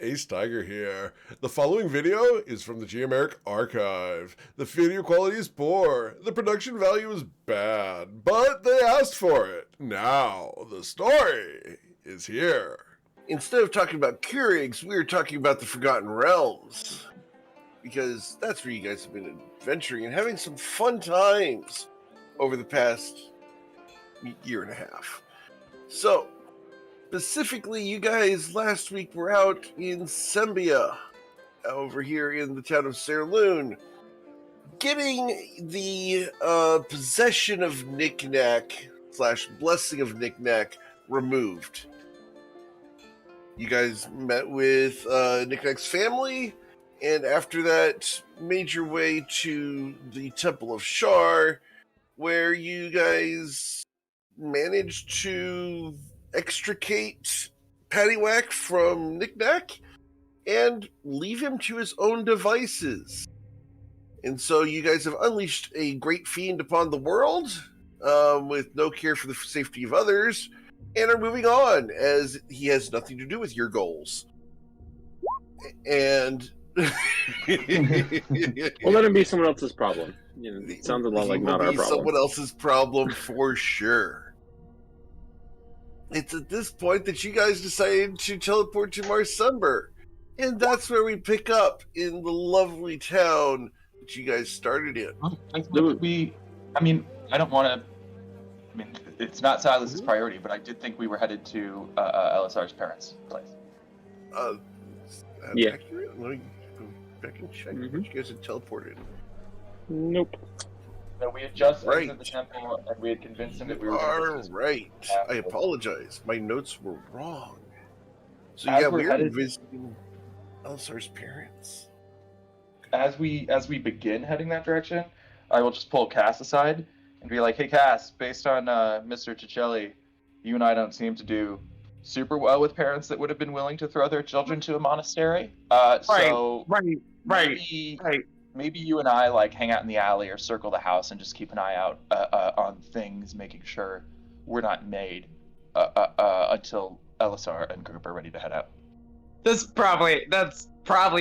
Ace Tiger here. The following video is from the Geomeric Archive. The video quality is poor, the production value is bad, but they asked for it. Now, the story is here. Instead of talking about Keurigs, we're talking about the Forgotten Realms. Because that's where you guys have been adventuring and having some fun times over the past year and a half. So, specifically, you guys last week were out in Sembia, over here in the town of Serloon, getting the possession of Knick-Knack / blessing of Knick-Knack removed. You guys met with Knick-Knack's family, and after that, made your way to the Temple of Shar, where you guys managed to extricate Paddywhack from Knick-Knack and leave him to his own devices. And so you guys have unleashed a great fiend upon the world with no care for the safety of others and are moving on as he has nothing to do with your goals. And we'll let him be someone else's problem. You know, it sounds a lot like not our problem. Someone else's problem for sure. It's at this point that you guys decided to teleport to Marsumber. And that's where we pick up in the lovely town that you guys started in. I don't want to... I mean, it's not Silas's priority, but I did think we were headed to LSR's parents' place. Yeah. Accurate? Let me go back and check what you guys had teleported. Nope. No, we had just exited the temple, and we had convinced him that we were going to right. I apologize. My notes were wrong. So As yeah, we're we were headed- visiting Elsar's parents. As we begin heading that direction, I will just pull Cass aside and be like, "Hey, Cass, based on Mr. Cicelli, you and I don't seem to do super well with parents that would have been willing to throw their children to a monastery. Maybe you and I like hang out in the alley or circle the house and just keep an eye out on things, making sure we're not made until LSR and group are ready to head out." That's probably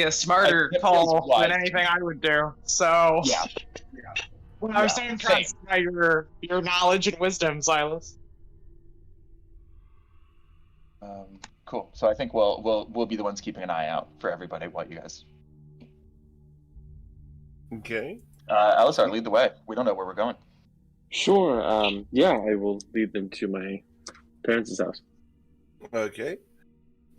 a smarter call than anything I would do. So yeah. Well, I was so impressed by your knowledge and wisdom, Silas. Cool. So I think we'll be the ones keeping an eye out for everybody while you guys. Okay. LSR, lead the way. We don't know where we're going. Sure. Yeah, I will lead them to my parents' house. Okay.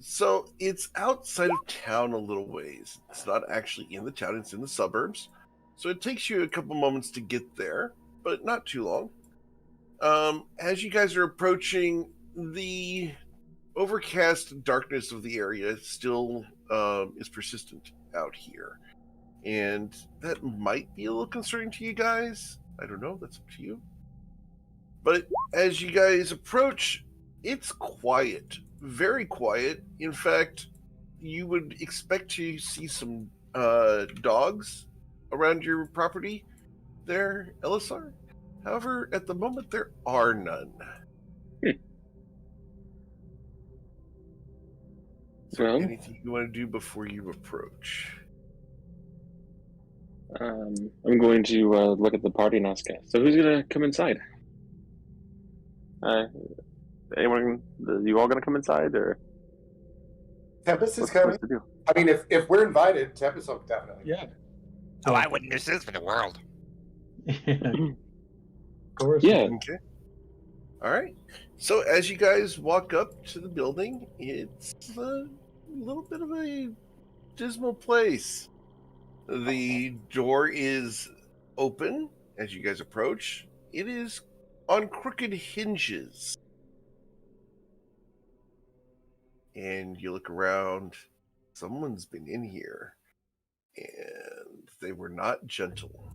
So it's outside of town a little ways. It's not actually in the town, it's in the suburbs. So it takes you a couple moments to get there, but not too long. As you guys are approaching, the overcast darkness of the area still is persistent out here. And that might be a little concerning to you guys. I don't know, that's up to you. But as you guys approach, it's quiet. Very quiet. In fact, you would expect to see some dogs around your property there, LSR. However, at the moment, there are none. Is there anything you want to do before you approach? I'm going to look at the party and ask Cass. So who's going to come inside? Anyone? You all going to come inside, or? Tempest is coming. I mean, if we're invited, Tempest will definitely. Yeah. Oh, I wouldn't miss this for the world. Of course. Yeah. Okay. All right. So as you guys walk up to the building, it's a little bit of a dismal place. The door is open as you guys approach. It is on crooked hinges. And you look around. Someone's been in here. And they were not gentle.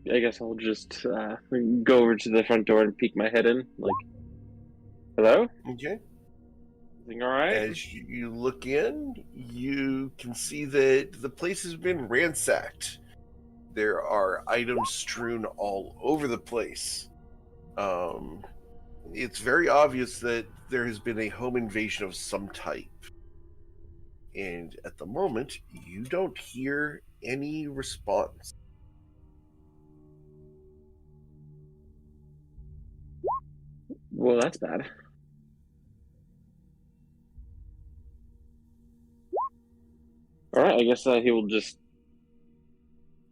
I guess I'll just go over to the front door and peek my head in. Like, hello? Okay. Everything all right? As you look in, you can see that the place has been ransacked. There are items strewn all over the place. It's very obvious that there has been a home invasion of some type. And at the moment, you don't hear any response. Well, that's bad. All right, I guess he will just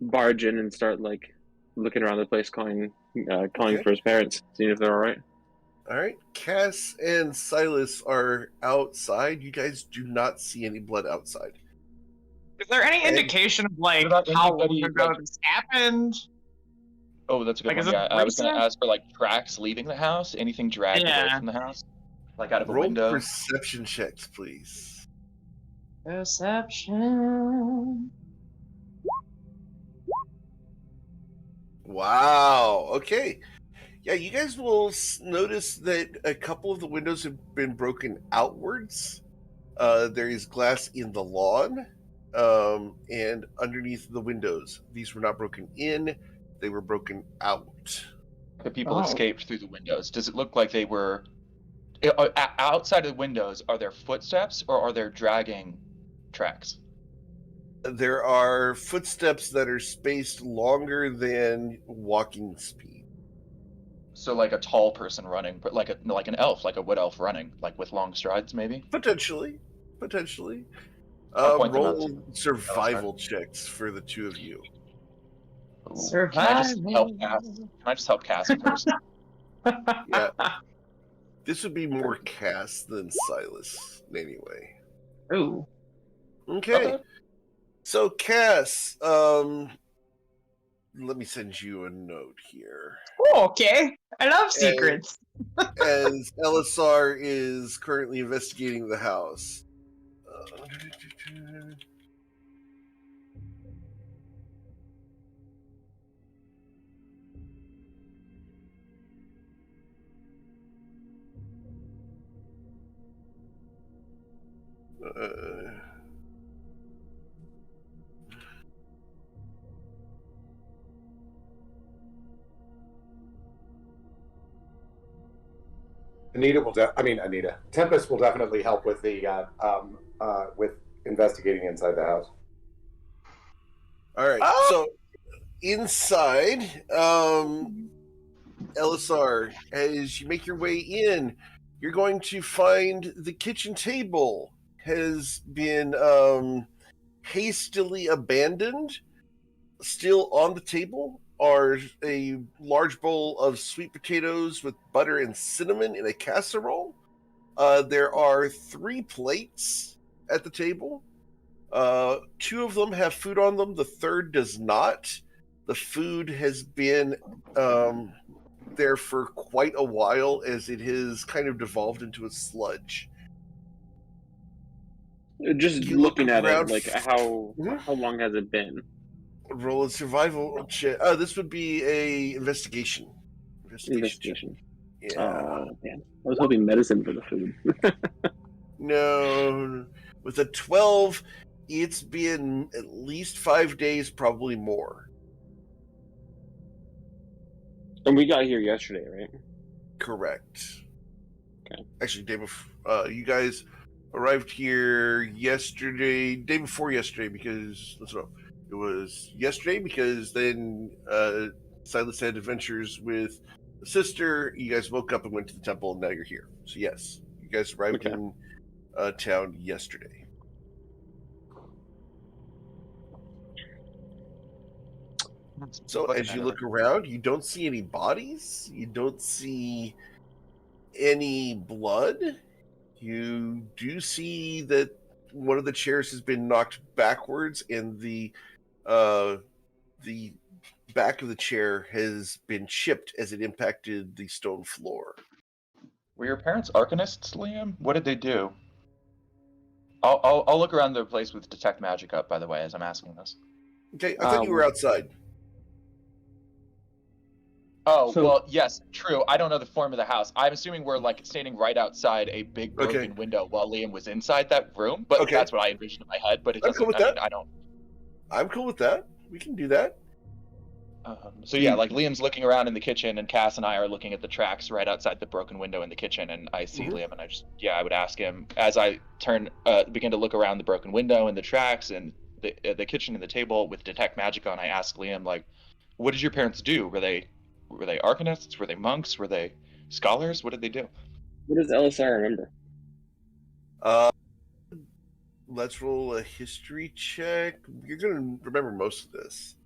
barge in and start like looking around the place, calling for his parents, seeing if they're all right. All right, Cass and Silas are outside. You guys do not see any blood outside. Is there any indication of like What about how long anybody, ago like- this happened? Oh, that's a good Like, is one. it Yeah, I was gonna recent? ask for like tracks leaving the house, anything dragged away Yeah. from the house, like out of a Roll window. perception checks, please. Perception. Wow. Okay. Yeah, you guys will notice that a couple of the windows have been broken outwards. There is glass in the lawn and underneath the windows. These were not broken in, they were broken out. The people Oh. escaped through the windows. Does it look like they were outside of the windows? Are there footsteps or are there dragging tracks? There are footsteps that are spaced longer than walking speed. So like a tall person running, but like an elf, like a wood elf running, like with long strides, maybe. Potentially. I'll point them out Roll to survival checks for the two of you. Ooh, Can I just help Cass? Can I just help Cass first? Yeah. This would be more Cass than Silas, anyway. Ooh. Okay. So, Cass, let me send you a note here. Oh, okay. I love secrets. As Elisar is currently investigating the house. Tempest will definitely help with the with investigating inside the house. All right. So inside, Elisar, as you make your way in, you're going to find the kitchen table has been hastily abandoned. Still on the table are a large bowl of sweet potatoes with butter and cinnamon in a casserole. There are 3 plates at the table. 2 of them have food on them. The third does not. The food has been there for quite a while, as it has kind of devolved into a sludge. Just You looking look at it, around like how Mhm. long has it been? Roll a survival check. This would be a investigation. Investigation. Check. Yeah. Oh man, I was hoping medicine for the food. No. With a 12, it's been at least 5 days, probably more. And we got here yesterday, right? Correct. Okay. Actually, day before, you guys arrived here yesterday, day before yesterday, because it was yesterday because then Silas had adventures with the sister. You guys woke up and went to the temple, and now you're here. So yes, you guys arrived in town yesterday. So as you look around, you don't see any bodies. You don't see any blood. You do see that one of the chairs has been knocked backwards, and the back of the chair has been chipped as it impacted the stone floor. Were your parents arcanists, Liam? What did they do? I'll look around the place with detect magic up, by the way, as I'm asking this. Okay, I thought you were outside. Oh, well, yes, true. I don't know the form of the house. I'm assuming we're like standing right outside a big broken window while Liam was inside that room, but that's what I envisioned in my head. But it doesn't. I'm cool with I mean, that. I don't. I'm cool with that. We can do that. So yeah, like Liam's looking around in the kitchen, and Cass and I are looking at the tracks right outside the broken window in the kitchen, and I see Liam, and I would ask him as I begin to look around the broken window and the tracks and the kitchen and the table with detect magic on. I ask Liam, like, what did your parents do? Were they arcanists? Were they monks? Were they scholars? What did they do? What does LSR remember? Let's roll a history check. You're gonna remember most of this.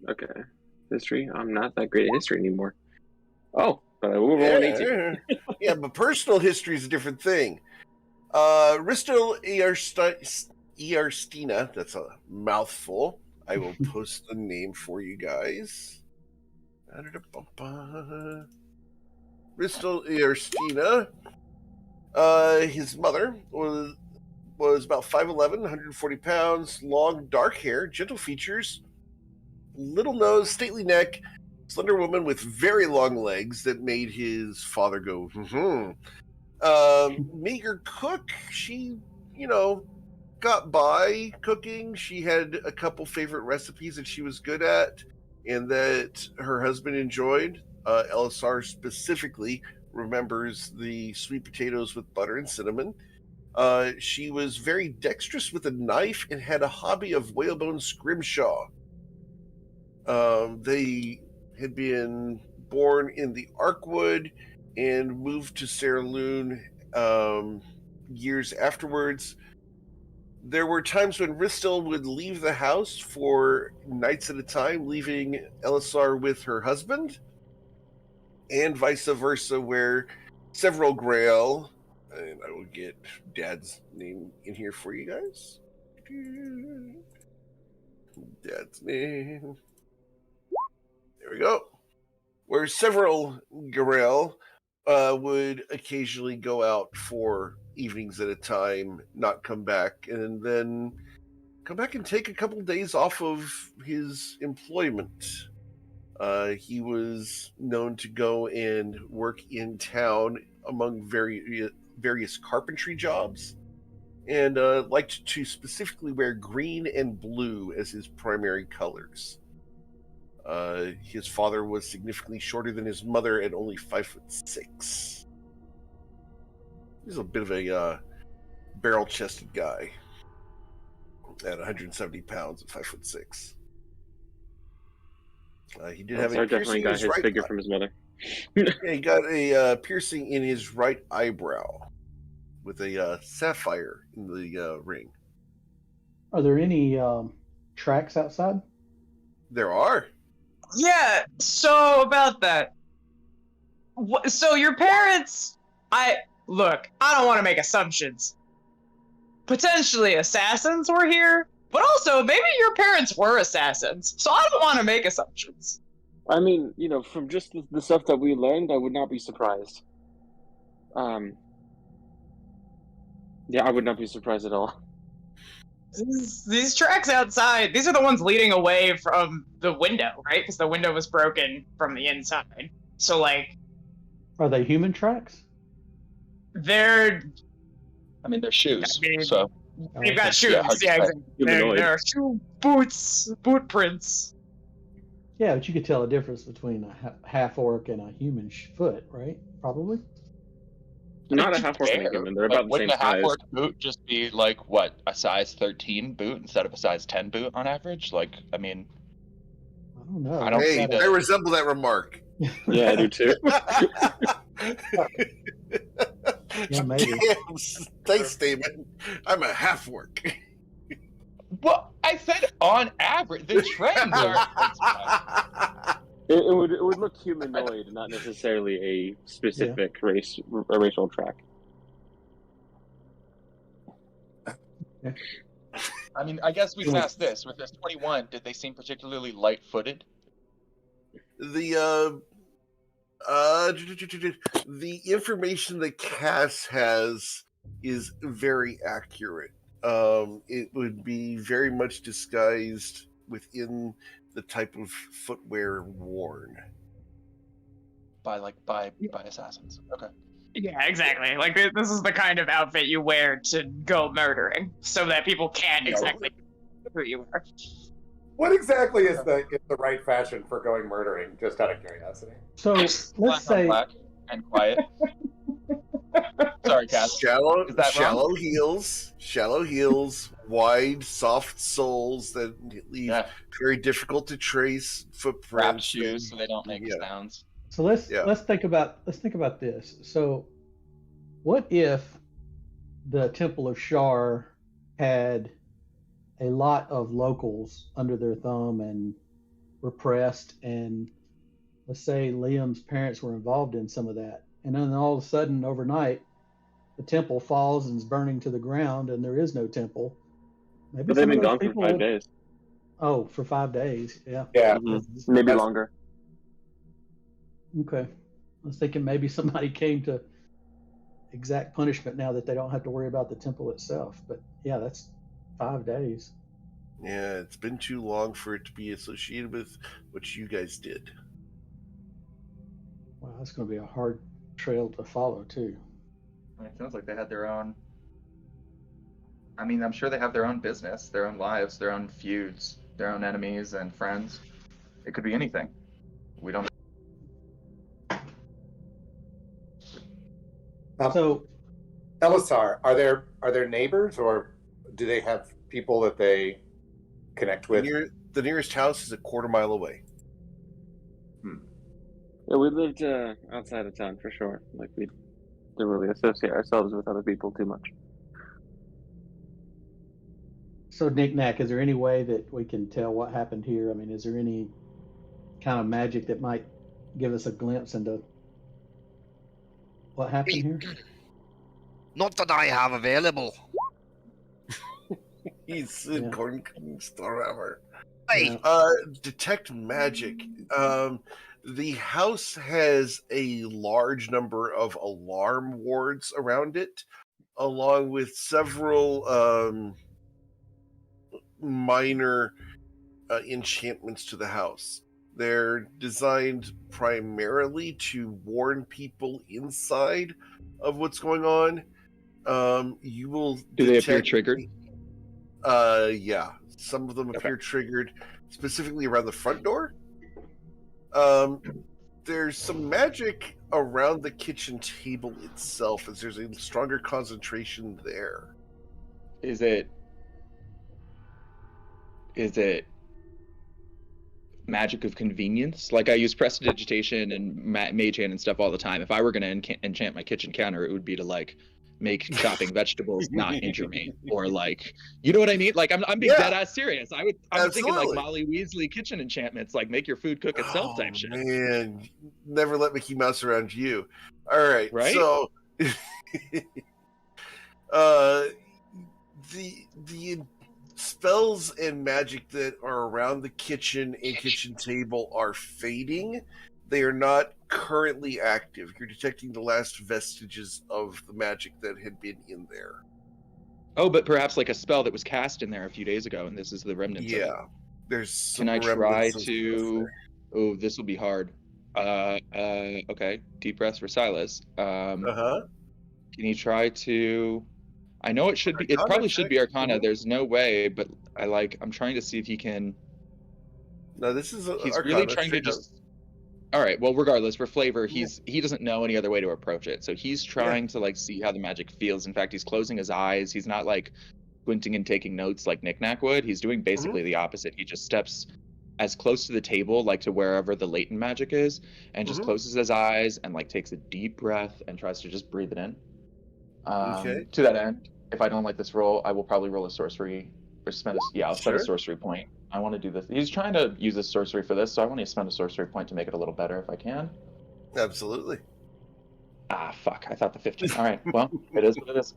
Okay. History? I'm not that great at history anymore. Oh, but I will roll an 18. Yeah, but personal history is a different thing. Ristel Earstina, that's a mouthful. I will post the name for you guys. Ristel Earstina. His mother was about 5'11", 140 pounds, long dark hair, gentle features, little nose, stately neck, slender woman with very long legs that made his father go, meager cook. She, got by cooking. She had a couple favorite recipes that she was good at and that her husband enjoyed. LSR specifically remembers the sweet potatoes with butter and cinnamon. She was very dexterous with a knife and had a hobby of whalebone scrimshaw. They had been born in the Arkwood and moved to Saraloon years afterwards. There were times when Ristel would leave the house for nights at a time, leaving Elisar with her husband, and vice versa, where several Grail, and I will get Dad's name in here for you guys. Dad's name. There we go. Where several Grail would occasionally go out for evenings at a time, not come back, and then come back and take a couple days off of his employment. He was known to go and work in town among various carpentry jobs, and liked to specifically wear green and blue as his primary colors. His father was significantly shorter than his mother at only 5'6". He's a bit of a barrel-chested guy at 170 pounds at 5'6". He did have a piercing in his right figure from his mother. Yeah, he got a piercing in his right eyebrow with a sapphire in the ring. Are there any tracks outside? There are. Yeah, so about that. So your parents, I don't want to make assumptions. Potentially assassins were here, but also maybe your parents were assassins, so I don't want to make assumptions. I mean, from just the stuff that we learned, I would not be surprised. Yeah, I would not be surprised at all. These tracks outside, these are the ones leading away from the window, right? Because the window was broken from the inside. So, are they human tracks? They're shoes. I mean, so they've got shoes. Yeah, exactly. There are shoe boot prints. Yeah, but you could tell a difference between a half orc and a human foot, right? Probably. Not a half orc and a human. They're about the same size. Wouldn't a half orc boot just be like what, a size 13 boot instead of a size 10 boot on average? I mean, I don't know. I resemble that remark. Yeah, I do too. Yeah, maybe. Damn, thanks, Damon. I'm a half orc. Well, I said on average. The trends are. It would look humanoid, not necessarily a specific racial track. Yeah. I mean, I guess we can ask this. With this 21, did they seem particularly light-footed? The information that Cass has is very accurate. It would be very much disguised within the type of footwear worn by assassins. Okay. Yeah, exactly. This is the kind of outfit you wear to go murdering, so that people can't exactly know who you are. What exactly is the right fashion for going murdering? Just out of curiosity. So Black let's on say black and quiet. Sorry, Cass. Shallow, Is that shallow heels, wide, soft soles that leave Yeah. very difficult to trace Wrap footprints. shoes so they don't make Yeah. sounds. so let's Yeah. let's think about this. So what if the Temple of Shar had a lot of locals under their thumb and repressed, and let's say Liam's parents were involved in some of that, and then all of a sudden overnight the temple falls and is burning to the ground and there is no temple. Maybe But they've some of been those gone for people 5 days. Oh, for 5 days. Yeah. Yeah. Maybe That's- longer. Okay. I was thinking maybe somebody came to exact punishment now that they don't have to worry about the temple itself. But yeah, that's 5 days. Yeah, it's been too long for it to be associated with what you guys did. Wow, that's going to be a hard trail to follow too. It sounds like they had their own. I mean, I'm sure they have their own business, their own lives, their own feuds, their own enemies and friends. It could be anything. We don't. So, Elisar, are there neighbors, or do they have people that they connect with? The nearest house is a quarter-mile away. Yeah, we lived outside of town for sure. Like we don't really associate ourselves with other people too much. so Knick-Knack, is there any way that we can tell what happened here? I mean, is there any kind of magic that might give us a glimpse into what happened here? Not that I have available. He's in Yeah. corn cutting store ever. Hey, Detect magic. The house has a large number of alarm wards around it, along with several minor enchantments to the house. They're designed primarily to warn people inside of what's going on. You will Do they appear detect- triggered? Yeah. Some of them appear triggered specifically around the front door. There's some magic around the kitchen table itself, as there's a stronger concentration there. Is it magic of convenience? Like I use prestidigitation and mage hand and stuff all the time. If I were going to enchant my kitchen counter, it would be to like make chopping vegetables not injure me, or like, you know what I mean? Like I'm being dead ass serious. I'm thinking like Molly Weasley kitchen enchantments, like make your food cook itself type shit. Man, never let Mickey Mouse around you. All right, Right? So the spells and magic that are around the kitchen and kitchen table are fading. They are not currently active. You're detecting the last vestiges of the magic that had been in there. Oh, but perhaps like a spell that was cast in there a few days ago, and this is the remnants of it. Yeah, there's some Can I try remnants of to? stuff Oh, this will be hard. Okay. Deep breaths for Silas. there. Can you try to? I know it should be. It Arcana probably should be check? Arcana. There's no way, but I'm trying to see if he can. No, this is He's Arcana. really trying to straight up. just. All right. Well, regardless, for flavor, he doesn't know any other way to approach it. So he's trying to like see how the magic feels. In fact, he's closing his eyes. He's not like squinting and taking notes like Knick-Knack would. He's doing basically the opposite. He just steps as close to the table, like to wherever the latent magic is, and just closes his eyes and like takes a deep breath and tries to just breathe it in. Okay. To that end, if I don't like this roll, I will probably roll a sorcery or spend I'll spend a Sure. sorcery point. I want to do this. He's trying to use a sorcery for this, so I want to spend a sorcery point to make it a little better if I can. Absolutely. Ah, fuck. I thought the 15. All right. Well, it is what it is.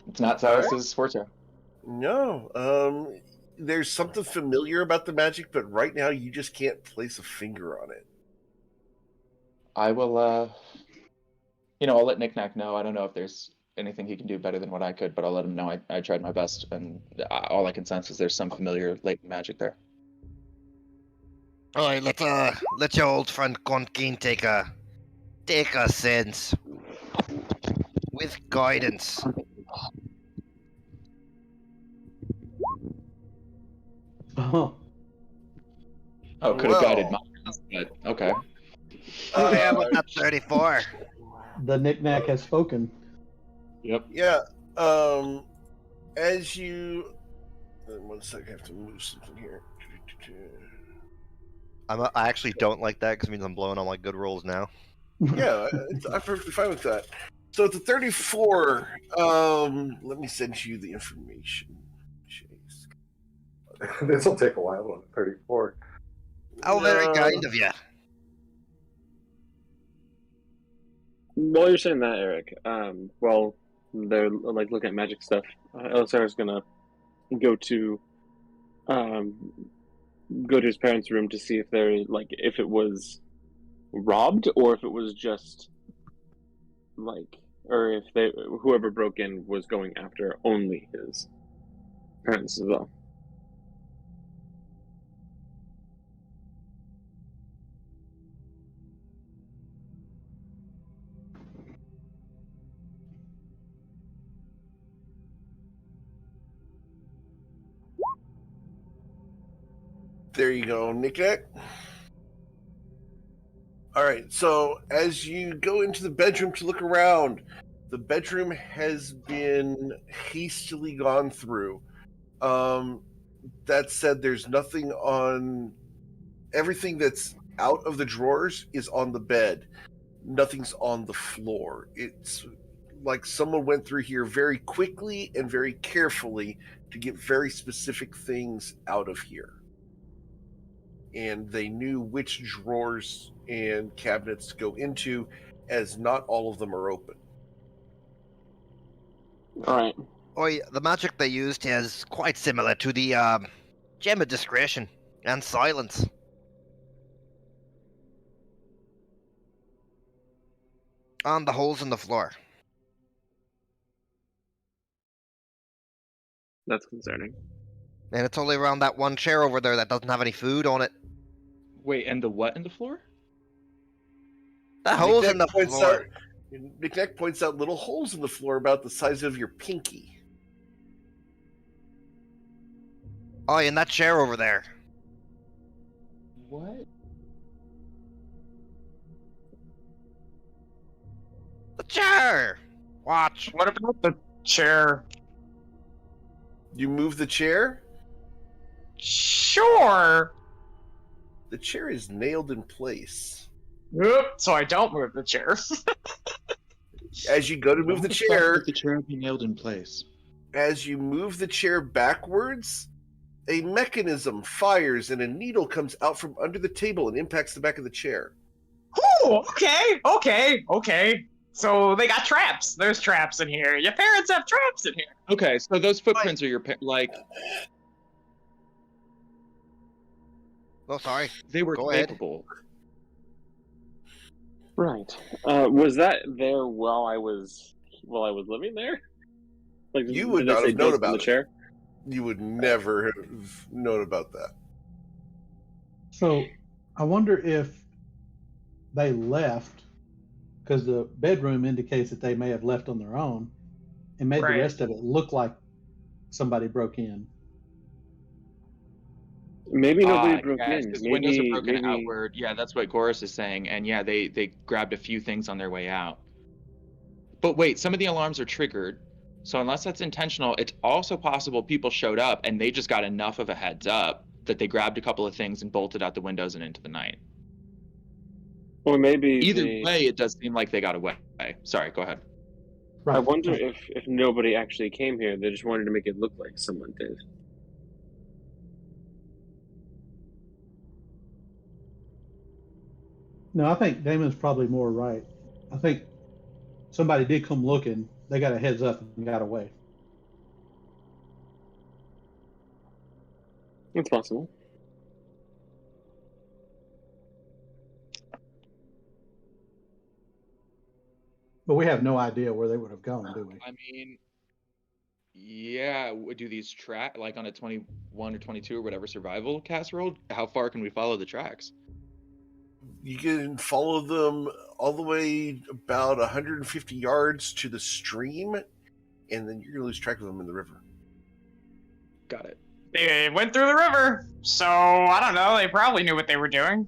It's not Silas's forte. No. There's something familiar about the magic, but right now you just can't place a finger on it. I will, I'll let Knick-Knack know. I don't know if there's anything he can do better than what I could, but I'll let him know I tried my best, and all I can sense is there's some familiar latent magic there. all right, let your old friend Konkin take a sense with guidance. Oh, Oh, could have guided Well, mine, but okay. Yeah, with that 34. The knickknack has spoken. Yep. Yeah. As you. 1 second, I have to move something here. I actually don't like that because it means I'm blowing all my good rolls now. Yeah, I'm perfectly fine with that. So it's a 34. Let me send you the information. Chase. This will take a while on 34. How very kind of you. While you're saying that, Eric, while they're like looking at magic stuff, Elisar's gonna go to his parents' room to see if they're like if it was robbed or if it was just like or if they whoever broke in was going after only his parents as well. There you go, Nick. All right, so as you go into the bedroom to look around, the bedroom has been hastily gone through. That said, there's nothing on. Everything that's out of the drawers is on the bed. Nothing's on the floor. It's like someone went through here very quickly and very carefully to get very specific things out of here. And they knew which drawers and cabinets to go into, as not all of them are open. All right. Oi, the magic they used is quite similar to the gem of discretion and silence. On the holes in the floor. That's concerning. And it's only around that one chair over there that doesn't have any food on it. Wait, and the what in the floor? The holes in the floor. McNeck points out little holes in the floor about the size of your pinky. Oh, and that chair over there. What? The chair! Watch. What about the chair? You move the chair? Sure. The chair is nailed in place. Oop, so I don't move the chair. As you go to move the Why chair, would the chair be nailed in place? as you move the chair backwards, a mechanism fires and a needle comes out from under the table and impacts the back of the chair. Ooh, okay. So they got traps. There's traps in here. Your parents have traps in here. Okay, so those footprints are your Oh, sorry. they were Go ahead. capable. Right. Was that there while I was living there? Like You would did I not say have known ghost in about the it. chair? You would never have known about that. So I wonder if they left because the bedroom indicates that they may have left on their own and made Right. the rest of it look like somebody broke in. Maybe nobody broke yes, in. 'cause Maybe, windows are broken maybe... outward. Yeah, that's what Goris is saying. And yeah, they grabbed a few things on their way out. But wait, some of the alarms are triggered. So unless that's intentional, it's also possible people showed up and they just got enough of a heads up that they grabbed a couple of things and bolted out the windows and into the night. Or maybe Either way, it does seem like they got away. Sorry, go ahead. Right. I wonder if nobody actually came here. They just wanted to make it look like someone did. No, I think Damon's probably more right. I think somebody did come looking. They got a heads up and got away. It's possible. But we have no idea where they would have gone, do we? I mean, yeah, do these track like on a 21 or 22 or whatever survival casserole? How far can we follow the tracks? You can follow them all the way about 150 yards to the stream, and then you're going to lose track of them in the river. Got it. They went through the river, so I don't know. They probably knew what they were doing.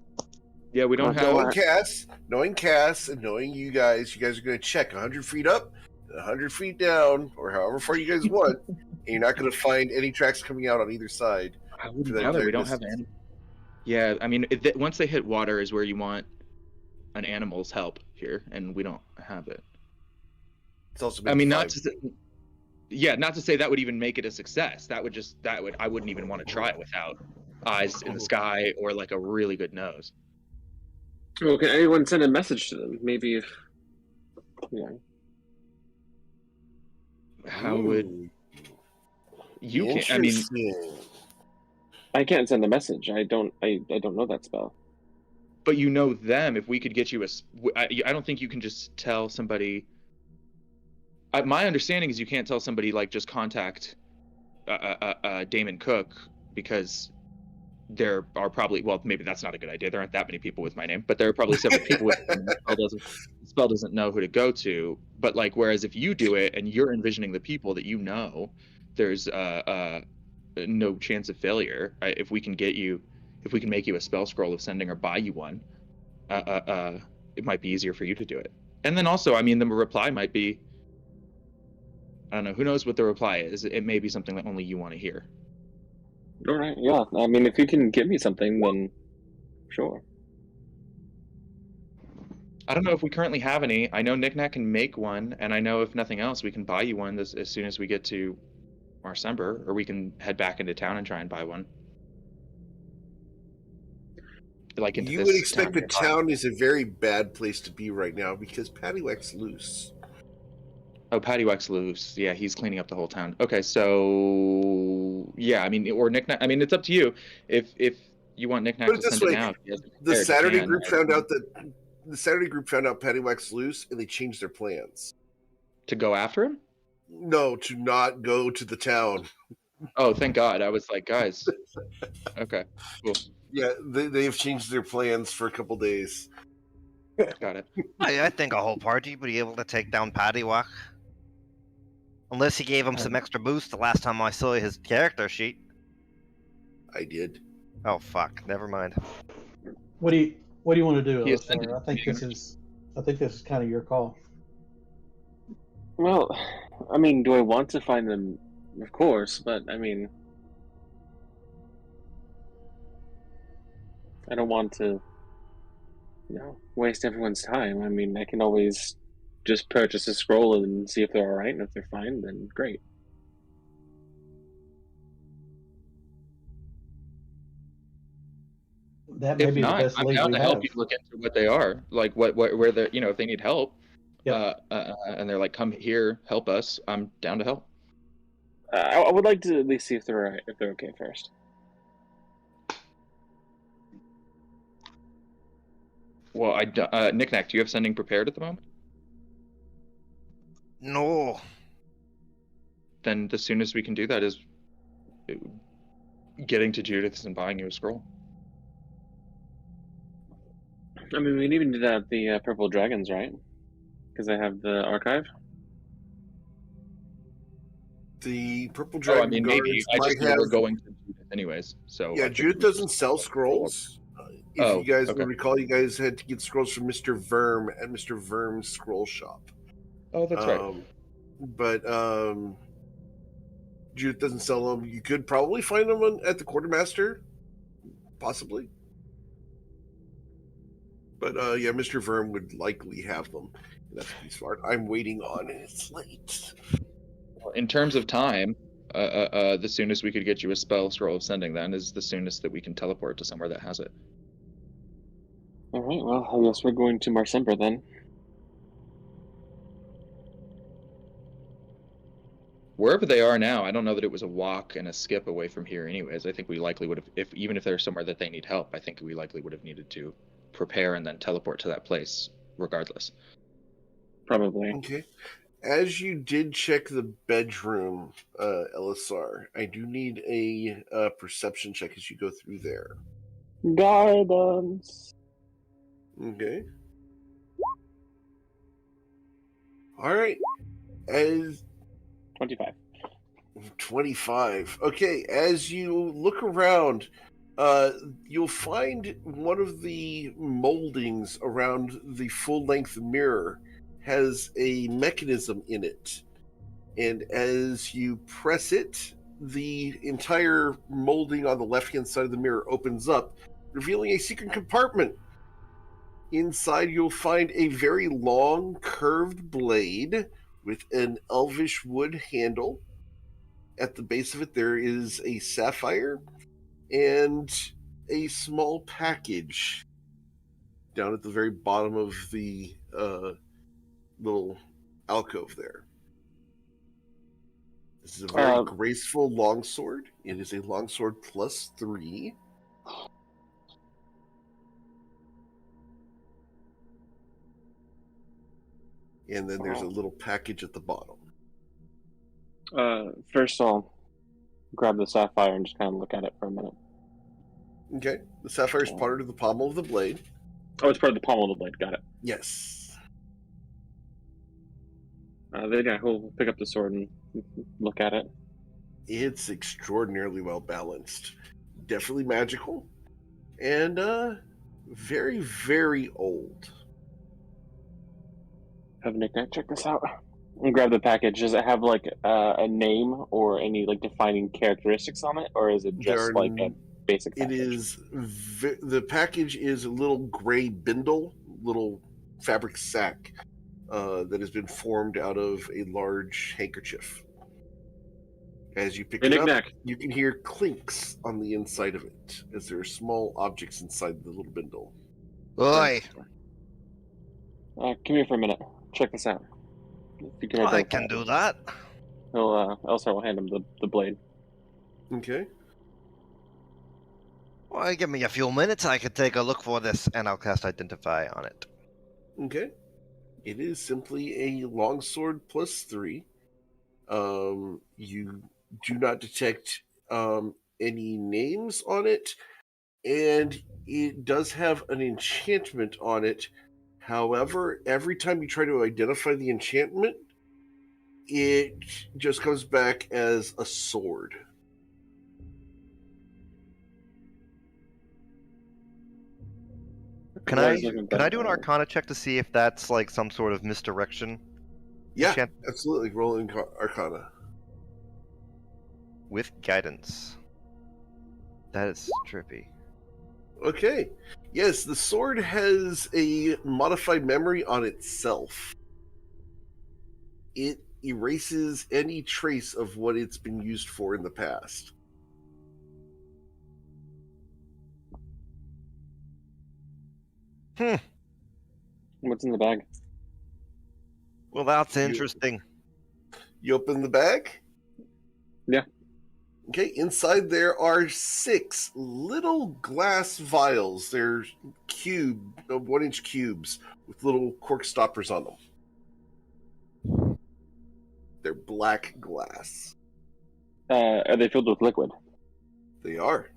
Yeah, we don't Okay. have. Knowing Cass, and knowing you guys are going to check 100 feet up, 100 feet down, or however far you guys want, and you're not going to find any tracks coming out on either side. I wouldn't that doubt it. We entire don't have distance. any. Yeah, I mean, once they hit water is where you want an animal's help here, and we don't have it. It's also I been mean, 5 not to say, yeah, not to say that would even make it a success. I wouldn't even want to try it without eyes in the sky or like a really good nose. Well, can anyone send a message to them? Maybe if, you know. How would you can? I mean, Interesting. I can't send a message. I don't know that spell. but you know them. If we could get you I don't think you can just tell somebody. My understanding is you can't tell somebody like just contact Damon Cook, because there are probably, well, maybe that's not a good idea. There aren't that many people with my name, but there are probably several people with the spell doesn't know who to go to. But like, whereas if you do it and you're envisioning the people that you know, there's no chance of failure. If we can make you a spell scroll of sending or buy you one, it might be easier for you to do it. And then also, I mean, the reply might be, I don't know, who knows what the reply is. It may be something that only you want to hear. All right, yeah. I mean, if you can give me something, then sure. I don't know if we currently have any. I know Knickknack can make one, and I know if nothing else, we can buy you one as soon as we get to Marcember, or we can head back into town and try and buy one. Like into You this would expect the nearby. town is a very bad place to be right now because Paddywhack's loose. Oh, Paddywhack's loose. Yeah, he's cleaning up the whole town. Okay, so yeah, I mean, or Knickknack. I mean, it's up to you. If you want Knickknack Put to it this send way, it now, if he hasn't The prepared, he Saturday can. group found out Paddywhack's loose, and they changed their plans. To go after him. No, to not go to the town. Oh, thank God! I was like, guys. Okay, cool, Yeah, they've changed their plans for a couple days. got it. I think a whole party would be able to take down Paddywhack. Unless he gave him some extra boost the last time I saw his character sheet. I did. Oh fuck, never mind. What do you want to do, He Elisar? ascended I think this is kind of your call. Well, I mean, do I want to find them? Of course, but I mean, I don't want to, waste everyone's time. I mean, I can always just purchase a scroll and see if they're all right, and if they're fine, then great. That may If be the not, best I'm lead down we to help have. you look into what they are, like where they're, if they need help, Yep. and they're like, come here, help us. I'm down to help. I would like to at least see if they're all right, if they're okay first. Well, Knickknack, do you have sending prepared at the moment? No. Then the soonest we can do that is getting to Judith's and buying you a scroll. I mean, we can even do that at the Purple Dragons, right? Because I have the archive. The Purple Oh, Dragon I mean, maybe. I just know we're going to Judith anyways. So Yeah, Judith doesn't sell scrolls. If Oh, you guys okay. will recall, you guys had to get scrolls from Mr. Verm at Mr. Verm's scroll shop. Oh, that's right. But Judith doesn't sell them. You could probably find them at the quartermaster, possibly. But yeah, Mr. Verm would likely have them. That's pretty smart. I'm waiting on it. It's late. In terms of time, the soonest we could get you a spell scroll of sending then is the soonest that we can teleport to somewhere that has it. All right, well, I guess we're going to Marcember then. Wherever they are now, I don't know that it was a walk and a skip away from here anyways. I think we likely would have, even if there's somewhere that they need help, I think we likely would have needed to prepare and then teleport to that place regardless. Probably. Okay. As you did check the bedroom, Elisar, I do need a perception check as you go through there. Guidance. Okay. All right. As 25. 25. Okay, as you look around, you'll find one of the moldings around the full-length mirror has a mechanism in it. And as you press it, the entire molding on the left-hand side of the mirror opens up, revealing a secret compartment. Inside, you'll find a very long, curved blade with an elvish wood handle. At the base of it, there is a sapphire and a small package down at the very bottom of the little alcove there. This is a very graceful longsword. It is a longsword +3. And then there's a little package at the bottom. First I'll grab the sapphire and just kind of look at it for a minute. Okay. The sapphire is part of the pommel of the blade. Oh, it's part of the pommel of the blade. Got it. Yes. Then yeah, he'll pick up the sword and look at it. It's extraordinarily well balanced. Definitely magical. And very, very old. Have Nick check this out. And grab the package. Does it have like a name or any like defining characteristics on it, or is it just like a basic package? It is. The package is a little gray bindle, little fabric sack that has been formed out of a large handkerchief. As you pick it up, you can hear clinks on the inside of it, as there are small objects inside the little bindle. Oi! Come here for a minute. Check this out. I can do that. Elsa will hand him the blade. Okay. Well, give me a few minutes. I could take a look for this, and I'll cast Identify on it. Okay. It is simply a longsword +3. You do not detect any names on it, and it does have an enchantment on it. However, every time you try to identify the enchantment, it just comes back as a sword. Can I do an Arcana check to see if that's like some sort of misdirection? Yeah, absolutely. Rolling Arcana. With guidance. That is trippy. Okay. Yes, the sword has a modified memory on itself. It erases any trace of what it's been used for in the past. What's in the bag? Well, that's interesting. You open the bag? Yeah. Okay, inside there are 6 little glass vials. They're 1-inch cubes with little cork stoppers on them. They're black glass. Are they filled with liquid? They are.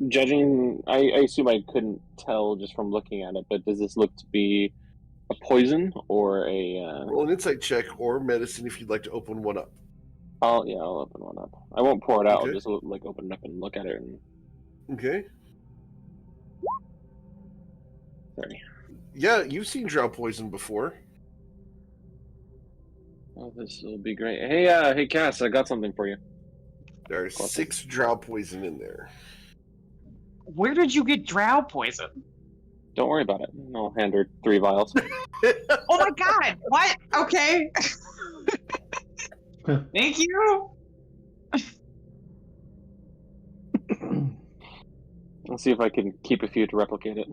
Judging, I assume I couldn't tell just from looking at it, but does this look to be a poison or a... Roll an insight check or medicine if you'd like to open one up. I'll open one up. I won't pour it out. Okay. I'll just like open it up and look at it. And... Okay. Sorry. Yeah, you've seen drow poison before. Oh, this will be great. Hey, Cass, I got something for you. There are 6 drow poison in there. Where did you get drow poison? Don't worry about it. I'll hand her 3 vials. Oh my god! What? Okay. Thank you. I'll see if I can keep a few to replicate it.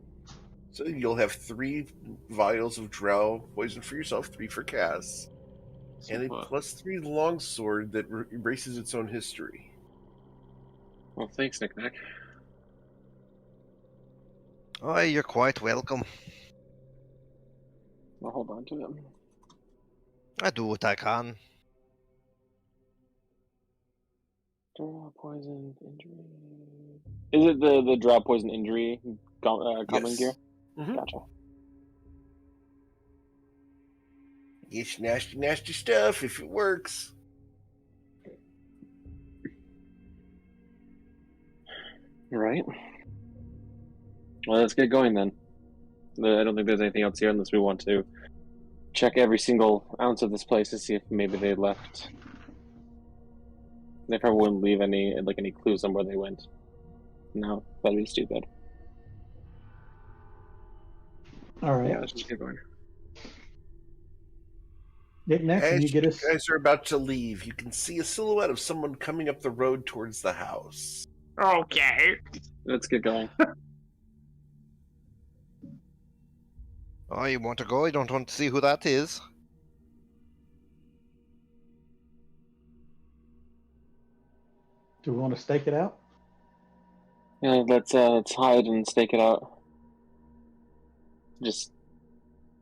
So you'll have 3 vials of drow poison for yourself, 3 for Cass, and a +3 longsword that erases its own history. Well, thanks, Knick-Knack. Oh, you're quite welcome. I'll hold on to it. I do what I can. Drow poison injury. Is it the drow poison injury common gear? Mm-hmm. Gotcha. It's nasty, nasty stuff if it works. Right. Well, let's get going then. I don't think there's anything else here unless we want to check every single ounce of this place to see if maybe they left. They probably wouldn't leave any clues on where they went. No, that'd be stupid. All right. Yeah, let's just get going. Nick, can you As get you us? guys are about to leave, you can see a silhouette of someone coming up the road towards the house. Okay. Let's get going. Oh, you want to go? You don't want to see who that is? Do we want to stake it out? Yeah, let's hide and stake it out. Just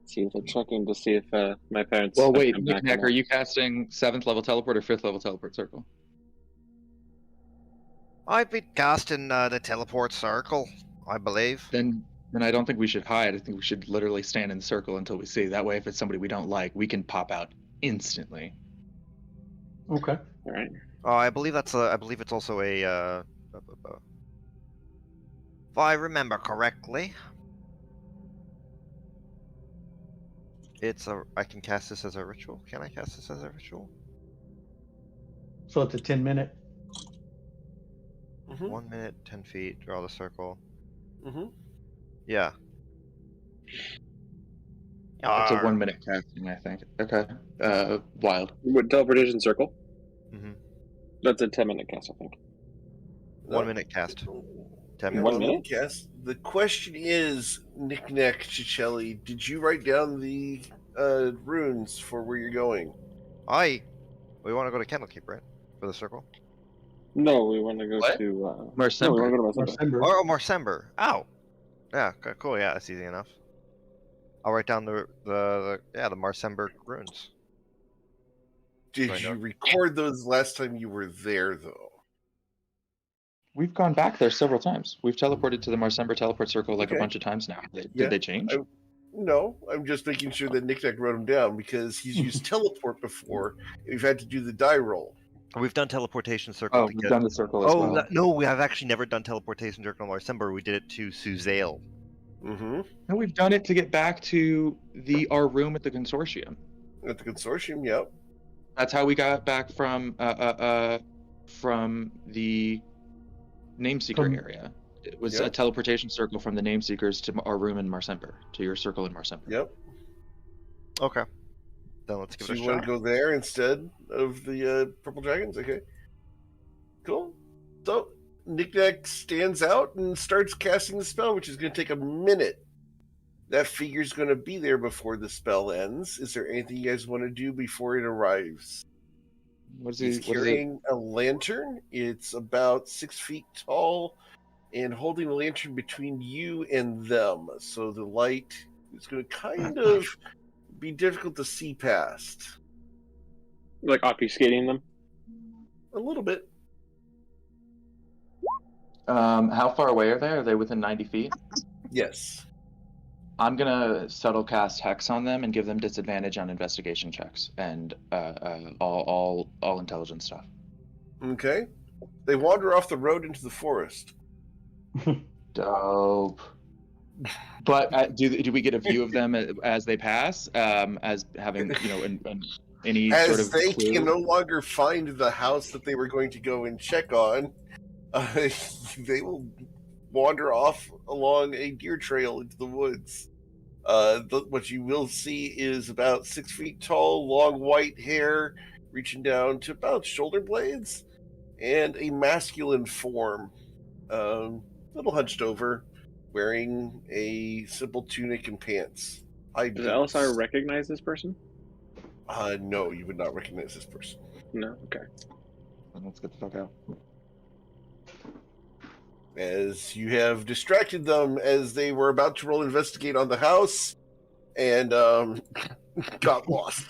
see if they're checking to see if my parents. Well, have wait, come back or Nick, not. are you casting 7th level teleport or 5th level teleport circle? I've been casting the teleport circle, I believe. Then I don't think we should hide. I think we should literally stand in the circle until we see. That way, if it's somebody we don't like, we can pop out instantly. Okay. All right. Oh, I believe that's a. I believe it's also a. If I remember correctly, it's a. I can cast this as a ritual. Can I cast this as a ritual? So it's a 10-minute. 1 minute, 10 feet. Draw the circle. Mm-hmm. Yeah. It's a Arr. 1 minute casting, I think. Okay. Wild. What, teleportation circle? Mhm. That's a 10-minute cast, I think. 1 minute cast. 10 Yeah, minutes. 1 minute? Cast. The question is, Knick-Knack Chichelli, did you write down the runes for where you're going? We want to go to Candlekeep, right? For the circle. No, we want to go What? to. Marsember. No, we want to go to Marsember. December. Oh, Marsember. Oh. Yeah. Cool. Yeah, that's easy enough. I'll write down the Marsember runes. Did Right you now. record those last time you were there, though? We've gone back there several times. We've teleported to the Marsember teleport circle like Okay. a bunch of times now. Yeah, Did they change? No, I'm just making sure that Knick-Knack wrote them down because he's used teleport before, and we've had to do the die roll. We've done teleportation circle. Oh, to we've get... done the circle as well. No, we have actually never done teleportation circle on Marsember. We did it to Suzale. Mm-hmm. No, we've done it to get back to our room at the consortium. At the consortium, yep. That's how we got back from the Nameseeker From- area. It was Yep. a teleportation circle from the Nameseekers to our room in Marsember, to your circle in Marsember. Yep. Okay. Then let's give So it a you want shot. to go there instead of the purple dragons? Okay. Cool. So Knick-Knack stands out and starts casting the spell, which is going to take a minute. That figure's going to be there before the spell ends. Is there anything you guys want to do before it arrives? What is He's he? What is it? carrying a lantern. It's about 6 feet tall and holding a lantern between you and them. So the light is going to kind of be difficult to see past. Like obfuscating them? A little bit. How far away are they? Are they within 90 feet? Yes. I'm gonna subtle cast hex on them and give them disadvantage on investigation checks and all intelligence stuff. Okay. They wander off the road into the forest. Dope. But do we get a view of them as they pass? As having any As sort of they clue? can no longer find the house that they were going to go and check on, they will wander off along a deer trail into the woods. What you will see is about 6 feet tall, long white hair reaching down to about shoulder blades, and a masculine form, a little hunched over, wearing a simple tunic and pants. Does LSR recognize this person? No, you would not recognize this person. No? Okay. Let's get the fuck out. As you have distracted them as they were about to roll investigate on the house and got lost.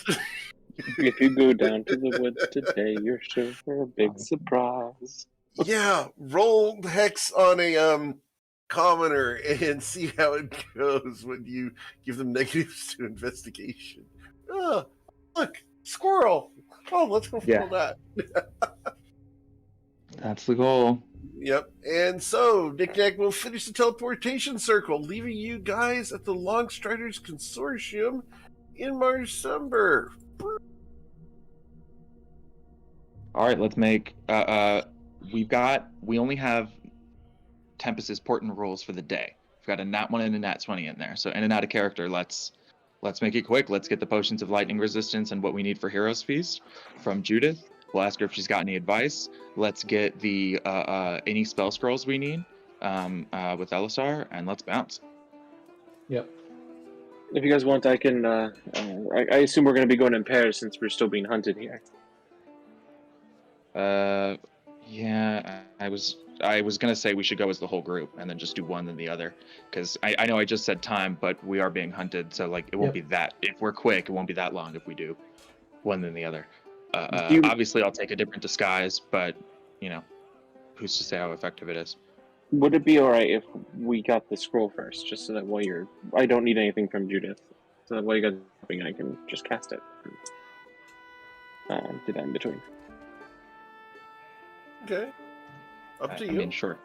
If you go down to the woods today, you're sure for a big surprise. Yeah, roll hex on a commoner and see how it goes when you give them negatives to investigation. look, squirrel. Oh, let's go follow that. That's the goal. Yep. And so, Knick-Knack will finish the teleportation circle, leaving you guys at the Longstriders Consortium in Marcember. All right, let's make. We only have Tempest's Portent rules for the day. We've got a nat 1 and a nat 20 in there. So in and out of character, let's make it quick. Let's get the potions of lightning resistance and what we need for Heroes Feast from Judith. We'll ask her if she's got any advice. Let's get the any spell scrolls we need with Elisar, and let's bounce. Yep. If you guys want, I can. I assume we're going to be going in pairs since we're still being hunted here. Yeah, I was gonna say we should go as the whole group and then just do one then the other, because I know I just said time, but we are being hunted, so like it won't be that. If we're quick, it won't be that long if we do one then the other. Obviously, I'll take a different disguise, but you know, who's to say how effective it is? Would it be all right if we got the scroll first, just so that while I don't need anything from Judith, so that while you guys are helping, I can just cast it. Do that in between. Okay. Up to you. I mean, sure.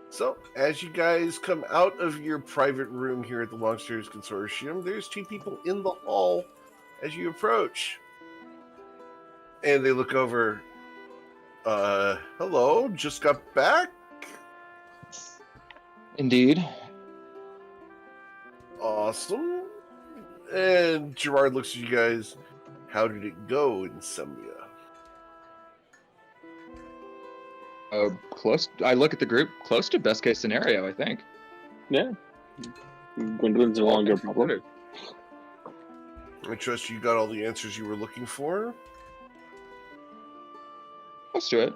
So, as you guys come out of your private room here at the Longstriders Consortium, there's two people in the hall as you approach. And they look over. Hello, just got back? Indeed. Awesome. And Gerard looks at you guys. How did it go in Sembia? Close. I look at the group. Close to best case scenario, I think. Yeah. Gwendolyn's no longer a problem. I trust you got all the answers you were looking for. Let's do it.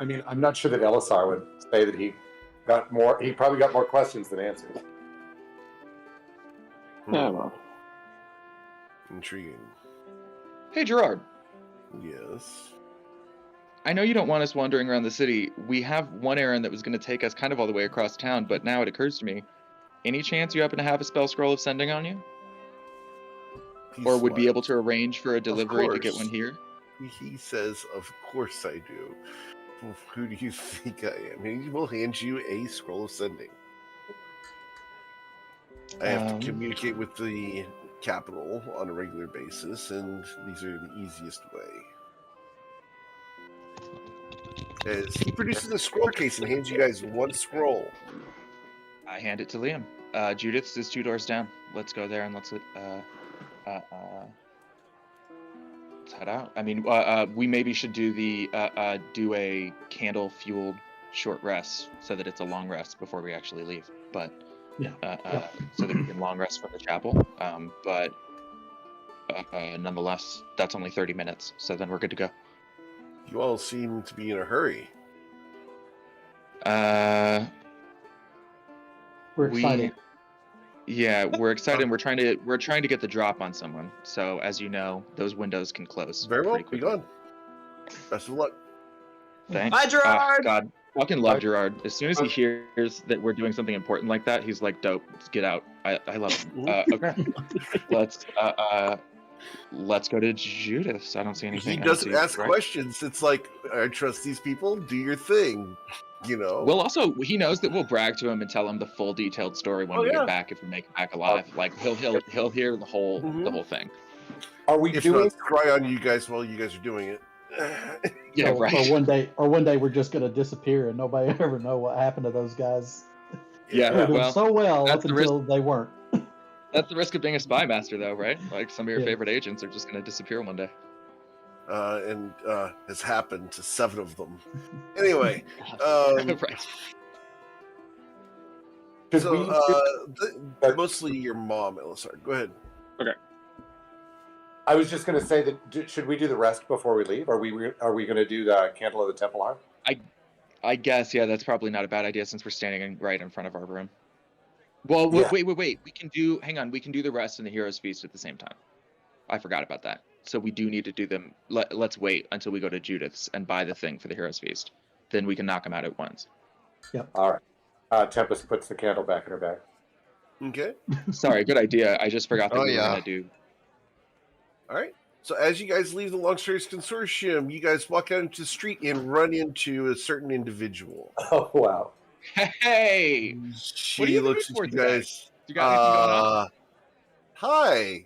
I mean, I'm not sure that Elisar would say that he got more. He probably got more questions than answers. Yeah, well. Intriguing. Hey, Gerard. Yes. I know you don't want us wandering around the city. We have one errand that was going to take us kind of all the way across town, but now it occurs to me. Any chance you happen to have a spell scroll of sending on you? Or would be able to arrange for a delivery to get one here? He says, of course I do. Who do you think I am? He will hand you a scroll of sending. I have to communicate with the capital on a regular basis, and these are the easiest way. As he produces a scroll case and hands you guys one scroll. I hand it to Liam. Judith's is 2 doors down. Let's go there and let's head out. I mean, we maybe should do do a candle-fueled short rest so that it's a long rest before we actually leave. But so that we can long rest from the chapel. But nonetheless, that's only 30 minutes, so then we're good to go. You all seem to be in a hurry. We're excited. We're excited. And we're trying to get the drop on someone. So as you know, those windows can close. Very well. pretty quickly. Be gone. Best of luck. Thanks. Bye, Gerard. God, fucking love Gerard. As soon as he hears that we're doing something important like that, he's like, "Dope, let's get out." I love him. Okay, let's go to Judith. I don't see anything. He doesn't ask questions. It's like, I trust these people. Do your thing. You know. Well, also he knows that we'll brag to him and tell him the full detailed story when we get back. If we make it back alive, like he'll hear the whole thing. Are we doing? Not cry on you guys while you guys are doing it. Yeah, right. Or one day we're just gonna disappear and nobody ever know what happened to those guys. Yeah, they were so well up until they weren't. That's the risk of being a spy master, though, right? Like some of your favorite agents are just gonna disappear one day. And has happened to 7 of them. Anyway, right. So, mostly your mom, Elisar. Go ahead. Okay. I was just going to say that should we do the rest before we leave? Are we going to do the Candle of the Templar? I guess that's probably not a bad idea since we're standing right in front of our room. Well, wait. We can do the rest and the Heroes Feast at the same time. I forgot about that. So we do need to do them. Let's wait until we go to Judith's and buy the thing for the Heroes Feast. Then we can knock them out at once. Yep. All right. Tempest puts the candle back in her bag. Okay. Sorry, good idea. I just forgot that we were going to do All right. So as you guys leave the Long Stairs Consortium, you guys walk out into the street and run into a certain individual. Oh wow. Hey, She what are you in the looks mood at for you today? guys. You got anything going on? Hi.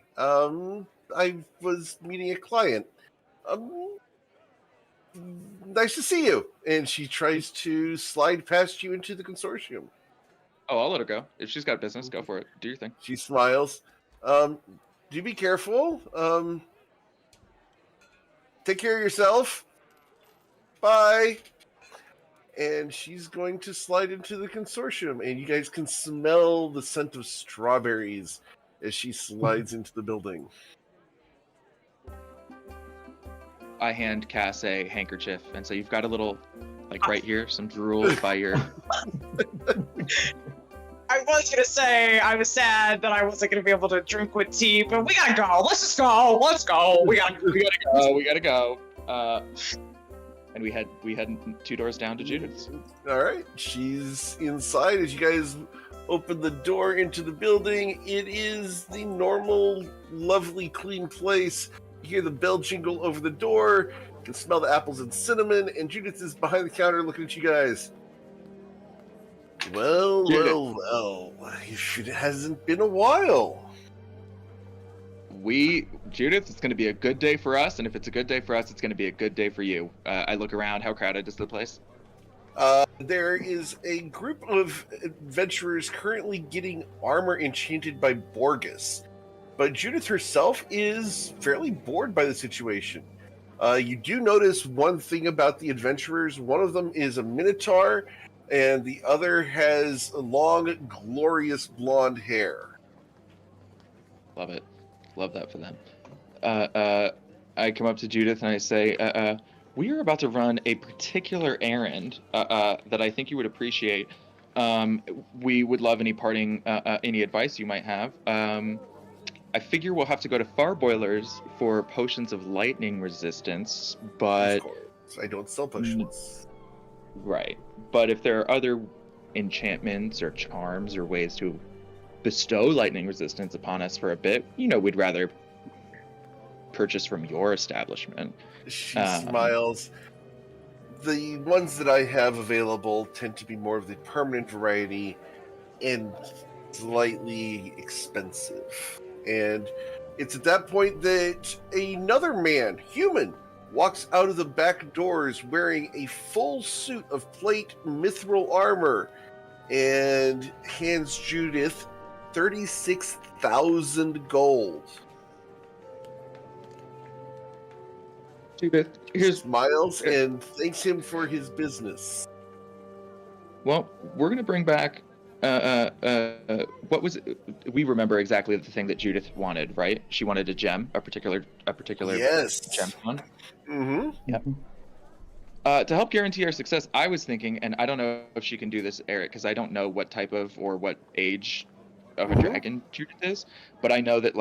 I was meeting a client. Um, nice to see you. And she tries to slide past you into the consortium. Oh, I'll let her go. If she's got business, go for it. Do your thing. She smiles. Do be careful. Take care of yourself. Bye. And she's going to slide into the consortium, and you guys can smell the scent of strawberries as she slides into the building. I hand Cass a handkerchief and say, "You've got a little, like right here, some drool by your." I was gonna say I was sad that I wasn't gonna be able to drink with tea, but we gotta go. Let's just go. Let's go. We gotta go. And we head 2 doors down to Judith's. All right, she's inside as you guys open the door into the building. It is the normal, lovely, clean place. You hear the bell jingle over the door. You can smell the apples and cinnamon, and Judith is behind the counter looking at you guys. Well, it hasn't been a while. Judith, it's going to be a good day for us, and if it's a good day for us, it's going to be a good day for you. I look around. How crowded is the place? There is a group of adventurers currently getting armor enchanted by Borgus, but Judith herself is fairly bored by the situation. You do notice one thing about the adventurers. One of them is a minotaur, and the other has long, glorious blonde hair. Love it. Love that for them. I come up to Judith and I say, we are about to run a particular errand that I think you would appreciate. We would love any parting, any advice you might have. I figure we'll have to go to Farboilers for potions of lightning resistance, but... Of course, I don't sell potions. Right. But if there are other enchantments or charms or ways to bestow lightning resistance upon us for a bit, we'd rather purchase from your establishment. She smiles. The ones that I have available tend to be more of the permanent variety and slightly expensive. And it's at that point that another man, human, walks out of the back doors wearing a full suit of plate mithril armor and hands Judith 36,000 gold. Judith, Smiles and thanks him for his business. Well, we're going to bring back what was it? We remember exactly the thing that Judith wanted, right? She wanted a gem, a particular yes. gemstone. Mm-hmm. Yep. To help guarantee our success, I was thinking, and I don't know if she can do this, Eric, because I don't know what type of or what age of a dragon Judith is, but I know that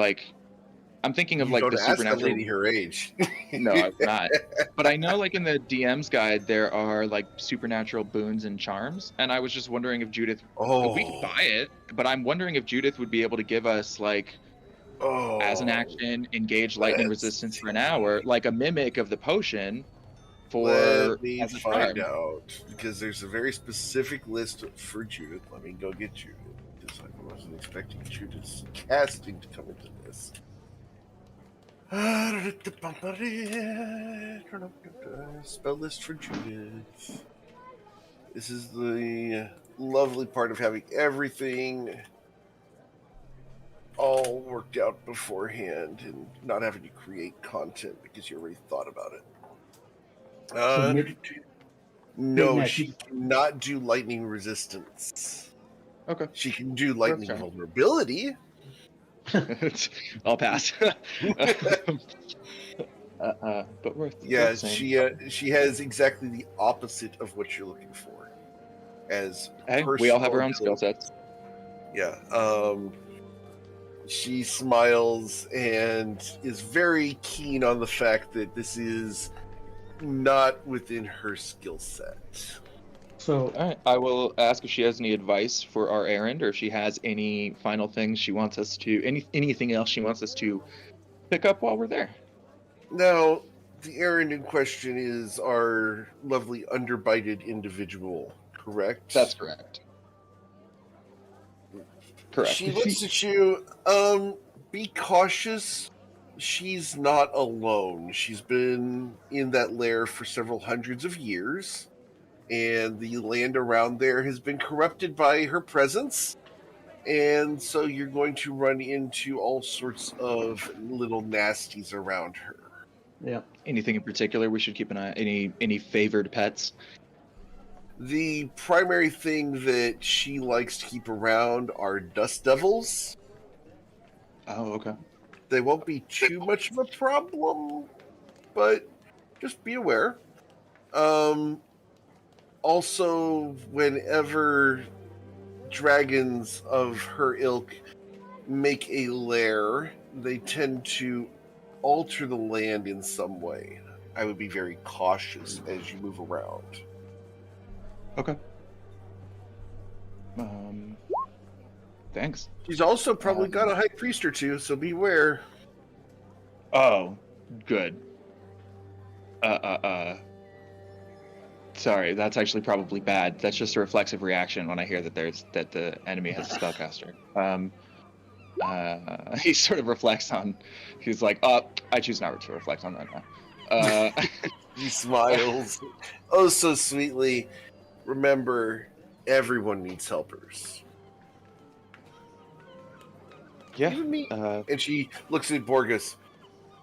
I'm thinking of You like don't the ask supernatural. that lady her age. No, I'm not. But I know like in the DM's guide there are like supernatural boons and charms, and I was just wondering if Judith. We could buy it, but I'm wondering if Judith would be able to give us as an action, engage lightning resistance for an hour, like a mimic of the potion. Let me as a find charm. out, because there's a very specific list for Judith. Let me go get Judith, because I wasn't expecting Judith's casting to come into this. Spell list for Judith. This is the lovely part of having everything all worked out beforehand and not having to create content because you already thought about it. No, she cannot do lightning resistance. Okay. She can do lightning vulnerability. I'll pass. But worth. Yeah, worth saying. she has exactly the opposite of what you're looking for. As Hey, we all have our own skill sets. Yeah. She smiles and is very keen on the fact that this is not within her skill set. So, All right, I will ask if she has any advice for our errand, or if she has any final things she wants us to, anything else she wants us to pick up while we're there. Now, the errand in question is our lovely underbited individual, correct? That's correct. Correct. She looks at you. Be cautious. She's not alone. She's been in that lair for several hundreds of years, and the land around there has been corrupted by her presence. And so you're going to run into all sorts of little nasties around her. Yeah. Anything in particular we should keep an eye? Any favored pets? The primary thing that she likes to keep around are dust devils. Oh, okay. They won't be too much of a problem, but just be aware. Also, whenever dragons of her ilk make a lair, they tend to alter the land in some way. I would be very cautious as you move around. Okay. Thanks. She's also probably got a high priest or two, so beware. Oh, good. Sorry, that's actually probably bad. That's just a reflexive reaction when I hear that the enemy has a spellcaster. He sort of reflects on. He's like, I choose not to reflect on that now. He smiles. Oh, so sweetly. Remember, everyone needs helpers. Yeah. Even me. And she looks at Borgus.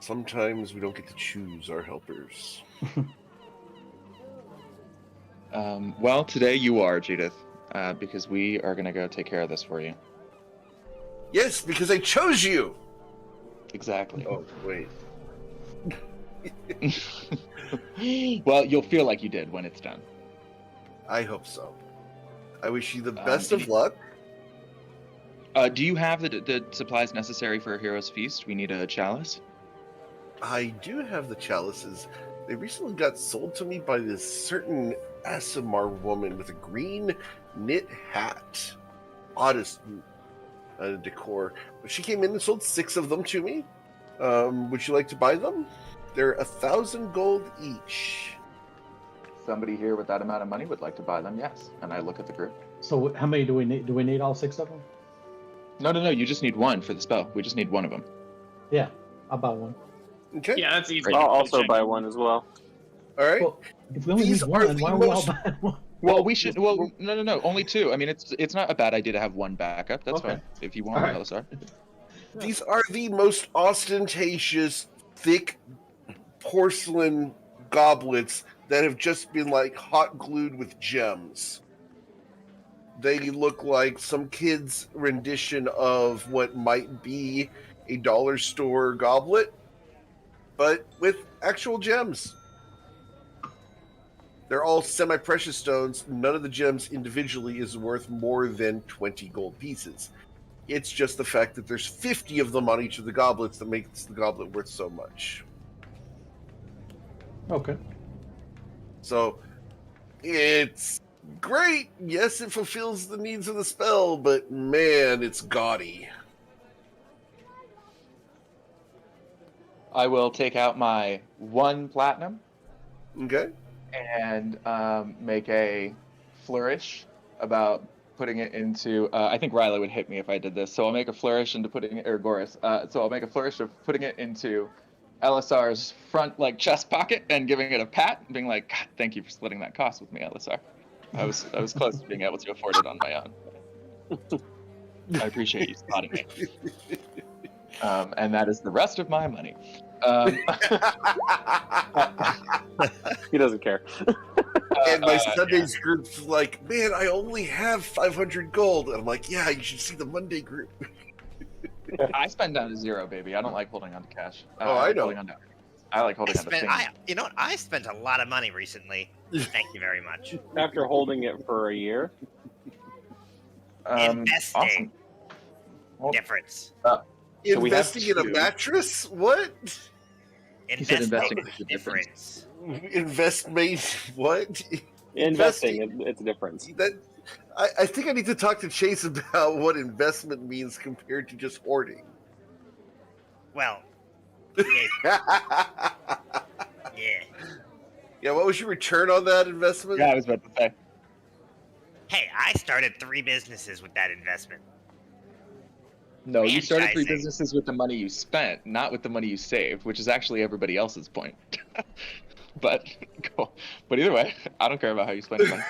Sometimes we don't get to choose our helpers. Well, today you are, Judith, because we are going to go take care of this for you. Yes, because I chose you! Exactly. Oh, wait. Well, you'll feel like you did when it's done. I hope so. I wish you the best of luck. Do you have the supplies necessary for a hero's feast? We need a chalice. I do have the chalices. They recently got sold to me by this certain Asimar woman with a green knit hat. Oddest decor. But she came in and sold 6 of them to me. Would you like to buy them? They're 1,000 gold each. Somebody here with that amount of money would like to buy them, yes. And I look at the group. So how many do we need? Do we need all 6 of them? No, you just need one for the spell. We just need one of them. Yeah, I'll buy one. Okay. Yeah, that's easy. I'll also buy one as well. All right. Well, if we only These need are one, the why are we all most- buying one? Well, we should. Well, no, only 2. I mean, it's not a bad idea to have one backup. That's Okay. fine if you want, All right. Elisar. These are the most ostentatious, thick porcelain goblets that have just been like hot glued with gems. They look like some kid's rendition of what might be a dollar store goblet, but with actual gems. They're all semi-precious stones. None of the gems individually is worth more than 20 gold pieces. It's just the fact that there's 50 of them on each of the goblets that makes the goblet worth so much. Okay. So, it's great. Yes, it fulfills the needs of the spell, but man, it's gaudy. I will take out my 1 platinum Okay? and make a flourish about putting it into. I think Riley would hit me if I did this, so I'll make a flourish into putting it, or Goris. So I'll make a flourish of putting it into Elisar's front, like chest pocket, and giving it a pat, and being like, "God, thank you for splitting that cost with me, Elisar. I was close to being able to afford it on my own. I appreciate you spotting me." And that is the rest of my money. He doesn't care. And my Sundays group's like, man, I only have 500 gold. And I'm like, yeah, you should see the Monday group. I spend down to 0, baby. I don't like holding on to cash. Oh, I like know. holding on to- I like holding on to things. I spent a lot of money recently. Thank you very much. After holding it for a year, Investing. Well, Difference. So we have Investing in a 2. mattress? What? said investing Investing. is a Difference. Investmate? What? investing, it's a difference. That, I think I need to talk to Chase about what investment means compared to just hoarding. Well, Yeah. Yeah, what was your return on that investment? Yeah, I was about to say. Hey, I started 3 businesses with that investment. No, you started 3 Franchising. businesses with the money you spent, not with the money you saved, which is actually everybody else's point. But cool. But either way, I don't care about how you spend your money.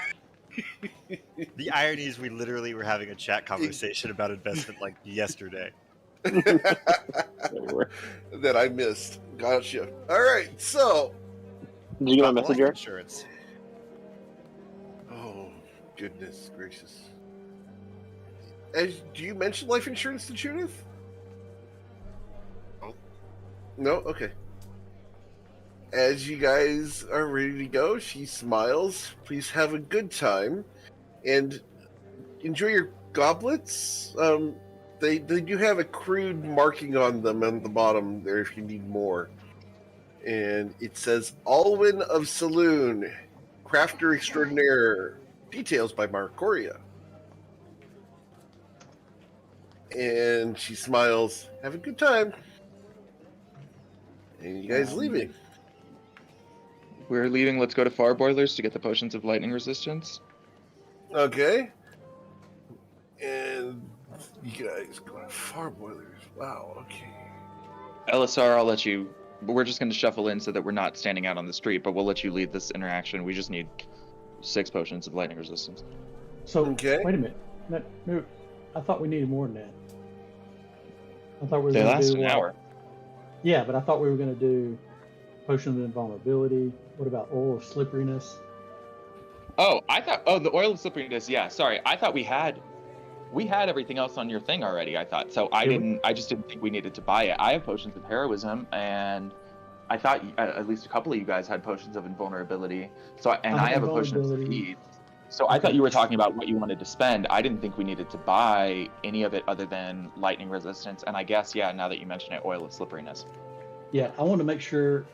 The irony is we literally were having a chat conversation about investment like yesterday. That I missed. Gotcha. All right, so. Did you get my About message, life Eric? insurance. Oh, goodness gracious. Do you mention life insurance to Judith? Oh. No? Okay. As you guys are ready to go, she smiles. Please have a good time. And enjoy your goblets. They do have a crude marking on them on the bottom there if you need more. And it says Alwyn of Saloon, Crafter Extraordinaire. Details by Marcoria. And she smiles. Have a good time. And you guys leaving. We're leaving. Let's go to Far Boilers to get the potions of lightning resistance. Okay. And you guys go to Far Boilers. Wow, okay. LSR, I'll let you. We're just going to shuffle in so that we're not standing out on the street, but we'll let you lead this interaction. We just need 6 potions of lightning resistance. So, Okay. wait a minute. No, I thought we needed more than that. I thought we were They going to last do an hour. Yeah, but I thought we were going to do potion of invulnerability. What about oil of slipperiness? Oh, the oil of slipperiness. Yeah, sorry. I thought we had everything else on your thing already. I thought so. I just didn't think we needed to buy it. I have potions of heroism, and I thought at least a couple of you guys had potions of invulnerability. So I have a potion of speed. So I thought you were talking about what you wanted to spend. I didn't think we needed to buy any of it other than lightning resistance. And I guess, yeah, now that you mention it, oil of slipperiness. Yeah, I want to make sure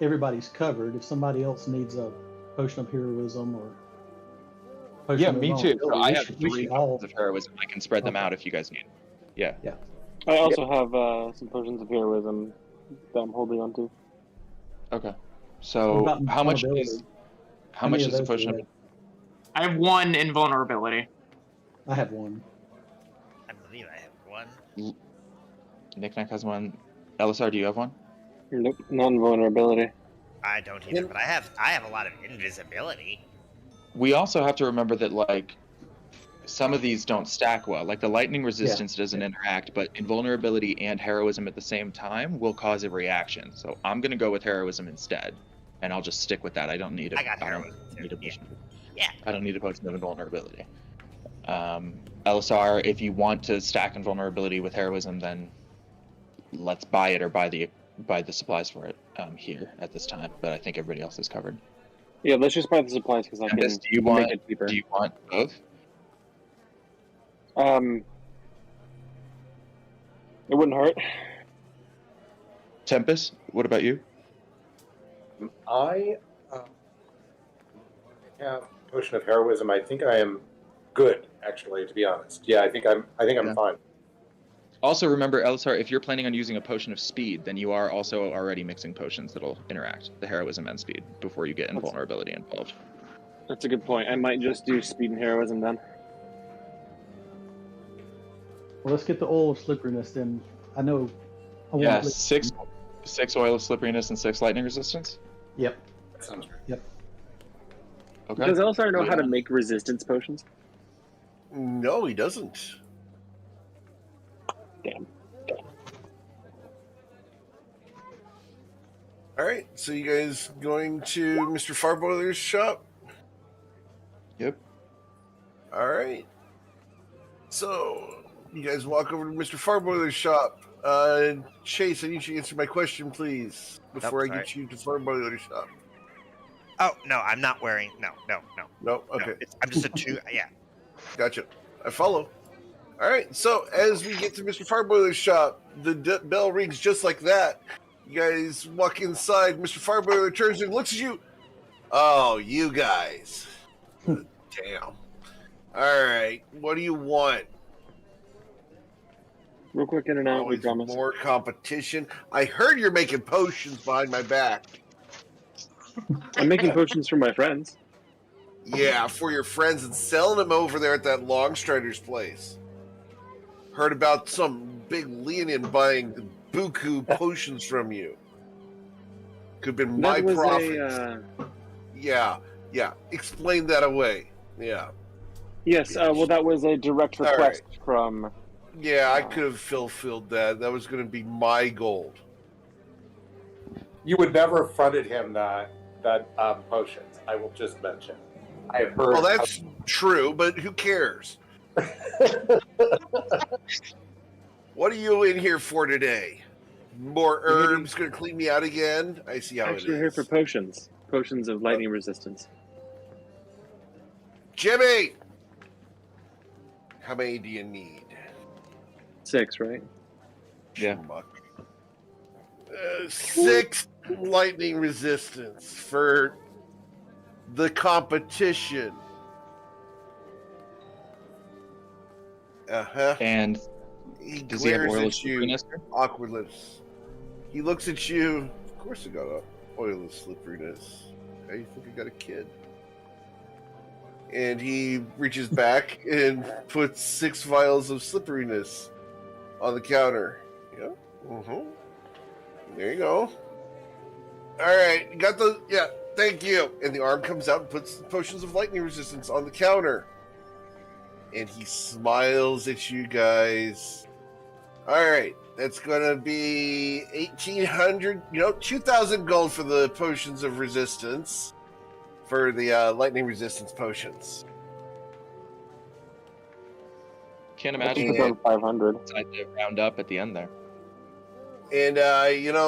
everybody's covered. If somebody else needs a potion of heroism or potion Yeah, of me too. So invulnerability, I we have should- we 3 should all- potions of heroism. I can spread them Okay. out if you guys need. Yeah. I also have some potions of heroism that I'm holding on to. Okay. What So about how much invulnerability? is How many of a those do potion we of have? I have 1 invulnerability. I have one. I believe I have 1. Nick has one. LSR, do you have one? Nope, not invulnerability. I don't either, but I have a lot of invisibility. We also have to remember that like some of these don't stack well. Like the lightning resistance doesn't interact, but invulnerability and heroism at the same time will cause a reaction. So I'm gonna go with heroism instead, and I'll just stick with that. I don't need a I got don't heroism too. need a Yeah. potion. Yeah. I don't need a potion of invulnerability. LSR, if you want to stack invulnerability with heroism, then let's buy it or buy the supplies for it here at this time. But I think everybody else is covered. Yeah, let's just buy the supplies because I can Tempest, do you want make it cheaper. both? It wouldn't hurt. Tempest, what about you? I have potion of heroism. I think I am good, actually, to be honest. Yeah, I think I'm Yeah. fine. Also, remember, LSR, if you're planning on using a potion of speed, then you are also already mixing potions that'll interact, the heroism and speed, before you get invulnerability involved. That's a good point. I might just do speed and heroism then. Well, let's get the oil of slipperiness then. I know. I Yeah, want 6 oil of slipperiness and 6 lightning resistance? Yep. That sounds great. Yep. Okay. Does Elsar know how to Yeah. make resistance potions? No, he doesn't. Damn. All right, so you guys going to Mr. Farboiler's shop? Yep. All right. So you guys walk over to Mr. Farboiler's shop. Chase, I need you to answer my question, please, before I sorry. get you to Farboiler's shop. Oh no, I'm not wearing. No. No, okay, I'm just a 2. Yeah. gotcha. I follow. All right, so as we get to Mr. Farboiler's shop, the bell rings just like that. You guys walk inside. Mr. Farboiler turns and looks at you. Oh, you guys. Damn. All right, what do you want? Real quick, in and out. We Always promise. more competition. I heard you're making potions behind my back. I'm making potions for my friends. Yeah, for your friends and selling them over there at that Longstrider's place. Heard about some big Leonin buying buku potions from you. Could have been my That was profit. Yeah. Explain that away. Yeah. Yes. Well, that was a direct All request from. Yeah, I could have fulfilled that. That was going to be my gold. You would never have fronted him that potions. I will just mention. I have heard. Well, that's true, but who cares? What are you in here for today? More herbs going to clean me out again? I see how Actually, it we're here is. for potions. Potions of lightning resistance. Jimmy! How many do you need? 6, right? Yeah. Schmuck. 6 lightning resistance for the competition. Uh-huh. And He does he have glares oil at you slipperiness? awkwardly. He looks at you. Of course I got a oil slipperiness. How you think I got a kid? And he reaches back and puts 6 vials of slipperiness on the counter. Yeah. Mm-hmm. There you go. All right. You got the... Yeah. Thank you. And the arm comes out and puts potions of lightning resistance on the counter. And he smiles at you guys. All right. That's going to be 1,800... 2,000 gold for the potions of resistance. For the lightning resistance potions. Can't I think imagine it's around 500. decide to round up at the end there. And,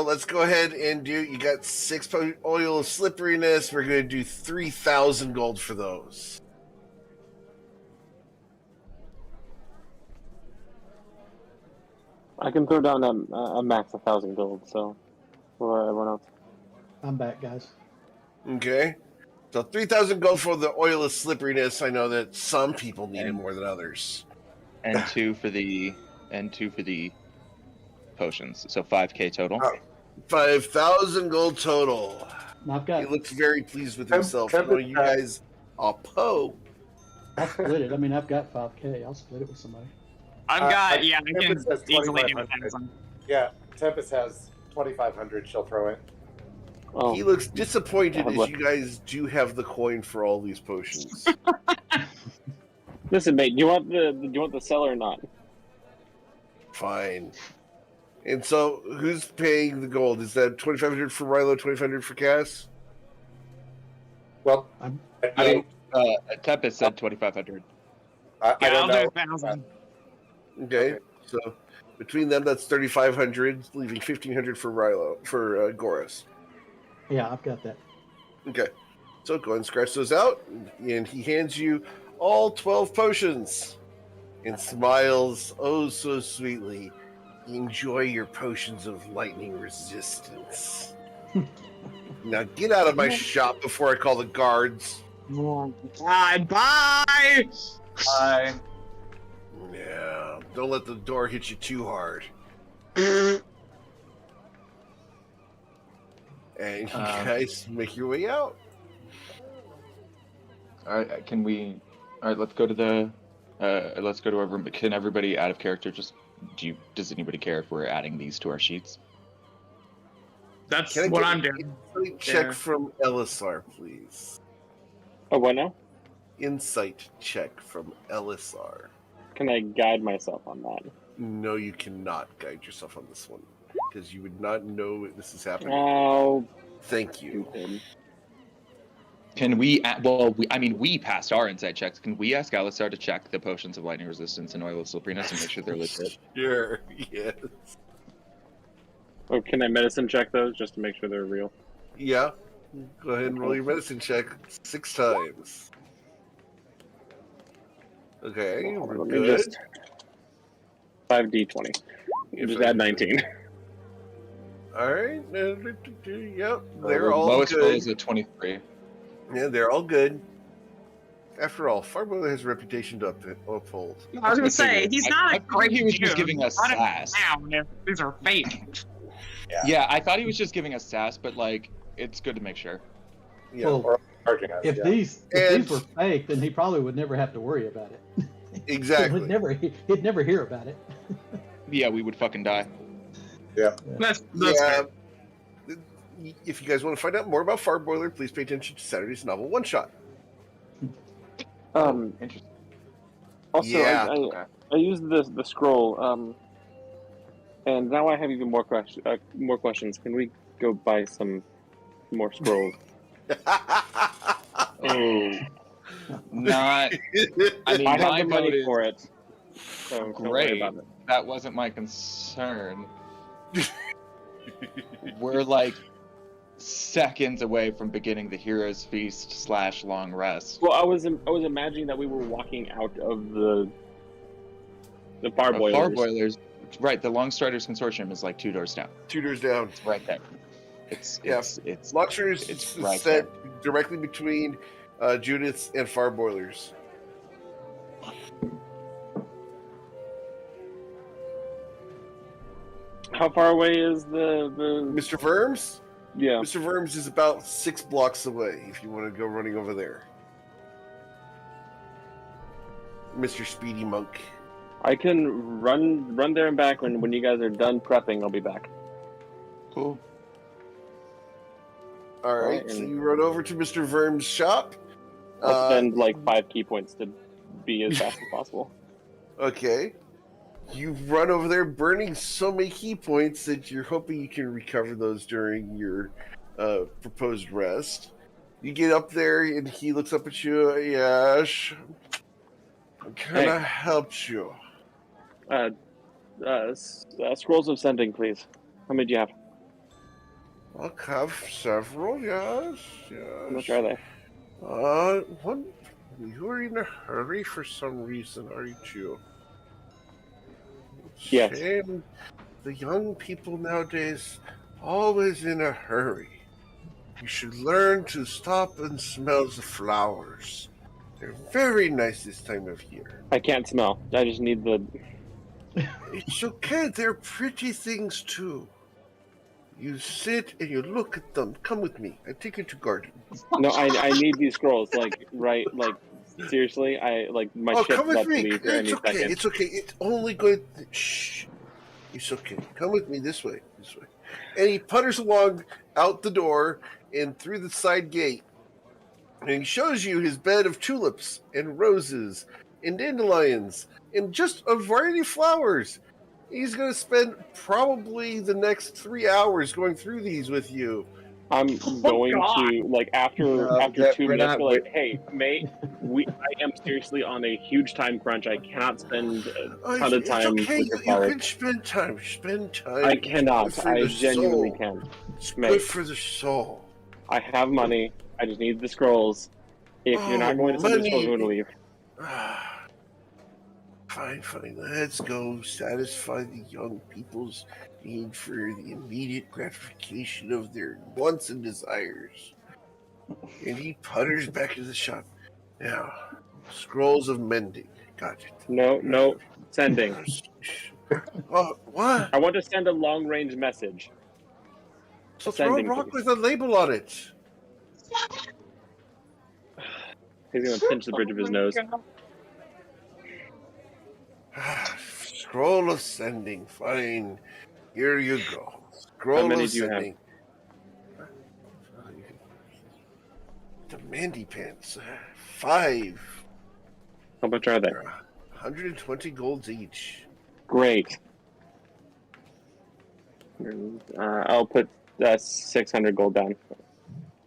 let's go ahead and do... You got 6 oil of slipperiness. We're going to do 3,000 gold for those. I can throw down a max 1,000 gold. So, for everyone else. I'm back, guys. Okay. So 3,000 gold for the oil of slipperiness. I know that some people need it more than others. And 2 for the potions. So 5k total. 5,000 gold total. I've got. He looks very pleased with Temp- himself. Temp- Knowing you guys are po. I'll split it. I mean, I've got 5K. I'll split it with somebody. I've got, yeah, I can Tempest has easily do 2,500. Amazon. Yeah, Tempest has 2,500. She'll throw it. Oh, He looks disappointed Oh, as look. you guys do have the coin for all these potions. listen, mate. Do you want the seller or not? Fine. And so, who's paying the gold? Is that 2,500 for Rilo, 2,500 for Cass? Well, I'm- I Tempest said 2,500. I Yeah, don't I'll know. do 1,000. Okay. So, between them, that's 3,500, leaving 1,500 for Rilo, for Goris. Yeah, I've got that. Okay. So go ahead and scratch those out, and he hands you all 12 potions and smiles oh so sweetly. Enjoy your potions of lightning resistance. Now get out of my shop before I call the guards. Oh, God, bye! Bye. Yeah, don't let the door hit you too hard. And you guys make your way out. All right, can we? All right, let's go to the. Let's go to our room. But can everybody out of character just? Does anybody care if we're adding these to our sheets? That's Can I what get I'm an doing. insight check There. from Elisar, please? Oh, what now? Insight check from Elisar. Can I guide myself on that? No, you cannot guide yourself on this one because you would not know this is happening. Oh, Thank you. stupid. Can we? Well, we passed our insight checks. Can we ask Alisar to check the potions of lightning resistance and oil of slipperiness and make sure they're legit? Sure. Yes. Oh, can I medicine check those just to make sure they're real? Yeah. Go ahead and roll your medicine check 6 times. Okay, we're Let me good. just 5d20. Just add 19. All right. Yep, The they're all lowest roll good. is a 23. Yeah, they're all good. After all, Farboiler has a reputation to uphold. I was gonna say he's not a I thought great he was just dude. giving us Let him sass. down if these are fake. Yeah, I thought he was just giving us sass, but like, it's good to make sure. Yeah. Well, Or charging us. if yeah. these And- were fake, then he probably would never have to worry about it. Exactly. he'd never hear about it. Yeah, we would fucking die. That's Yeah. fair. If you guys want to find out more about Farboiler, please pay attention to Saturday's novel One Shot. Interesting. Also, Yeah. I used the scroll, and now I have even more questions. Can we go buy some more scrolls? Oh, not. I mean, I have my the money vote is for it. So don't worry great. about it. That wasn't my concern. We're like seconds away from beginning the Hero's Feast / long rest. Well, I was imagining that we were walking out of the bar Of boilers. Farboilers, right? The Long Striders Consortium is like 2 doors down. 2 doors down. It's right there. It's Launcher is it's right set directly between Judith's and Farboilers. How far away is the Mr. Verms? yeah? Mr. Verms is about 6 blocks away if you want to go running over there. Mr. Speedy Monk. I can run there and back when you guys are done prepping. I'll be back. cool. All right, Alright, so and- you run over to Mr. Verms' shop. I'll spend like 5 key points to be as fast as possible. Okay. You run over there burning so many key points that you're hoping you can recover those during your proposed rest. You get up there and he looks up at you. Yes. Can I help you? Scrolls of sending, please. How many do you have? I'll have several, yes. How much are they? One. You're in a hurry for some reason, aren't you? Yes. Shame. The young people nowadays always in a hurry. You should learn to stop and smell the flowers. They're very nice this time of year. I can't smell. I just need the. It's okay. They're pretty things too. You sit and you look at them. Come with me. I take you to garden. No, I need these scrolls. Like right, like seriously. I like my Oh, ship's come with about to me. leave any It's okay. second. It's okay. It's only going. Shh. It's okay. Come with me this way. This way. And he putters along out the door and through the side gate. And he shows you his bed of tulips and roses and dandelions and just a variety of flowers. He's going to spend probably the next 3 hours going through these with you. I'm going God. to like after that- 2 we're minutes. not- Be like, hey, mate, I am seriously on a huge time crunch. I cannot spend a ton of It's time okay. with your You flowers. can spend time. Spend time. I It's cannot. good for I the genuinely soul. can. It's Mate. good for the soul. I have money. I just need the scrolls. If you're not going to send the scrolls, I'm going to leave. Fine, fine. Let's go satisfy the young people's need for the immediate gratification of their wants and desires. And he putters back to the shop. Now, scrolls of mending. Got it. No, sending. Oh, what? I want to send a long range message. So throw a Sending, rock please. with a label on it. He's going to pinch the bridge of his nose. Scroll of sending. Fine. Here you go. Scroll many of do you have? sending. The Mandy Pants. 5. How much are they? 120 golds each. Great. I'll put 600 gold down.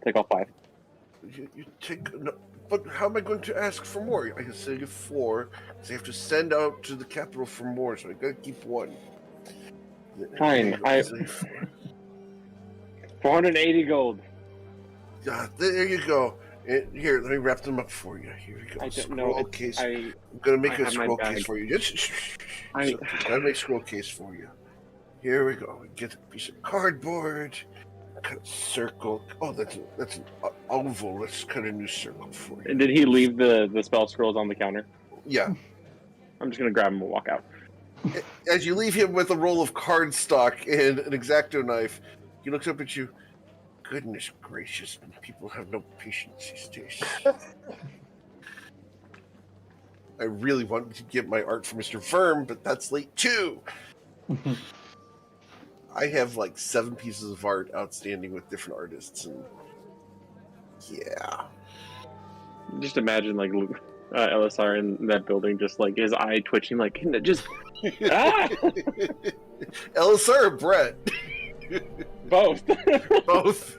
Take all 5. You take. No, but how am I going to ask for more? I can say 4. Because I have to send out to the capital for more, so I gotta keep 1. Fine, I- 480 gold. Yeah, there you go. And here, let me wrap them up for you. Here we go. I don't Scroll know. case. I I'm gonna make I a have my scroll bag. case for you. Just I- It's okay. Gotta make a scroll case for you. Here we go. Get a piece of cardboard. cut a circle. Oh, that's an oval. Let's cut a new circle for you. And did he leave the spell scrolls on the counter? Yeah. I'm just gonna grab him and walk out. As you leave him with a roll of cardstock and an X-Acto knife, he looks up at you. Goodness gracious, people have no patience these days. I really wanted to get my art for Mr. Verm, but that's late too. I have like 7 pieces of art outstanding with different artists, and yeah. Just imagine like LSR in that building, just like his eye twitching, like just ah! LSR or Brett? Both. Both.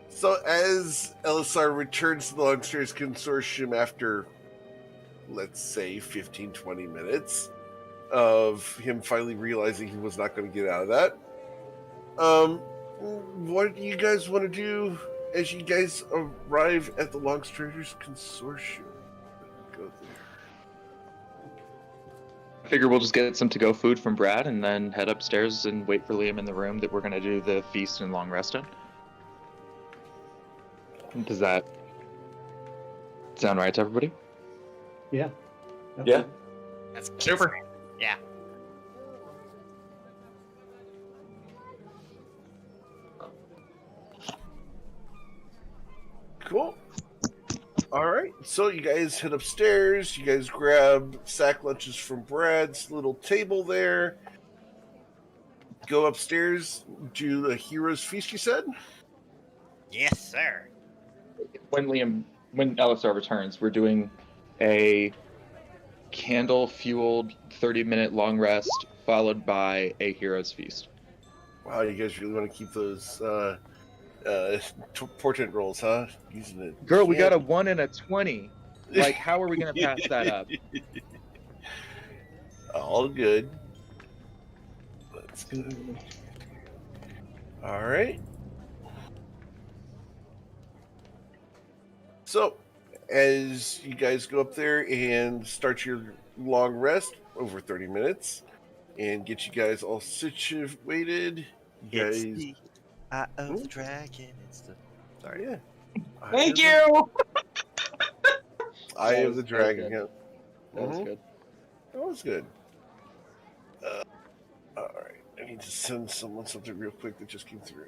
So as LSR returns to the Longstairs Consortium after, let's say, 15-20 minutes of him finally realizing he was not going to get out of that, what do you guys want to do as you guys arrive at the Longstairs Consortium? Go there. I figure we'll just get some to-go food from Brad and then head upstairs and wait for Liam in the room that we're going to do the feast and long rest in. Does that sound right to everybody? Yeah. Yeah. That's Super. Yeah. Cool. All right. So you guys head upstairs. You guys grab sack lunches from Brad's little table there. Go upstairs. Do the hero's feast, you said? Yes, sir. When LSR returns, we're doing a candle-fueled 30-minute long rest followed by a hero's feast. Wow, you guys really want to keep those portent rolls, huh? Using it. Girl, we got a 1 and a 20. Like, how are we going to pass that up? All good. That's good. All right. So, as you guys go up there and start your long rest, over 30 minutes, and get you guys all situated, you It's guys... the eye of the dragon. It's the... Sorry. Yeah. Thank you. Eye That of was the very Dragon, good. yeah. That was Mhm. good. That was good. All right. I need to send someone something real quick that just came through.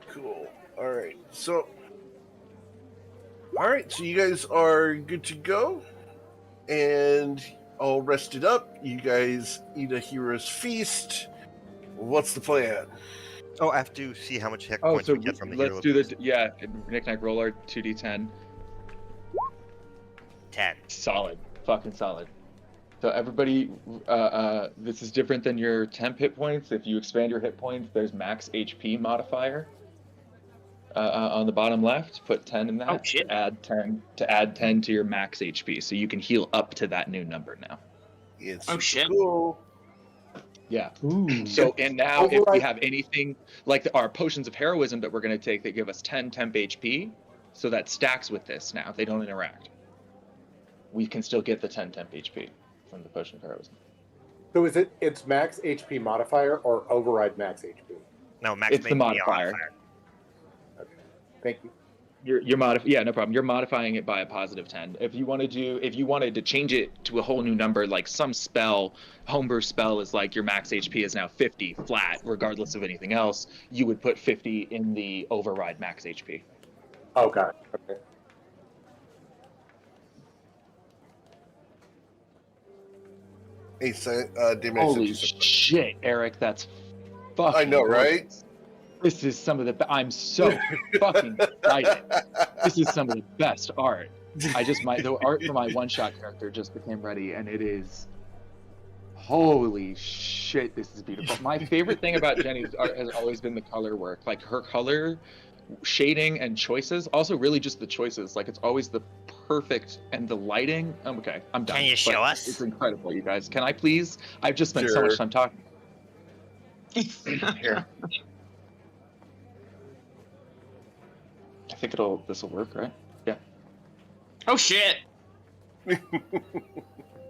Cool. All right. So you guys are good to go and all rested up. You guys eat a hero's feast. What's the plan? Oh, I have to see how much hit Oh, points so we get from the let's hero. do the... Yeah, Knick-Knack roll our 2d10. 10. Solid. Fucking solid. So everybody, this is different than your temp hit points. If you expand your hit points, there's max HP modifier. On the bottom left, put 10 in that. Oh, shit. Add 10 to your max HP, so you can heal up to that new number now. It's Oh, shit. cool. Yeah. Ooh. So, and now if we Override- have anything like our potions of heroism that we're going to take that give us 10 temp HP, so that stacks with this now. They don't interact. We can still get the 10 temp HP from the potion of heroism. So it's max HP modifier or override max HP? No, max It's the HP modifier. Thank you. You're yeah, no problem. You're modifying it by a positive 10. If you wanted to change it to a whole new number, like some spell, homebrew spell is like your max HP is now 50 flat, regardless of anything else, you would put 50 in the override max HP. Oh, got it. Okay. Hey, Damon, I sent Holy you something. shit, Eric, that's fucking I know, right? gorgeous. This is some of the I'm so fucking excited. This is some of the best art. The art for my one-shot character just became ready, and it is, holy shit, this is beautiful. My favorite thing about Jenny's art has always been the color work, like her color shading and choices. Also, really just the choices. Like it's always the perfect and the lighting. Okay, I'm done. Can you show but us? It's incredible, you guys. Can I please? I've just spent so much Sure. time talking. Here. I think this will work, right? Yeah. Oh shit! Oh,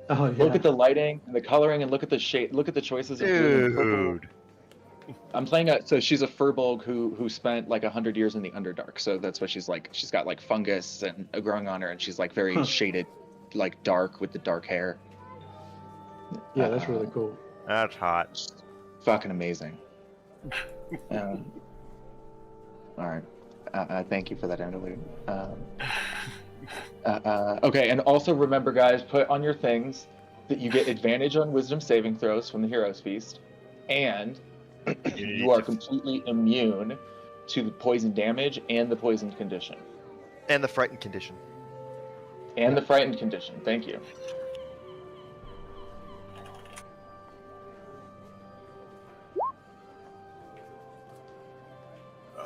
yeah. Look at the lighting and the coloring, and look at the shade. Look at the choices of blue and purple. Dude. I'm playing so she's a furbolg who spent like 100 years in the Underdark. So that's what she's like. She's got like fungus and growing on her, and she's like very shaded, like dark with the dark hair. Yeah, that's really cool. That's hot. Fucking amazing. All right. Thank you for that interlude. Okay, and also remember, guys, put on your things that you get advantage on wisdom saving throws from the Hero's Feast, and you are completely immune to the poison damage and the poisoned condition. And the frightened condition. And the frightened condition. Thank you.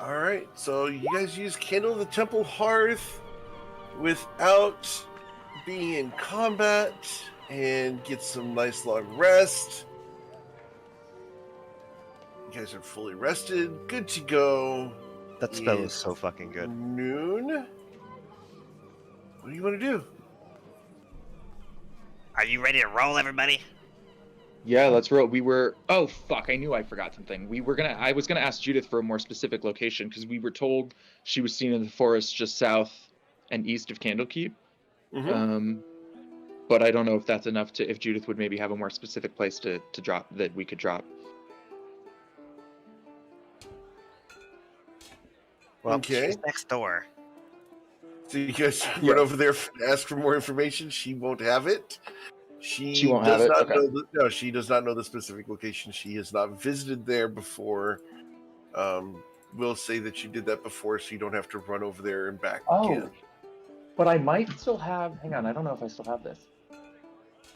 All right, so you guys use Kindle the Temple Hearth without being in combat and get some nice long rest. You guys are fully rested, good to go. That spell is so fucking good. Noon. What do you want to do? Are you ready to roll, everybody? Yeah, let's roll. Oh fuck, I knew I forgot something. I was gonna ask Judith for a more specific location because we were told she was seen in the forest just south and east of Candlekeep. Mm-hmm. But I don't know if that's enough if Judith would maybe have a more specific place to drop that we could drop. Well, Okay. she's next door. So you guys run over there, ask for more information. She won't have it. She won't does have it? not Okay. know. No, she does not know the specific location. She has not visited there before. We'll say that you did that before, so you don't have to run over there and back again. But I might still have. Hang on, I don't know if I still have this.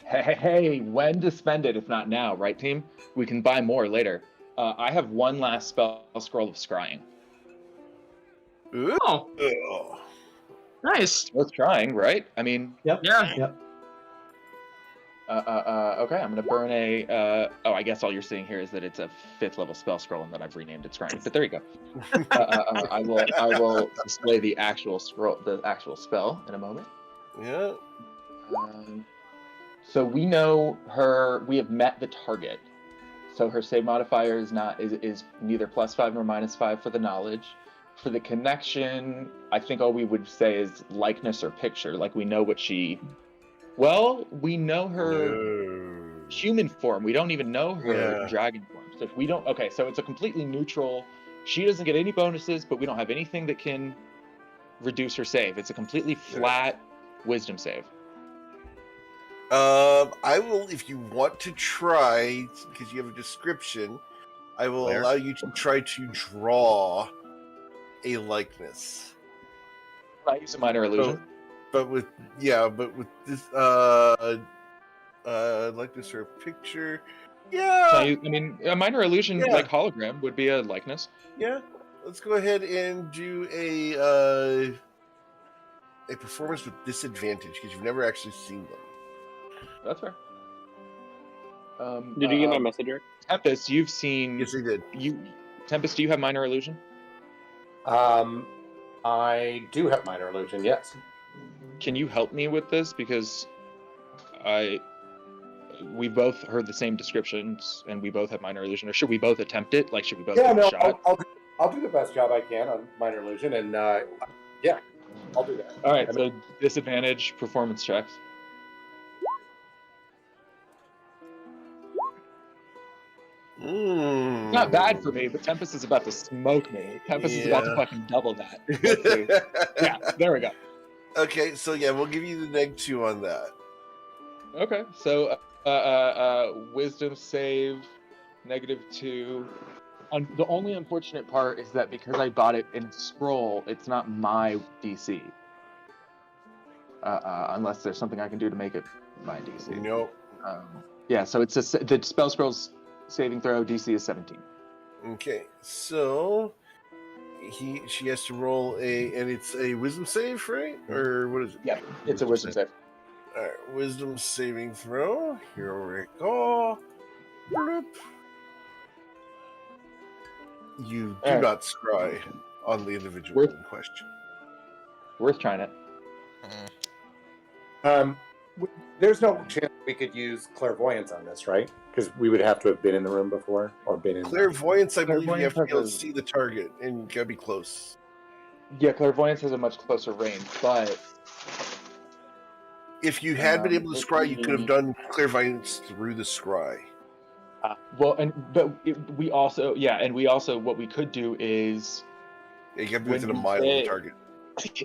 Hey, when to spend it if not now, right, team? We can buy more later. I have one last spell scroll of scrying. Ooh. Oh, Oh. nice. Worth trying, right? I mean, Yep. Yeah. Yep. okay, I'm gonna burn a. I guess all you're seeing here is that it's a 5th level spell scroll and that I've renamed it scrying. But there you go. I will display the actual scroll, the actual spell in a moment. Yeah. So we know her. We have met the target. So her save modifier is neither +5 nor -5 for the knowledge. For the connection, I think all we would say is likeness or picture. Like we know what she. Well, we know her human form. We don't even know her dragon form. So if we don't, okay, so it's a completely neutral. She doesn't get any bonuses, but we don't have anything that can reduce her save. It's a completely flat wisdom save. I will, if you want to try, because you have a description, I will allow you to try to draw a likeness. I use a minor illusion. But with this likeness or a picture. Yeah. I mean, a minor illusion like hologram would be a likeness. Yeah. Let's go ahead and do a performance with disadvantage because you've never actually seen them. That's fair. Did you get my message, Eric? Tempest, you've seen. Yes, I did. Tempest, do you have minor illusion? I do have minor illusion, yes. Can you help me with this because we both heard the same descriptions and we both have minor illusion, or should we both attempt it? Like, should we both take a shot? I'll do the best job I can on minor illusion, and yeah, I'll do that. All right, so disadvantage performance checks. Not bad for me, but Tempest is about to smoke me. Tempest is about to fucking double that. Yeah, there we go. Okay, so yeah, we'll give you the -2 on that. Okay, so wisdom save -2. The only unfortunate part is that because I bought it in a scroll, it's not my DC. Unless there's something I can do to make it my DC. Nope. Yeah, so it's the spell scroll's saving throw DC is 17. Okay, so she has to roll and it's a wisdom save, right? Or what is it? Yeah, it's a wisdom save. All right, wisdom saving throw. Here we go. Bloop. You do not scry on the individual in question. Worth trying it. There's no chance we could use clairvoyance on this, right? Because we would have to have been in the room before or been in. Clairvoyance, I believe you Clairvoyance have to be able to has a- see the target and you gotta be close. Yeah, clairvoyance has a much closer range, but If you had been able to if scry, you could have we- done clairvoyance through the scry. we also what we could do is Yeah, you have to be when within a we mile of the get- target.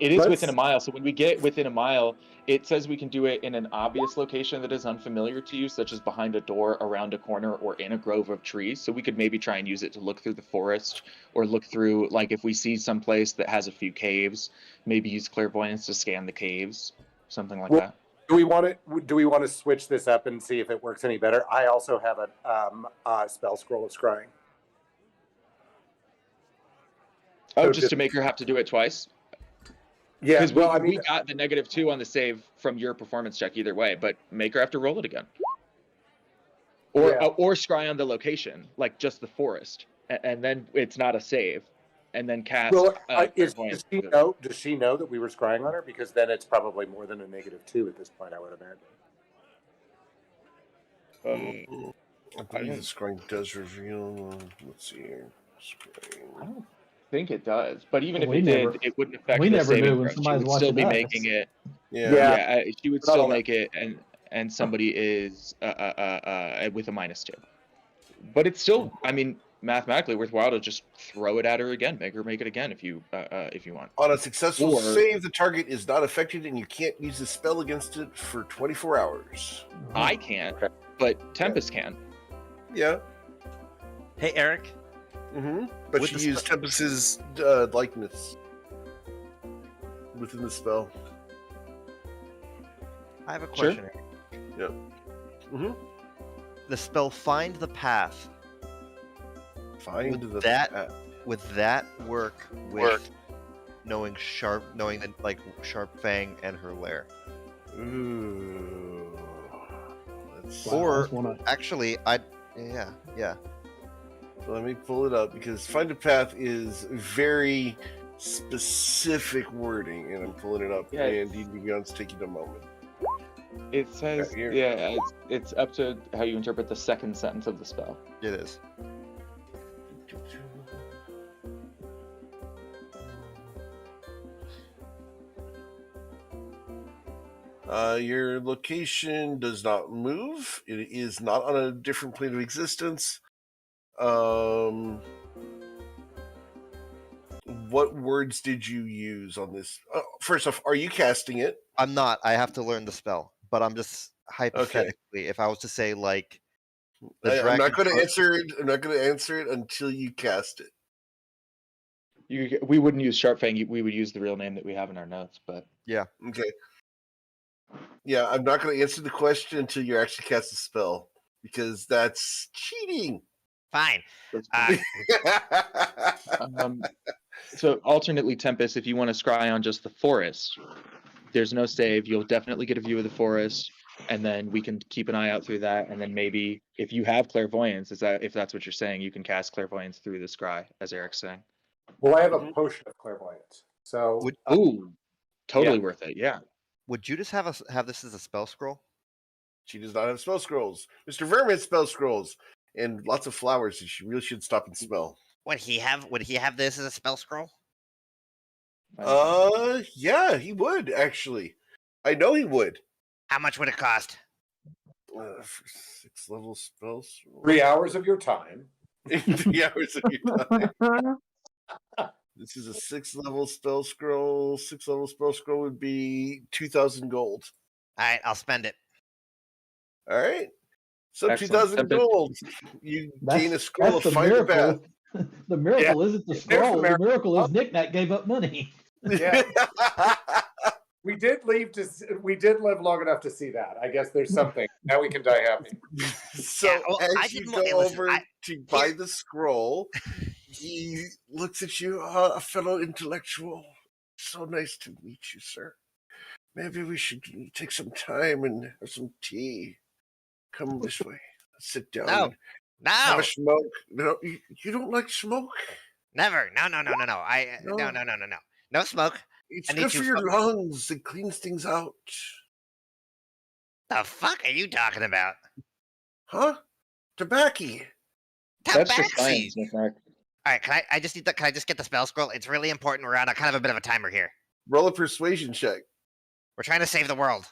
it is within a mile. So when we get within a mile, it says we can do it in an obvious location that is unfamiliar to you, such as behind a door, around a corner, or in a grove of trees. So we could maybe try and use it to look through the forest, or look through, like, if we see some place that has a few caves, maybe use clairvoyance to scan the caves, something like that. Do we want to switch this up and see if it works any better? I also have a spell scroll of scrying. Oh, So just to make her have to do it twice? Yeah, Because well, we got the -2 on the save from your performance check either way, but make her have to roll it again. Or scry on the location, like just the forest, and then it's not a save, and then cast. Well, does clairvoyance. she know that we were scrying on her? Because then it's probably more than a -2 at this point, I would imagine. I believe the scrying does reveal. Let's see here. Scrying. I don't think it does, but even if We it never- did, it wouldn't affect we the never saving knew when throw. She somebody's would still be watching making us. it. Yeah. Yeah, she would Not all still that. make it, and somebody is with a -2. But it's still, I mean, mathematically worthwhile to just throw it at her again, make her make it again if you want. On a successful Or- save, the target is not affected and you can't use the spell against it for 24 hours. I can't, but Tempest can. Yeah. Hey, Eric. Mm-hmm. But With you the use Tempest's likeness within the spell. I have a Sure. question. Eric. Yep. Mm-hmm. The spell Find the Path. Find Would the that would that work with knowing the like Sharp Fang and her lair? Ooh. Let's Or that's one I- actually, yeah. So let me pull it up because Find a Path is very specific wording, and I'm pulling it up. Yeah, And D&D Beyond's taking a moment. It says, here. yeah, it's up to how you interpret the second sentence of the spell. It is. Your location does not move. It is not on a different plane of existence. What words did you use on this? First off, are you casting it? I'm not. I have to learn the spell, but I'm just hypothetically, if I was to say like, I'm not going to dragon- answer it. I'm not going to answer it until you cast it. We wouldn't use Sharp Fang. We would use the real name that we have in our notes. But Okay. Yeah, I'm not going to answer the question until you actually cast the spell because that's cheating. Fine. So alternately, Tempest, if you want to scry on just the forest, there's no save. You'll definitely get a view of the forest, and then we can keep an eye out through that. And then maybe if you have clairvoyance, if that's what you're saying, you can cast clairvoyance through the scry, as Eric's saying. Well, I have a potion of clairvoyance, so Ooh, totally yeah. worth it. Yeah. Would you just have this as a spell scroll? She does not have spell scrolls. Mr. Vermin has spell scrolls and lots of flowers that she really should stop and smell. Would he have this as a spell scroll? Yeah, he would actually. I know he would. How much would it cost? For 6-level spell scroll. 3 hours of your time. 3 hours of your time. This is a 6-level spell scroll. 6-level spell scroll would be 2,000 gold. All right, I'll spend it. All right. So Excellent. 2,000 gold. You gain a scroll of the Find a Path. miracle. The miracle isn't the There's scroll. the The miracle is Knick-Knack gave up money. Yeah. We did live long enough to see that. I guess there's something. Now we can die happy. So Yeah, well, I as you didn't go wa- listen, over I- to buy the scroll, he looks at you, a fellow intellectual. So nice to meet you, sir. Maybe we should take some time and have some tea. Come this way. Sit down. No. and Have No, a smoke. No, you don't like smoke? never. No. No. No smoke. It's I need good for to your smoke. lungs. It cleans things out. The fuck are you talking about? Huh? Tobacco. That's just Tabaxi. science, Nick Mark. All right, can I just need the, can I just get the spell scroll? It's really important. We're on a kind of a bit of a timer here. Roll a persuasion check. We're trying to save the world.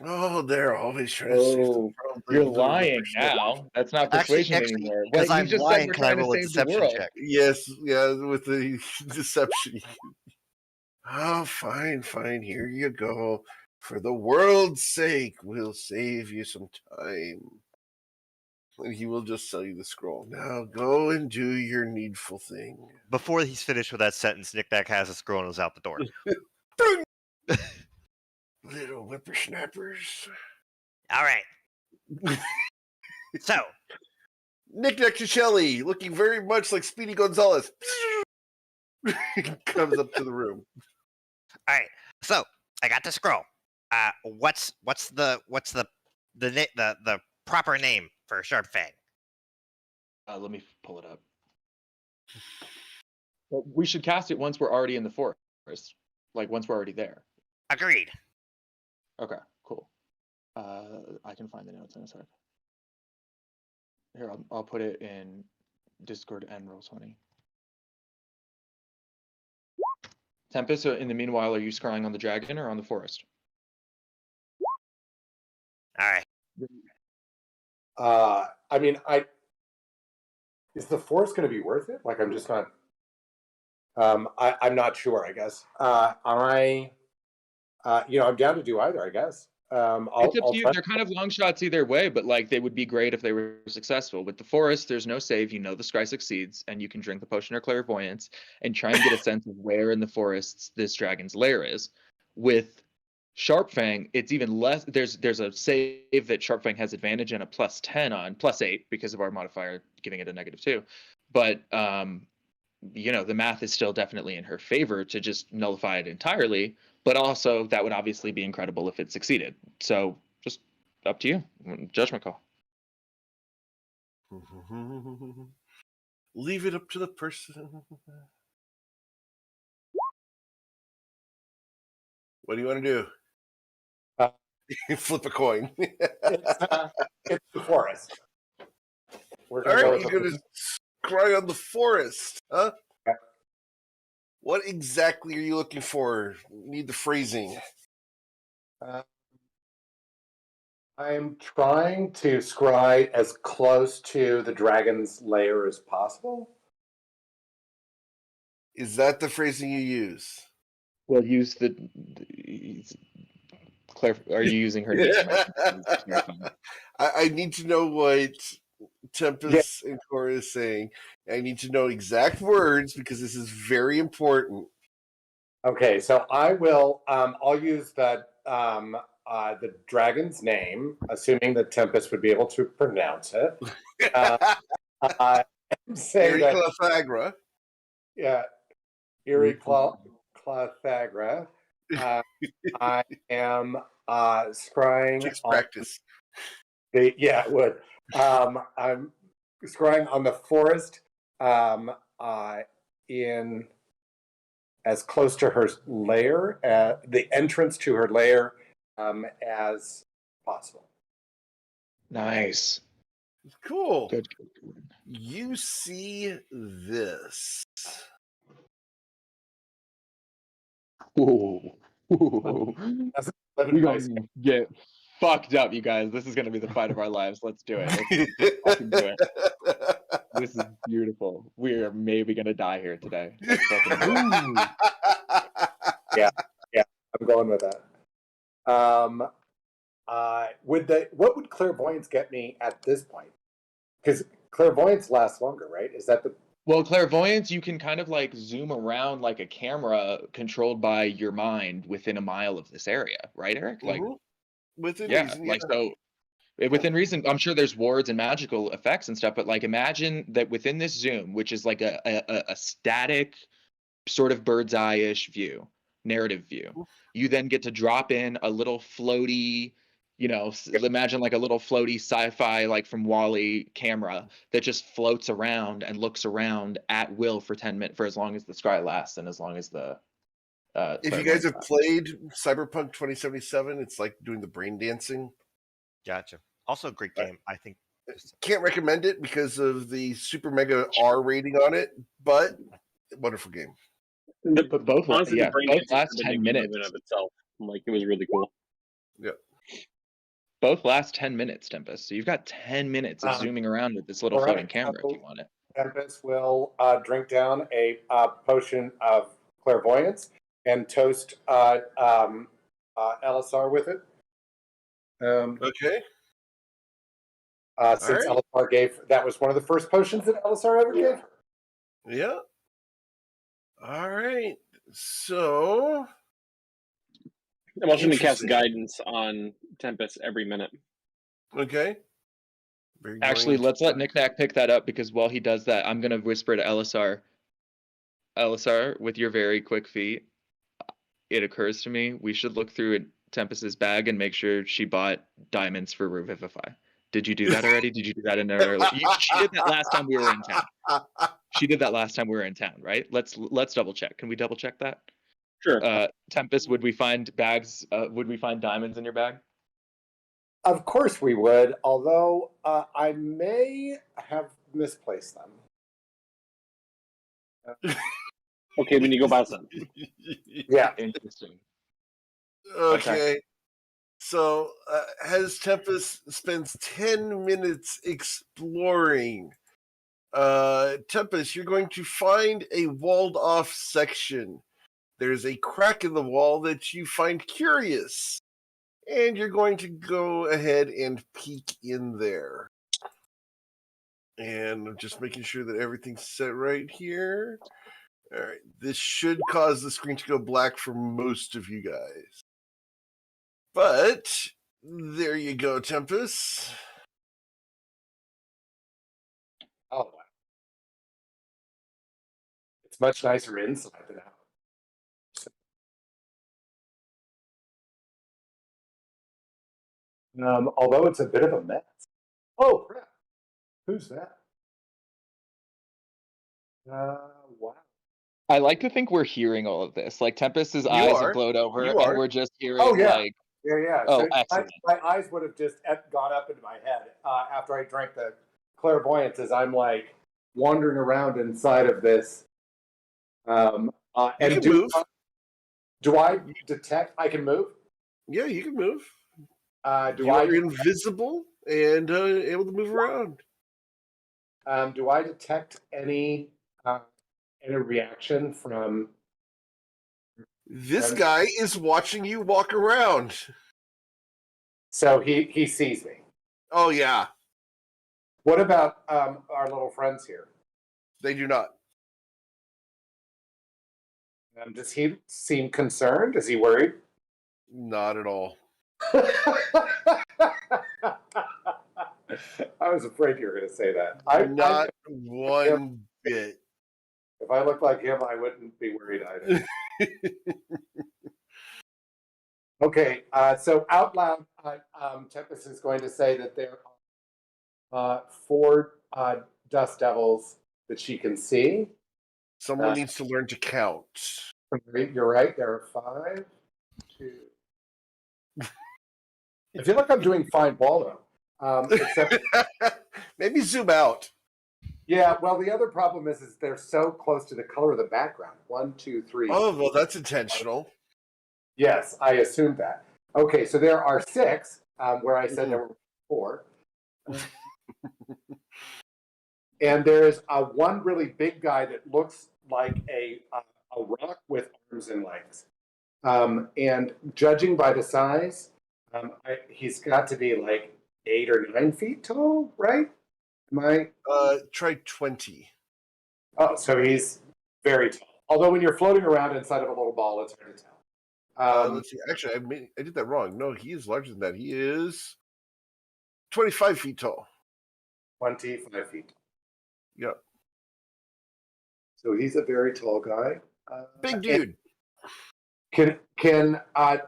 Oh, they're always trying to save the Oh, world. you're They literally lying persuade. now. That's not Actually, persuasion anymore. because Wait, you I'm just lying, said we're can I trying to roll a save the deception world. check? Yes, yeah, with the deception. Oh, fine. Here you go. For the world's sake, we'll save you some time. And he will just sell you the scroll. Now go and do your needful thing. Before he's finished with that sentence, Knick-Knack has a scroll and is out the door. Little whippersnappers. All right. So, Knick-Knack Shelly, looking very much like Speedy Gonzalez, comes up to the room. all right. So, I got the scroll. What's the proper name for Sharp Fang? Let me pull it up. Well, we should cast it once we're already in the forest. Like once we're already there. Agreed. Okay, cool. I can find the notes in a sec. Here, I'll put it in Discord and Roll20. Tempest, in the meanwhile, are you scrying on the dragon or on the forest? All right. I mean, is the forest going to be worth it? Like, I'm just not. I'm not sure. I guess. I'm down to do either. I guess. It's up to you. They're kind of long shots either way, but like they would be great if they were successful. With the forest, there's no save. You know the scry succeeds, and you can drink the potion of clairvoyance and try and get a sense of where in the forests this dragon's lair is. With Sharpfang, it's even less. There's a save that Sharpfang has advantage and a +10 on, +8 because of our modifier giving it a -2. But the math is still definitely in her favor to just nullify it entirely. But also, that would obviously be incredible if it succeeded. So, just up to you. Judgment call. Leave it up to the person. What do you want to do? Flip a coin. It's the forest. All right, you're going to scry on the forest, huh? Yeah. What exactly are you looking for? Need the phrasing. I'm trying to scry as close to the dragon's lair as possible. Is that the phrasing you use? Well, use the Claire. Are you using her name? I need to know what Tempest and Cora is saying. I need to know exact words because this is very important. Okay, so I will. I'll use that. The dragon's name, assuming that Tempest would be able to pronounce it. Say that. Clothagra. Yeah, Clothagra. I am scrying. Takes practice. It would. I'm scrying on the forest. In as close to her lair, the entrance to her lair, as possible. Nice. Cool. Good. You see this. Ooh. We're going to get fucked up, you guys. This is going to be the fight of our lives. Let's do it. Let's fucking do it. This is beautiful. We are maybe going to die here today. Yeah, I'm going with that. What would clairvoyance get me at this point? Because clairvoyance lasts longer, right? Is that the Well, clairvoyance, you can kind of like zoom around like a camera controlled by your mind within a mile of this area, right, Eric? Like, within reason, like so within reason. I'm sure there's wards and magical effects and stuff, but like imagine that within this zoom, which is like a static sort of bird's eye-ish view, narrative view, you then get to drop in a little floaty, imagine like a little floaty sci-fi, like from WALL-E camera that just floats around and looks around at will for 10 minutes, for as long as the scry lasts and as long as the If you guys have played Cyberpunk 2077, it's like doing the brain dancing. Gotcha. Also, a great game. I think. Can't recommend it because of the super mega R rating on it, but wonderful game. But both, Honestly, the brain both dancing last for the 10 game minutes. in and of itself, like it was really cool. Yeah. Both last 10 minutes, Tempest. So you've got 10 minutes of zooming around with this little floating camera if you want it. Tempest will drink down a potion of clairvoyance and toast LSR with it. Okay. Since LSR gave, that was one of the first potions that LSR ever gave. Yeah. All right. So I'm also going to cast guidance on Tempest every minute. Okay. Actually, let's let Knick-Knack pick that up, because while he does that, I'm going to whisper to LSR. LSR, with your very quick feet, it occurs to me we should look through Tempest's bag and make sure she bought diamonds for Revivify. Did you do that already? Did you do that in there early? She did that last time we were in town. She did that last time we were in town, right? Let's double check. Can we double check that? Sure. Tempest, would we find bags? Would we find diamonds in your bag? Of course we would, although I may have misplaced them. Okay, we need to go buy some. Yeah. Interesting. Okay. So, as Tempest spends 10 minutes exploring, Tempest, you're going to find a walled-off section. There's a crack in the wall that you find curious, and you're going to go ahead and peek in there. And I'm just making sure that everything's set right here. All right, this should cause the screen to go black for most of you guys. But there you go, Tempest. Oh, wow. It's much nicer inside than out. Although it's a bit of a mess. Oh, crap. Who's that? Wow. I like to think we're hearing all of this. Like Tempest's eyes have glowed over, and we're just hearing like. Yeah. Oh, So excellent. my eyes would have just gone up into my head after I drank the clairvoyance as I'm like wandering around inside of this. And can move. Do I detect I can move? Yeah, you can move. You're invisible and able to move around. Do I detect any reaction from this guy? Is watching you walk around, so he sees me. Oh yeah. What about our little friends here? They do not. Does he seem concerned? Is he worried? Not at all. I was afraid you were going to say that. Not one bit. If I looked like him, I wouldn't be worried either. Okay, so out loud, Tempest is going to say that there are 4 dust devils that she can see. Someone needs to learn to count. You're right. There are 5, 2. I feel like I'm doing fine, Waldo. Except maybe zoom out. Yeah. Well, the other problem is they're so close to the color of the background. 1, 2, 3. Oh well, that's intentional. Yes, I assumed that. Okay, so there are 6 where I said there were 4. And there's one really big guy that looks like a rock with arms and legs. And judging by the size, he's got to be like 8 or 9 feet tall, right? Am I? Try 20. Oh, so he's very tall. Although when you're floating around inside of a little ball, it's hard to tell. Let's see. Actually, I did that wrong. No, he is larger than that. He is 25 feet tall. 25 feet. Yeah. So he's a very tall guy. Big dude. Can I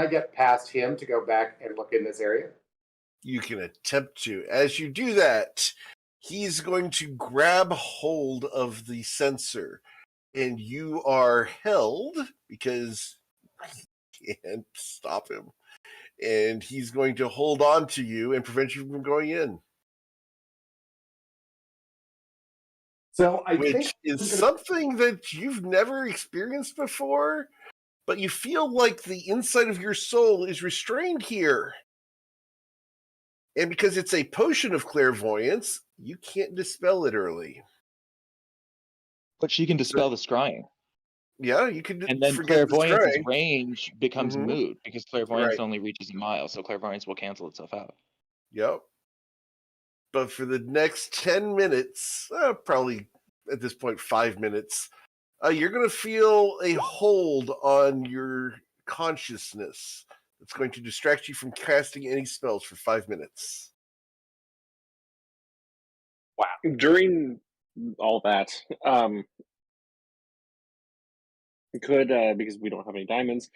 get past him to go back and look in this area? You can attempt to. As you do that, he's going to grab hold of the sensor, and you are held because you can't stop him. And he's going to hold on to you and prevent you from going in. So I Which think is something that you've never experienced before, but you feel like the inside of your soul is restrained here. And because it's a potion of clairvoyance, you can't dispel it early. But she can dispel the scrying. Yeah, you can And then forget the clairvoyance's scrying. range becomes Mhm. moot because clairvoyance Right. only reaches a mile, so clairvoyance will cancel itself out. Yep. But for the next 10 minutes, probably at this point 5 minutes, you're going to feel a hold on your consciousness that's going to distract you from casting any spells for 5 minutes. During all that, could because we don't have any diamonds,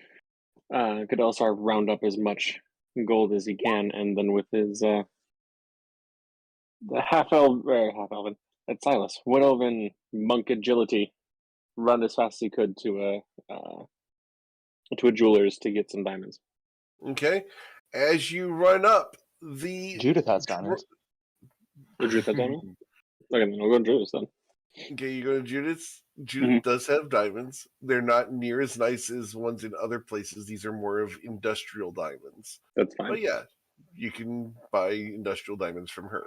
could Elsar round up as much gold as he can, and then with his the half elven, that's Silas, wood elven monk agility, run as fast as he could to a jeweler's to get some diamonds. Okay? As you run up, the Judith has diamonds. Judith has diamonds? Okay, then I'll go to Judith then. Okay, you go to Judith's. Judith does have diamonds. They're not near as nice as ones in other places. These are more of industrial diamonds. That's fine. But yeah, you can buy industrial diamonds from her.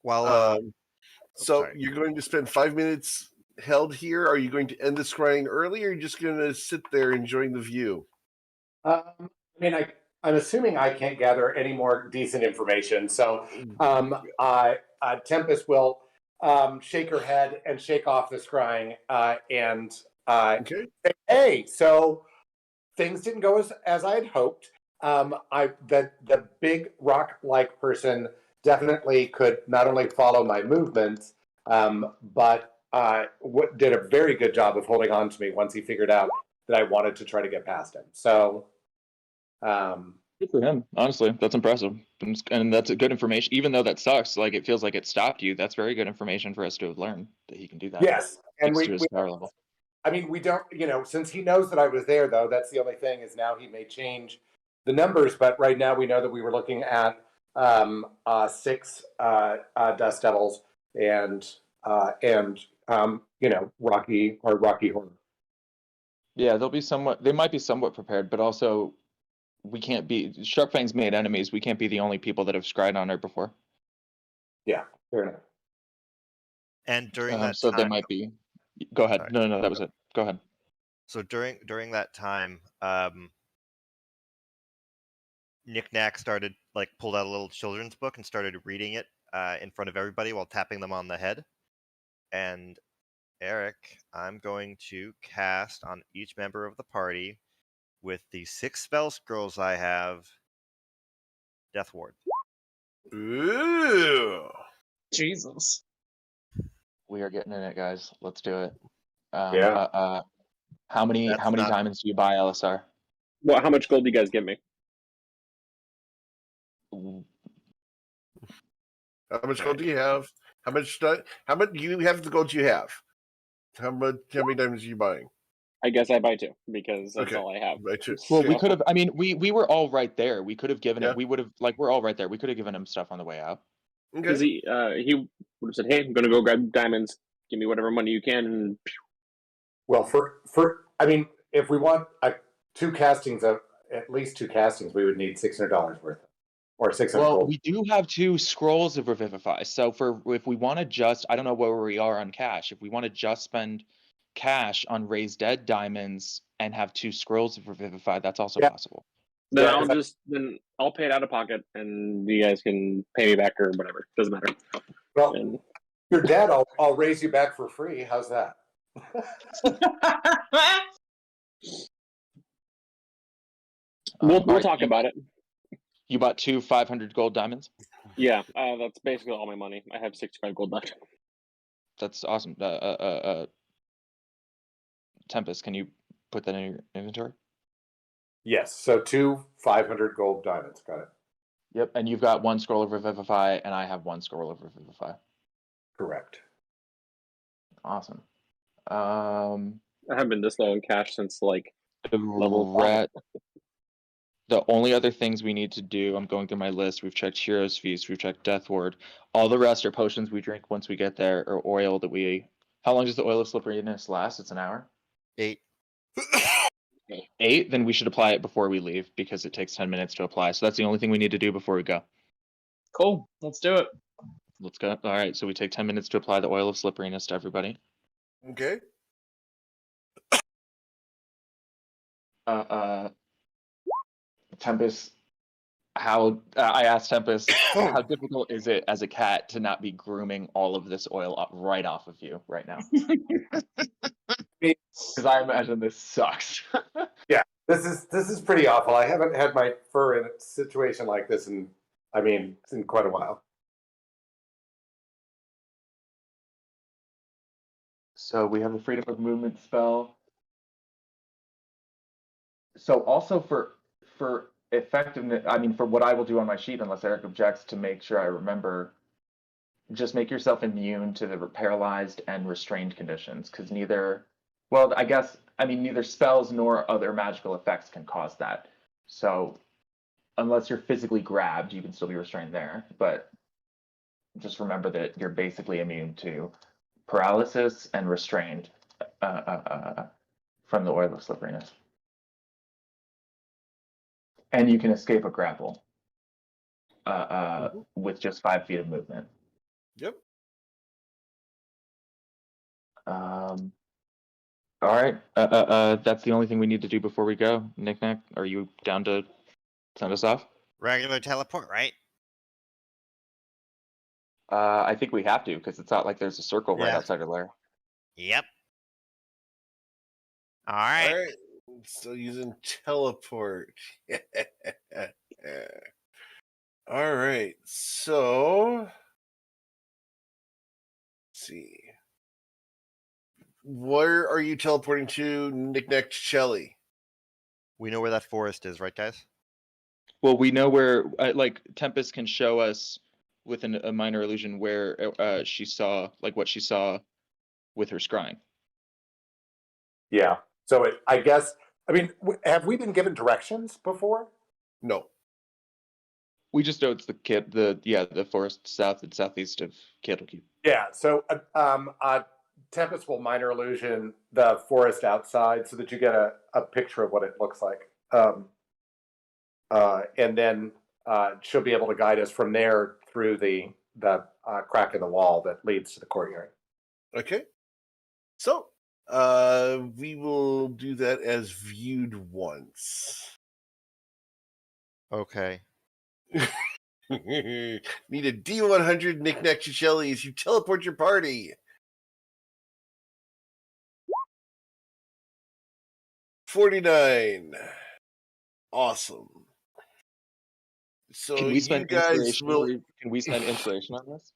While so sorry. you're going to spend 5 minutes held here. Are you going to end the scrying early, or are you just going to sit there enjoying the view? I mean, I'm assuming I can't gather any more decent information. So Tempest will shake her head and shake off the scrying and Okay. say, hey, so things didn't go as I had hoped. The big rock-like person definitely could not only follow my movements, but did a very good job of holding on to me once he figured out that I wanted to try to get past him. So, good for him. Honestly, that's impressive, and that's a good information. Even though that sucks, like it feels like it stopped you. That's very good information for us to have learned that he can do that. yes, and to his power level. I mean, we don't, since he knows that I was there, though, that's the only thing is now he may change the numbers, but right now we know that we were looking at 6 Dust Devils and Rocky Horror. Yeah, they might be somewhat prepared, but also we can't be Sharpfang's made enemies. We can't be the only people that have scryed on her before. Yeah, fair enough. And during that so time, they might be. Go ahead. Sorry. No, that was it. Go ahead. So during that time, Nick Nack pulled out a little children's book and started reading it in front of everybody while tapping them on the head. And Eric, I'm going to cast on each member of the party with the 6 spell scrolls I have, Death Ward. Ooh. Jesus. We are getting in it, guys. Let's do it. Yeah. How many diamonds do you buy, LSR? Well, how much gold do you guys give me? How much gold do you have? How much do you have the gold you have? How many diamonds are you buying? I guess I buy 2 because that's all I have. Buy 2. Well, Okay. we could have. I mean, we were all right there. We could have given Yeah. it. We would have we're all right there. We could have given him stuff on the way out. Because Okay. he would have said, "Hey, I'm going to go grab diamonds. Give me whatever money you can." And Well, I mean, if we want 2 castings of at least 2 castings, we would need $600 worth, or 600 Well, gold. we do have 2 scrolls of Revivify. So if we want to just, I don't know where we are on cash. If we want to just spend cash on Raise Dead diamonds and have 2 scrolls of Revivify, that's also possible. then Yeah, I'll pay it out of pocket, and you guys can pay me back or whatever. Doesn't matter. Well, And you're dead. I'll raise you back for free. How's that? we'll talk about it. You bought 2 500 gold diamonds? Yeah, that's basically all my money. I have 65 gold left. That's awesome. Tempest, can you put that in your inventory? Yes. So 2 500 gold diamonds. Got it. Yep. And you've got 1 scroll of Revivify, and I have 1 scroll of Revivify. Correct. Awesome. I haven't been this low in cash since like level 5. The only other things we need to do, I'm going through my list. We've checked Hero's Feast, we've checked Death Ward. All the rest are potions we drink once we get there, or oil that we. How long does the oil of slipperiness last? It's an hour? 8. 8? Then we should apply it before we leave because it takes 10 minutes to apply. So that's the only thing we need to do before we go. Cool. Let's do it. Let's go. All right, so we take 10 minutes to apply the oil of slipperiness to everybody. Okay. Tempest, I asked Tempest, how difficult is it as a cat to not be grooming all of this oil up right off of you right now? Because I imagine this sucks. Yeah, this is pretty awful. I haven't had my fur in a situation like this in quite a while. So we have the freedom of movement spell. So also for effectiveness, for what I will do on my sheet, unless Eric objects, to make sure I remember, just make yourself immune to the paralyzed and restrained conditions, because neither spells nor other magical effects can cause that. So unless you're physically grabbed, you can still be restrained there, but just remember that you're basically immune to paralysis and restrained from the oil of slipperiness. And you can escape a grapple with just 5 feet of movement. Yep. All right. That's the only thing we need to do before we go. Knick-knack, are you down to send us off? Regular teleport, right? I think we have to, because it's not like there's a circle right Yeah. outside our lair. Yep. All right. All right. Still using teleport. All right. So, let's see. Where are you teleporting to, Knick-knack Shelly? We know where that forest is, right, guys? Well, we know where, Tempest can show us with a minor illusion where she saw, what she saw with her scrying. Yeah. So have we been given directions before? No. We just know it's the forest south and southeast of Candlekeep. Yeah. So Tempest will minor illusion the forest outside so that you get a picture of what it looks like. And then she'll be able to guide us from there through the crack in the wall that leads to the courtyard. Okay. So, we will do that as viewed once. Okay. Need a D100 Knick-knack Shelly as you teleport your party. 49. Awesome. So Can we spend you guys inspiration? will. Can we spend inspiration on this?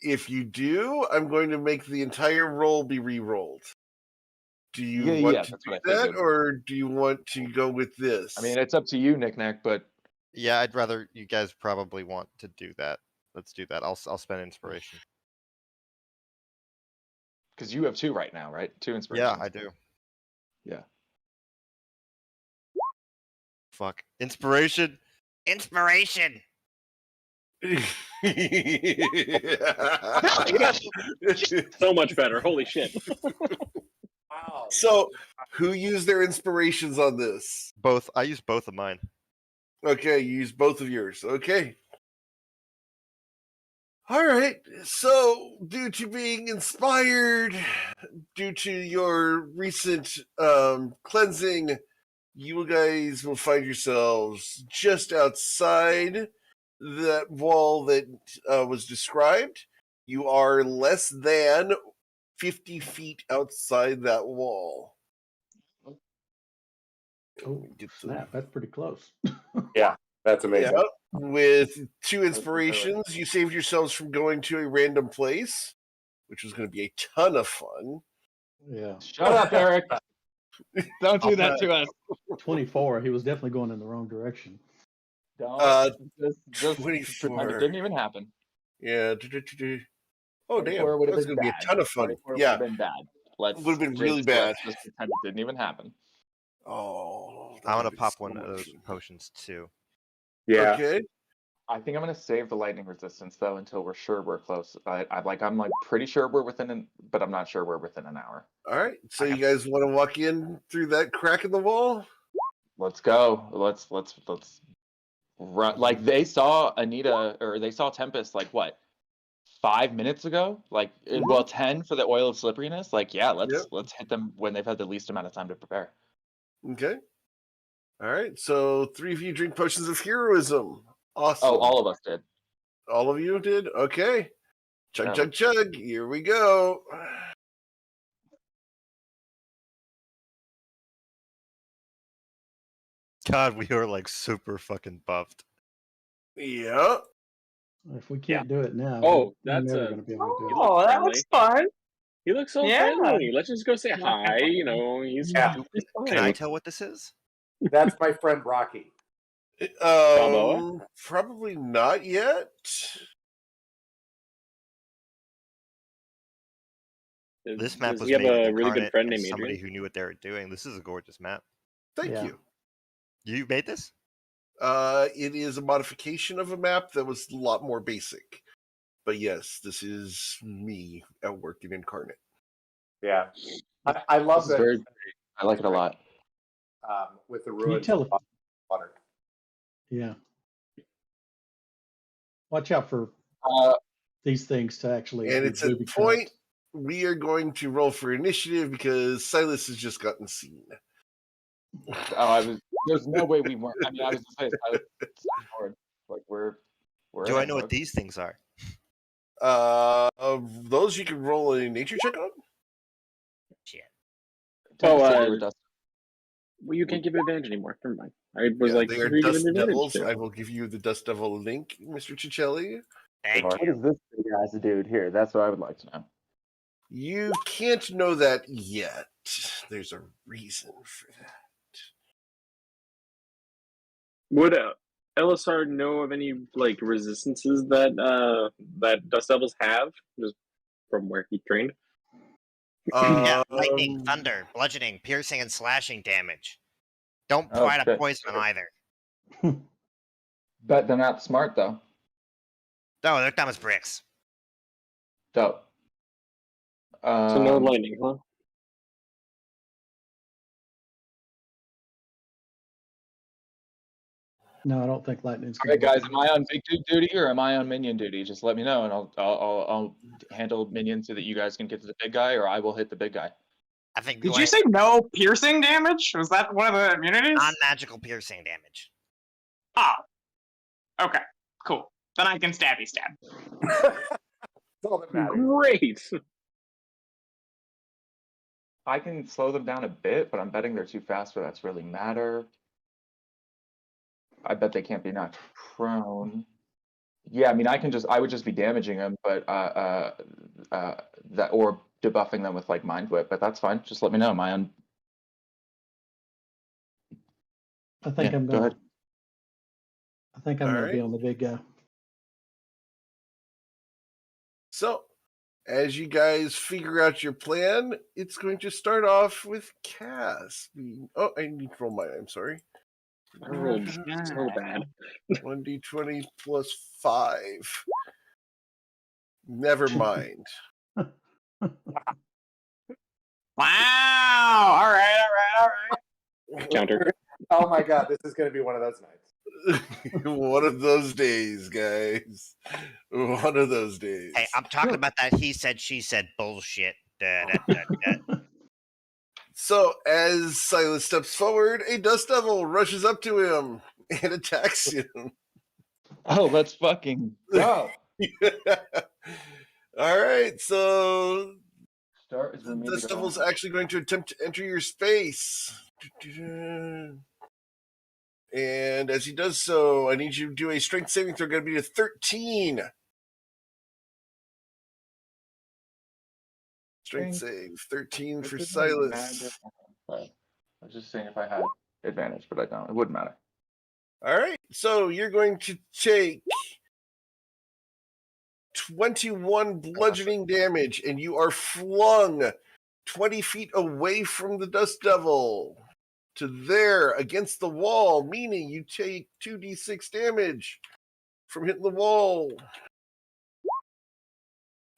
If you do, I'm going to make the entire roll be re-rolled. Do you want to do that, or do you want to go with this? I mean, it's up to you, Knick-knack, but Yeah, I'd rather you guys probably want to do that. Let's do that. I'll spend inspiration. because you have 2 right now, right? 2 inspiration. Yeah, I do. Yeah. Fuck. Inspiration. Inspiration. So much better. Holy shit. Wow. So, who used their inspirations on this? Both. I used both of mine. Okay, you used both of yours. Okay. All right. So, due to being inspired, due to your recent cleansing, you guys will find yourselves just outside that wall that was described. You are less than 50 feet outside that wall. Oh, snap. That's pretty close. Yeah, that's amazing. Yeah. With 2 inspirations, you saved yourselves from going to a random place, which was going to be a ton of fun. Yeah. Shut up, Eric. Don't do that to us. 24. He was definitely going in the wrong direction. Don't. Just 24. pretend it didn't even happen. Yeah. Oh damn, 24 would have that's been gonna be bad. a ton of fun. 24 Yeah, would have been bad. Let's Would've been really just, bad. Let's just pretend it didn't even happen. oh, that I want would've to been pop so one of much those fun. potions too. Yeah. Okay. I think I'm gonna save the lightning resistance though until we're sure we're close. I'm like pretty sure we're but I'm not sure we're within an hour. All right. So Okay. you guys want to walk in through that crack in the wall? Let's go. Let's run. Like they saw Anita or they saw Tempest like what 5 minutes ago? Like well 10 for the oil of slipperiness. Like yeah, Yep. let's hit them when they've had the least amount of time to prepare. Okay. All right. So 3 of you drink potions of heroism. Awesome. Oh, all of us did. All of you did? Okay. Chug, Yeah. chug, chug. Here we go. God, we are like super fucking buffed. Yeah. If we can't do it now, Oh, we're that's never a- going to be able to do it. Oh, that looks fun. He looks so Yeah. friendly. Let's just go say hi. You know, he's Yeah. he's Can I fine. tell what this is? That's my friend Rocky. Balboa? Probably not yet. This map Does was he have made a with really good Incarnate friend as named somebody Adrian? who knew what they were doing. This is a gorgeous map. Thank Yeah. you. You made this? It is a modification of a map that was a lot more basic. But yes, this is me at work in Incarnate. Yeah. I love This is that very I like it a lot. with the Can you ruins tell? of water. Yeah. Watch out for Uh, these things to actually. And be it's at booby the point trapped. we are going to roll for initiative because Silas has just gotten seen. there's no way we weren't. I mean, I was just saying, like we're Do in I it, know what folks. these things are? Of those you can roll a nature check on. Shit. Tempest said Oh, they were dust. well, you can't give advantage anymore. Never mind. I was Yeah, like, they who are are you giving Dust advantage Devils. to? I will give you the Dust Devil link, Mr. Ciccelli. Thank What you. is this big ass dude here? That's what I would like to know. You can't know that yet. There's a reason for that. Would Elisar know of any like resistances that that Dust Devils have, just from where he trained? Yeah, lightning, Um, thunder, bludgeoning, piercing, and slashing damage. Don't Oh, try to shit. poison them either. Bet they're not smart though. No, they're dumb as bricks. Dope. So no lightning, huh? No, I don't think lightning's All going right, to guys, am I on big dude duty or am I on minion duty? Just let me know, and I'll handle minions so that you guys can get to the big guy, or I will hit the big guy. I think Did you say no piercing damage? Was that one of the immunities? non-magical piercing damage? Oh. Okay. Cool. Then I can stabby stab. That's all that matters. Great. I can slow them down a bit, but I'm betting they're too fast for that to really matter. I bet they can't be knocked prone. Yeah, I mean, I would just be damaging them, but that or debuffing them with like Mind Whip, but that's fine. Just let me know. Am I on? I think Yeah, I'm go going. ahead. I think I'm All going to be right. on the big guy. So, as you guys figure out your plan, it's going to start off with Cass. Oh, I need to roll mine. I'm sorry. I rolled so bad. 1d20 plus 5. Never mind. Wow. All right. Counter. Oh my god, this is going to be one of those nights. One of those days, guys. One of those days. Hey, I'm talking about that he said, she said bullshit. Da, da, da, da. So, as Silas steps forward, a Dust Devil rushes up to him and attacks him. Oh, let's fucking go. All right, so Start is the when we Dust go. Devil's actually going to attempt to enter your space. And as he does so, I need you to do a strength saving throw. Going to be a 13. Strength save 13 for This isn't Silas. magic. Sorry. I was just saying if I had advantage, but I don't. It wouldn't matter. All right, so you're going to take 21 bludgeoning damage, and you are flung 20 feet away from the Dust Devil to there against the wall, meaning you take 2d6 damage from hitting the wall.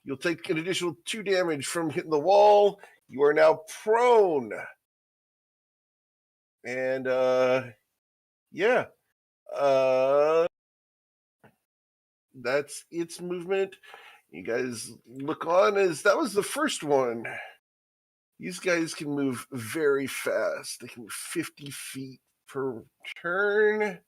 You'll take an additional 2 damage from hitting the wall. You are now prone. And, yeah. That's its movement. You guys look on as that was the first one. These guys can move very fast. They can move 50 feet per turn.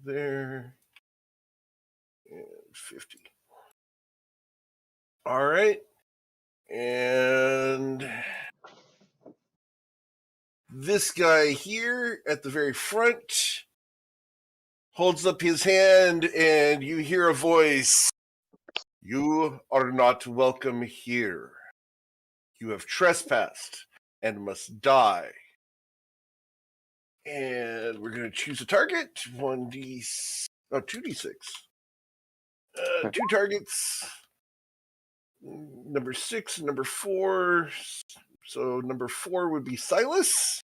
There. And 50. All right. And this guy here at the very front holds up his hand, and you hear a voice. You are not welcome here. You have trespassed and must die. And we're going to choose a target. 2d6. 2 targets. Number 6 and number 4. So number 4 would be Silas.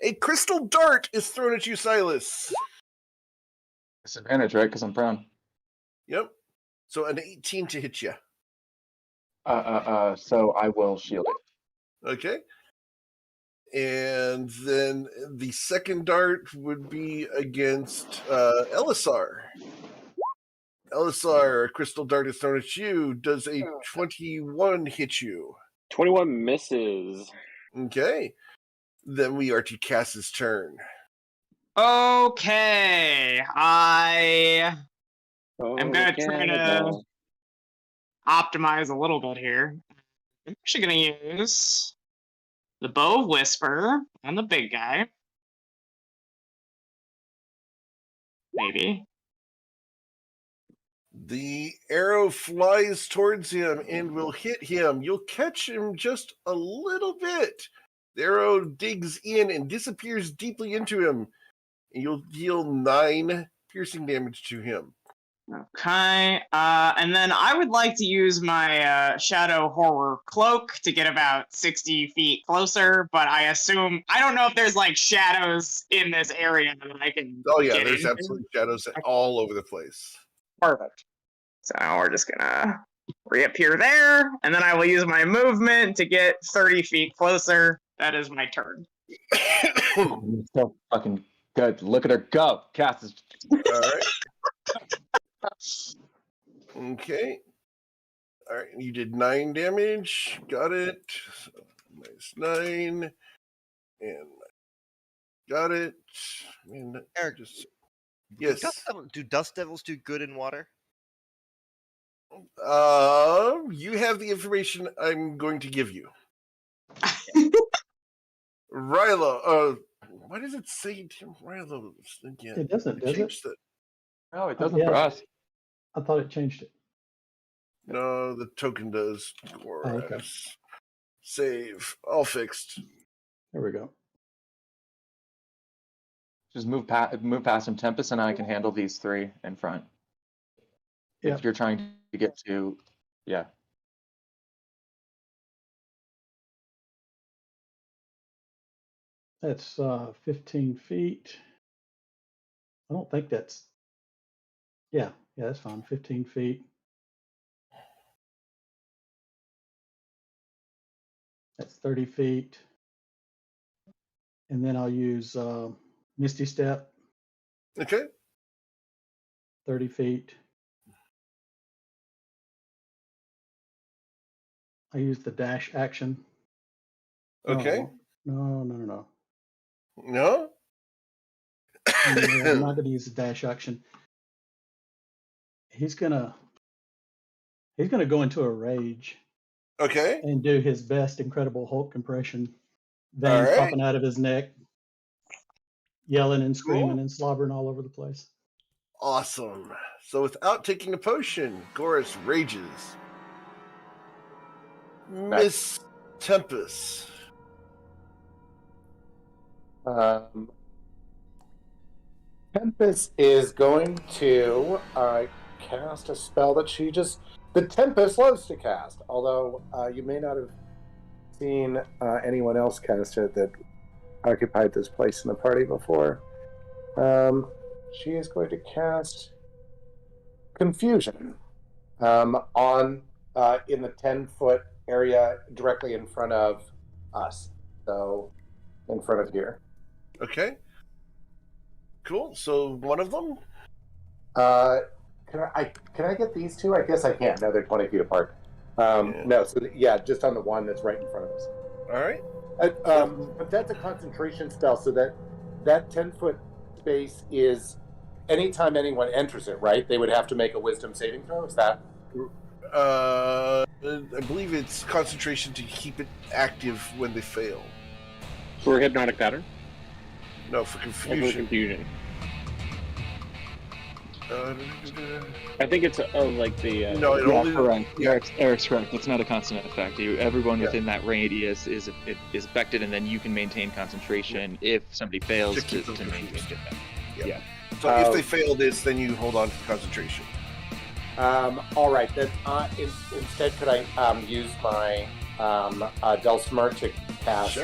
A crystal dart is thrown at you, Silas. Disadvantage, right? Because I'm prone. Yep. So an 18 to hit you. So I will shield it. Okay. And then the second dart would be against Elisar. Elisar, a crystal dart is thrown at you. Does a 21 hit you? 21 misses. Okay. Then we are to Cass's turn. Okay, I am gonna try to optimize a little bit here. I'm actually gonna use the Bow of Whisper on the big guy. Maybe. The arrow flies towards him and will hit him. You'll catch him just a little bit. The arrow digs in and disappears deeply into him. And you'll deal 9 piercing damage to him. Okay, and then I would like to use my Shadow Horror Cloak to get about 60 feet closer, but I assume, I don't know if there's like shadows in this area that I can Oh yeah, get there's into. absolutely shadows all over the place. Perfect. So we're just gonna reappear there, and then I will use my movement to get 30 feet closer. That is my turn. So fucking good. Look at her go. Cass is. All right. Okay. All right. You did 9 damage. Got it. So, -9. And got it. And Eric, just yes. Do dust devils do good in water? You have the information I'm going to give you. Rilo, why does it say Tim Rilo again? It doesn't, does it? No, it doesn't Yeah. for us. I thought it changed it. No, the token does. Oh, okay. Save. All fixed. There we go. Just move past him, Tempest, and I can handle these 3 in front. Yeah. If you're trying to get to, yeah. That's 15 feet. I don't think that's. Yeah, that's fine. 15 feet. That's 30 feet. And then I'll use Misty Step, Okay. 30 feet. I use the dash action. Okay. No. No? No, I'm not going to use the dash action. He's gonna go into a rage. Okay. And do his best Incredible Hulk impression. Veins right. popping out of his neck, yelling and screaming Cool. and slobbering all over the place. Awesome. So without taking a potion, Goris rages. Miss Tempest. Tempest is going to cast a spell that the Tempest loves to cast, although you may not have seen anyone else cast it that occupied this place in the party before. She is going to cast Confusion on in the 10-foot area directly in front of us. So in front of here. Okay. Cool. So one of them? Can I get these two? I guess I can't. No, they're 20 feet apart. No, so just on the one that's right in front of us. All right. But that's a concentration spell, so that 10-foot space is anytime anyone enters it, right? They would have to make a wisdom saving throw. Is that? I believe it's concentration to keep it active when they fail. For hypnotic pattern? No, for confusion. Confusion. I think it's like the. No, it only. Correct. Yeah. Eric's correct. It's not a constant effect. Everyone within that radius is affected, and then you can maintain concentration if somebody fails to maintain it. Yeah. So if they fail this, then you hold on to concentration. All right. Then instead, could I use my Dulcimer to cast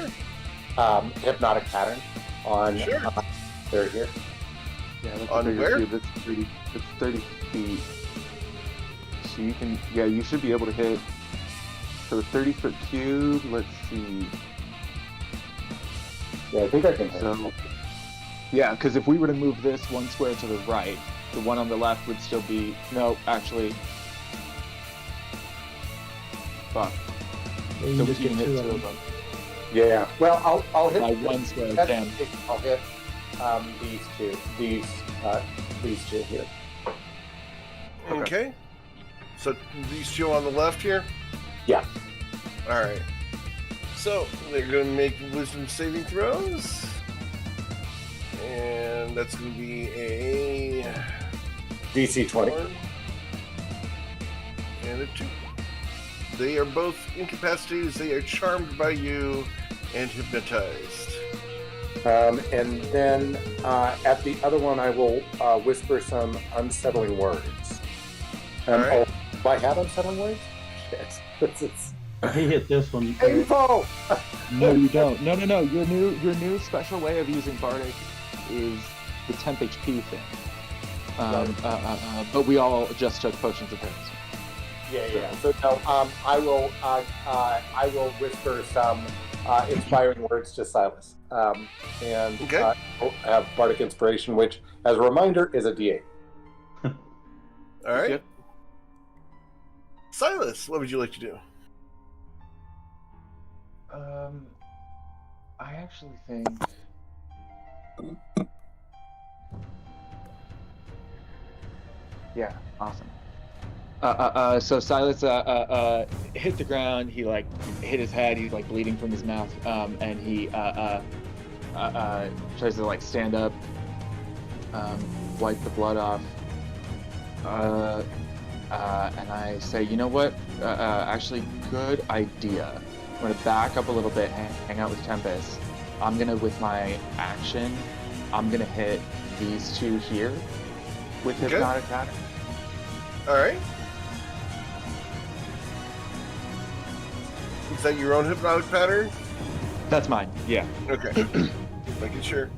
hypnotic pattern on? Sure. They're here. Yeah, that's On where? Cube. It's 30 feet. So you can, you should be able to hit. So the 30-foot cube. Let's see. Yeah, I think I can hit. So, yeah, because if we were to move this one square to the right, the one on the left would still be. No, actually. Fuck. Yeah, you So just we can get hit two two of of them. them. Yeah. Well, I'll hit By one square, that's- 10. I'll hit these two. These two here. Okay. So these two on the left here? Yeah. All right. So they're going to make wisdom saving throws. And that's going to be a DC 20. 1 and a 2. They are both incapacitated. They are charmed by you and hypnotized. And then at the other one, I will whisper some unsettling words. All right. Do I have unsettling words? Shit. It's He hit this one. info! No, you don't. No. Your new special way of using Bardic is the temp HP thing. But we all just took potions of haste. Yeah. So no, I will whisper some inspiring words to Silas. And Okay. I'll have Bardic Inspiration, which, as a reminder, is a D8. All right. Yep. Silas, what would you like to do? I actually think. Yeah, awesome. So Silas hit the ground. He hit his head. He's bleeding from his mouth. And he tries to stand up, wipe the blood off. And I say, you know what? Actually, good idea. I'm gonna back up a little bit, hang out with Tempest. I'm gonna, with my action, I'm gonna hit these two here with Okay. Hypnotic Pattern. All right. Is that your own hypnotic pattern? That's mine. Yeah. Okay. Making sure.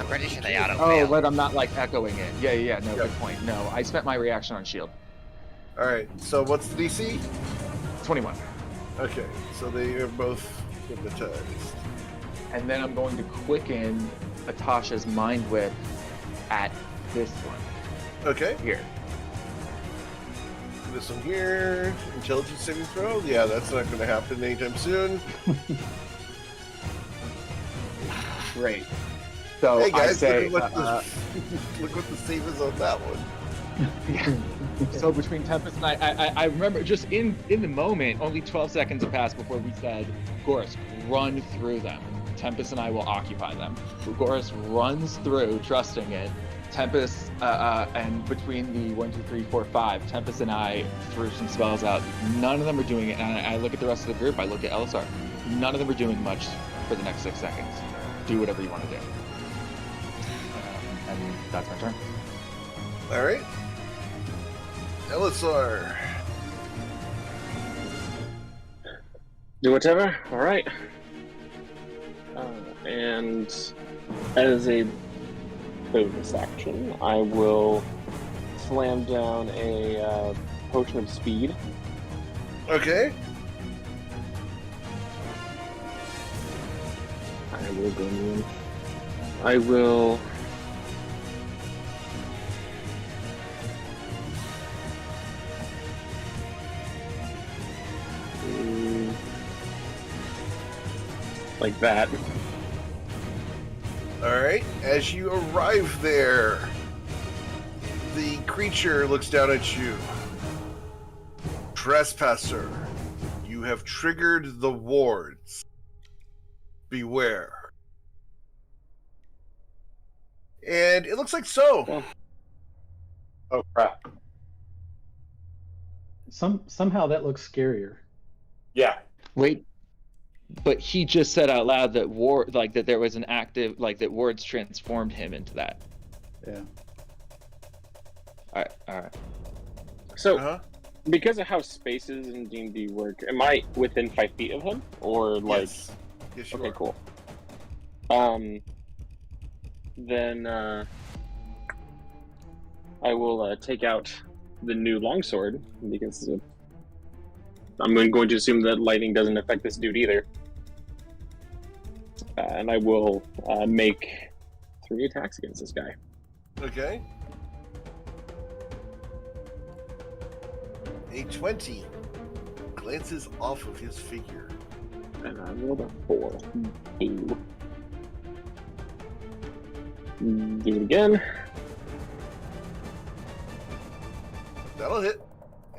I'm pretty sure they auto Oh, fail. but I'm not echoing it. Yeah. No, Yep. good point. No, I spent my reaction on shield. All right. So what's the DC? 21. Okay. So they are both hypnotized. And then I'm going to quicken Atasha's mind whip at this one Okay. here. This one here. Intelligence saving throw. Yeah, that's not going to happen anytime soon. Great. So Hey guys, I say, look what the save is on that one. so between Tempest and I remember just in the moment, only 12 seconds had passed before we said, Goris, run through them. Tempest and I will occupy them. Goris runs through, trusting it. Tempest, and between the 1, 2, 3, 4, 5, Tempest and I threw some spells out. None of them are doing it. And I look at the rest of the group, I look at Elisar. None of them are doing much for the next 6 seconds. do whatever you want to do. And that's my turn. All right. Elisar. Do whatever. All right. And as a bonus action, I will slam down a potion of speed. Okay. I will go in. I will. Like that. Alright, as you arrive there, the creature looks down at you. Trespasser, you have triggered the wards. Beware. And it looks like so. Oh crap. Somehow that looks scarier. Yeah. Wait, but he just said out loud that that there was an active, like that wards transformed him into that. Yeah. All right. So, because of how spaces in D&D work, am I within 5 feet of him, or like? Yes. Yes, you okay, are. cool. Then I will take out the new longsword because I'm going to assume that lightning doesn't affect this dude either. And I will make 3 attacks against this guy. Okay. A 20 glances off of his figure. And I rolled a 4. Boo. Do it again. That'll hit.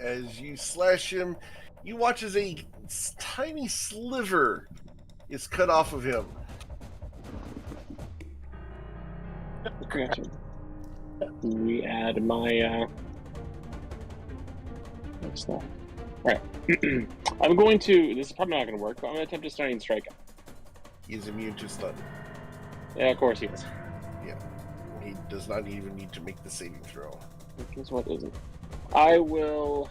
As you slash him, you watch as a tiny sliver is cut off of him. Gotcha. We add my what's that? Alright. I'm going to, this is probably not going to work, but I'm going to attempt a stunning strike. He's immune to stun. Yeah, of course he is. Yeah. He does not even need to make the saving throw. Guess what isn't? I will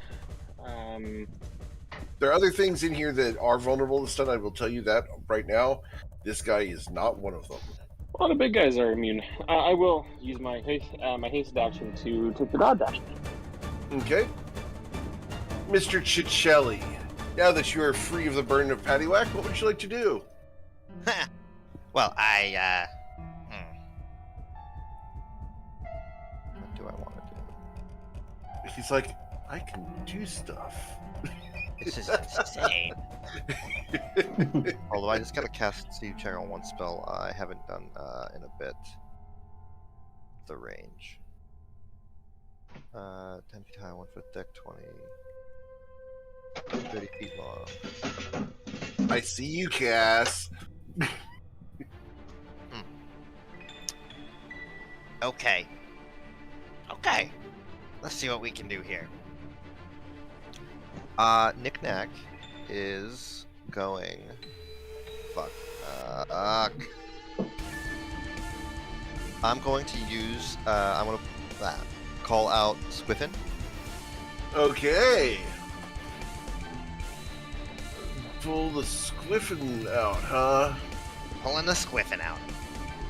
There are other things in here that are vulnerable to stun. I will tell you that right now. This guy is not one of them. a lot of big guys are immune. I will use my haste action to take the dodge action. Okay. Mr. Ciccelli, now that you are free of the burden of Paddywhack, what would you like to do? Well, what do I want to do? He's like, I can do stuff. This is insane. Although I just got to cast Steve check on one spell I haven't done in a bit. The range. 10 feet high, 1 foot thick, 30 feet long. I see you, Cass. Okay. Let's see what we can do here. Knick-Knack is going... Fuck. I'm going to use... I'm going to call out Squiffin. Okay. Pull the Squiffin out, huh? Pulling the Squiffin out.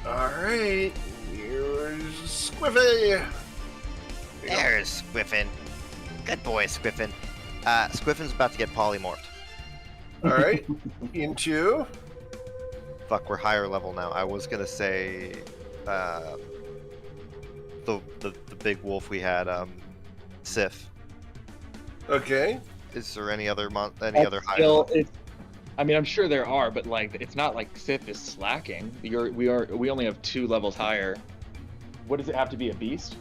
Alright. Here's Squiffy. There's Squiffin. Good boy, Squiffin. Squiffin's about to get polymorphed. Alright. Into... Fuck, we're higher level now. I was gonna say... the big wolf we had, Sif. Okay. Is there any other other higher Still, level? I mean, I'm sure there are, but like, it's not like Sif is slacking. We only have 2 levels higher. What does it have to be? A beast?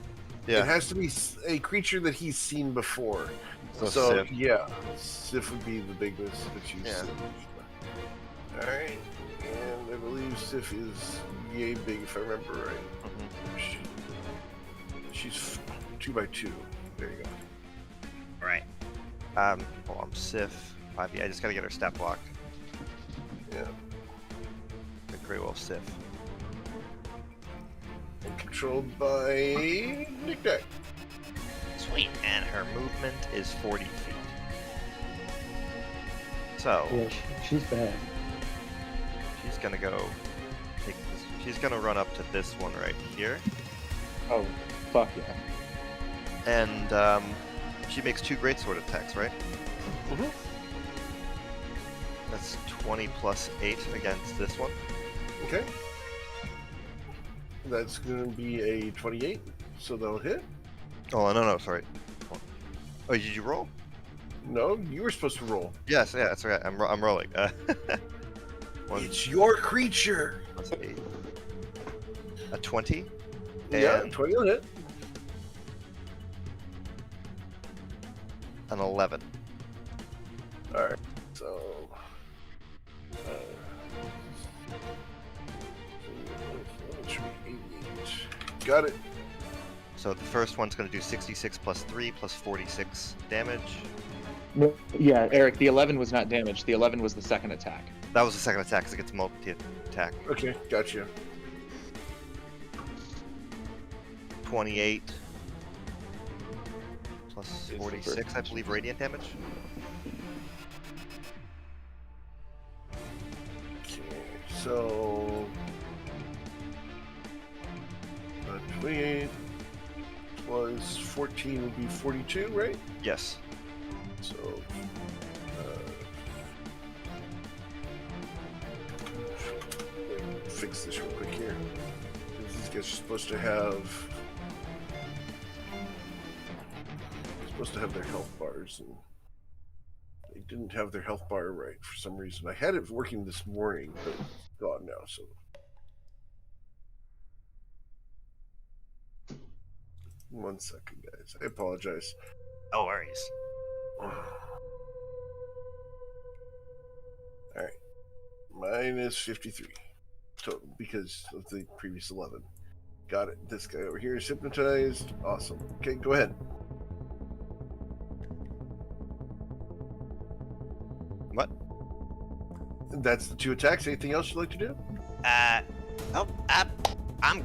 It has to be a creature that he's seen before. So Sif. Yeah, Sif would be the biggest that you've seen. Alright, and I believe Sif is yay big if I remember right. She's 2x2. There you go. Right. Hold on, Sif. 5e. I just gotta get her step blocked. Yeah. The Grey Wolf Sif. controlled by Nick. Sweet. And her movement is 40 feet. So Yeah, she's bad. she's gonna go take this. She's gonna run up to this one right here. Oh, fuck yeah. And she makes 2 greatsword attacks, right? Mhm. That's 20 plus 8 against this one. Okay. That's going to be a 28, so that'll hit. Oh, no, sorry. Oh, did you roll? No, you were supposed to roll. Yes, yeah, that's right. I'm rolling. It's your creature. Plus 8. A 20. Yeah, And 20 will hit. an 11. Alright, so... it should be 88. Got it. So the first one's going to do 66 plus 3 plus 46 damage. No, yeah, Eric, the 11 was not damage. The 11 was the second attack. That was the second attack because it gets multi-attack. Okay, gotcha. 28 plus 46, I believe, radiant damage. Okay, so... 28 plus 14 would be 42, right? Yes. So... fix this real quick here. These guys are supposed to have... their health bars, and they didn't have their health bar right for some reason. I had it working this morning, but it's gone now, so... One second, guys. I apologize. No worries. Alright. Mine is 53 total because of the previous 11. Got it. This guy over here is hypnotized. Awesome. Okay, go ahead. What? That's the 2 attacks. Anything else you'd like to do? I'm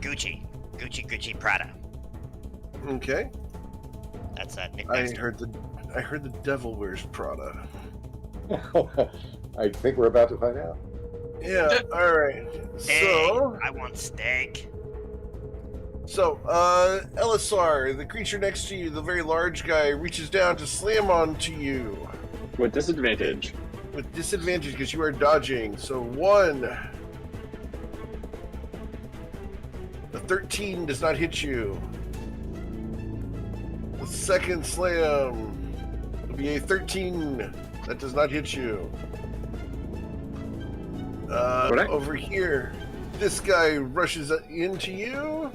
Gucci. Gucci Prada. Okay. That's Nick. I heard the devil wears Prada. I think we're about to find out. Yeah, alright. So I want steak. So, Elisar, the creature next to you, the very large guy, reaches down to slam onto you. With disadvantage. With disadvantage because you are dodging. So 1. The 13 does not hit you. The second slam will be a 13. That does not hit you. Over here, this guy rushes into you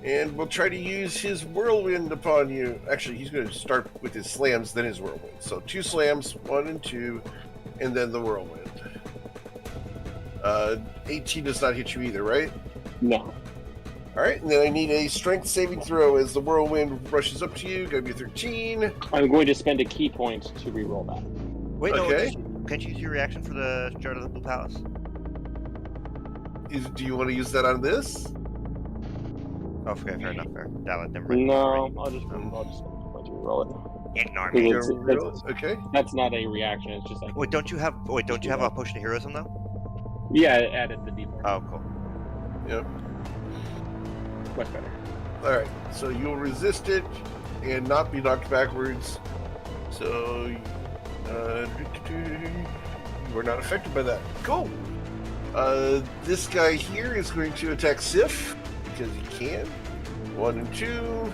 and will try to use his whirlwind upon you. Actually, he's going to start with his slams, then his whirlwind. So 2 slams, 1 and 2, and then the whirlwind. 18 does not hit you either, right? No. Alright, and then I need a strength saving throw as the whirlwind rushes up to you. Gotta be 13. I'm going to spend a key point to reroll that. Wait, Okay. no, can't you use your reaction for the Shard of the Blue Palace? Do you want to use that on this? Oh, okay, fair enough, fair. That never mind. No, I'll just spend a key point to reroll it. Ignore Because me. Okay. That's not a reaction. It's just like Wait, don't you have a potion of heroism though? yeah, I added the D4. Oh, cool. Yep. Much better. Alright, so you'll resist it and not be knocked backwards. So, you are not affected by that. Cool. This guy here is going to attack Sif because he can. 1 and 2.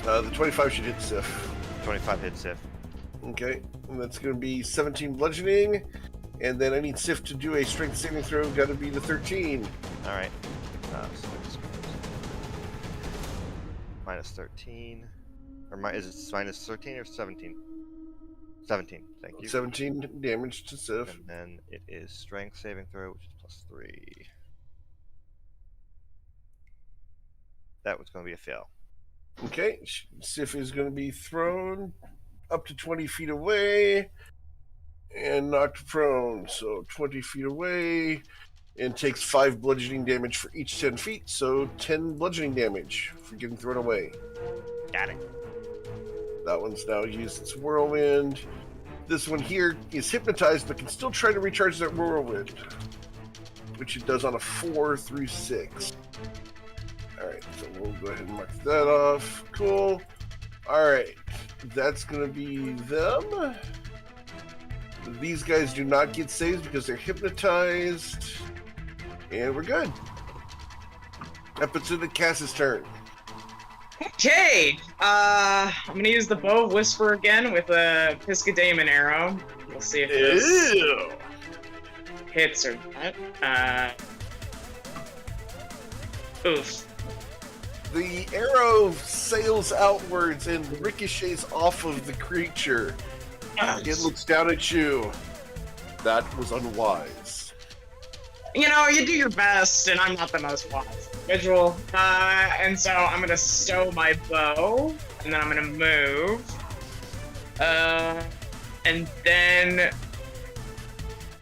The 25 should hit Sif. 25 hits Sif. Okay, and that's going to be 17 bludgeoning. And then I need Sif to do a strength saving throw. Got to be the 13. All right. So it's minus 13. Or is it minus 13 or 17? 17. Thank you. 17 damage to Sif. And then it is strength saving throw, which is plus 3. That was going to be a fail. Okay, Sif is going to be thrown up to 20 feet away and knocked prone. So 20 feet away, and takes 5 bludgeoning damage for each 10 feet, so 10 bludgeoning damage for getting thrown away. Got it. That one's now used its whirlwind. This one here is hypnotized, but can still try to recharge that whirlwind, which it does on a 4 through 6. Alright, so we'll go ahead and mark that off. Cool. Alright, that's going to be them. These guys do not get saves because they're hypnotized. And we're good. That puts it at Cass's turn. Okay, I'm gonna use the Bow of Whisper again with a Piscademon arrow. We'll see if this hits or not. Oof. The arrow sails outwards and ricochets off of the creature. It looks down at you. That was unwise. You know, you do your best, and I'm not the most wise individual. And so I'm gonna stow my bow, and then I'm gonna move. And then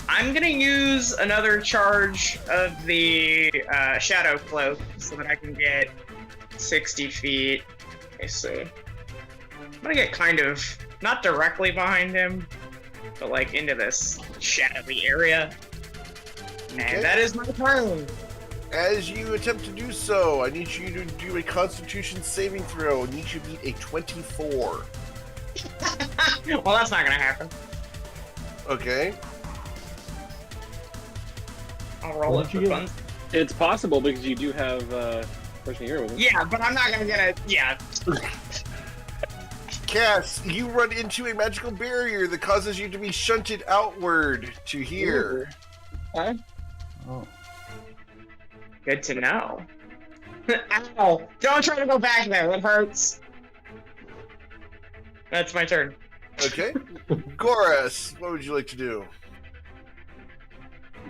I'm gonna use another charge of the Shadow Cloak so that I can get 60 feet. Okay, so I'm gonna get kind of, not directly behind him, but like into this shadowy area. Okay. And that is my turn. As you attempt to do so, I need you to do a Constitution saving throw. I need you to beat a 24. Well, that's not gonna happen. Okay. I'll roll it for fun. It's possible because you do have pushing here with it. Yeah, but I'm not gonna get it. Yeah. Cass, you run into a magical barrier that causes you to be shunted outward to here. Okay. Oh. Good to know. Ow! Don't try to go back there. It hurts. That's my turn. Okay. Goras, what would you like to do?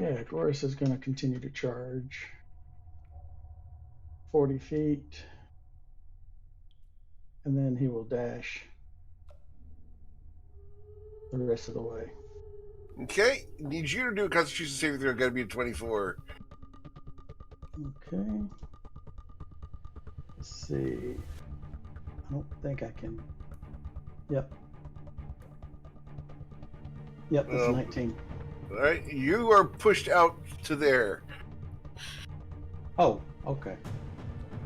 Yeah, Goris is going to continue to charge 40 feet. And then he will dash the rest of the way. Okay. Need you to do a Constitution saving throw. Gotta be a 24. Okay. Let's see. I don't think I can. Yep. Yep, that's 19. Alright, you are pushed out to there. Oh, okay.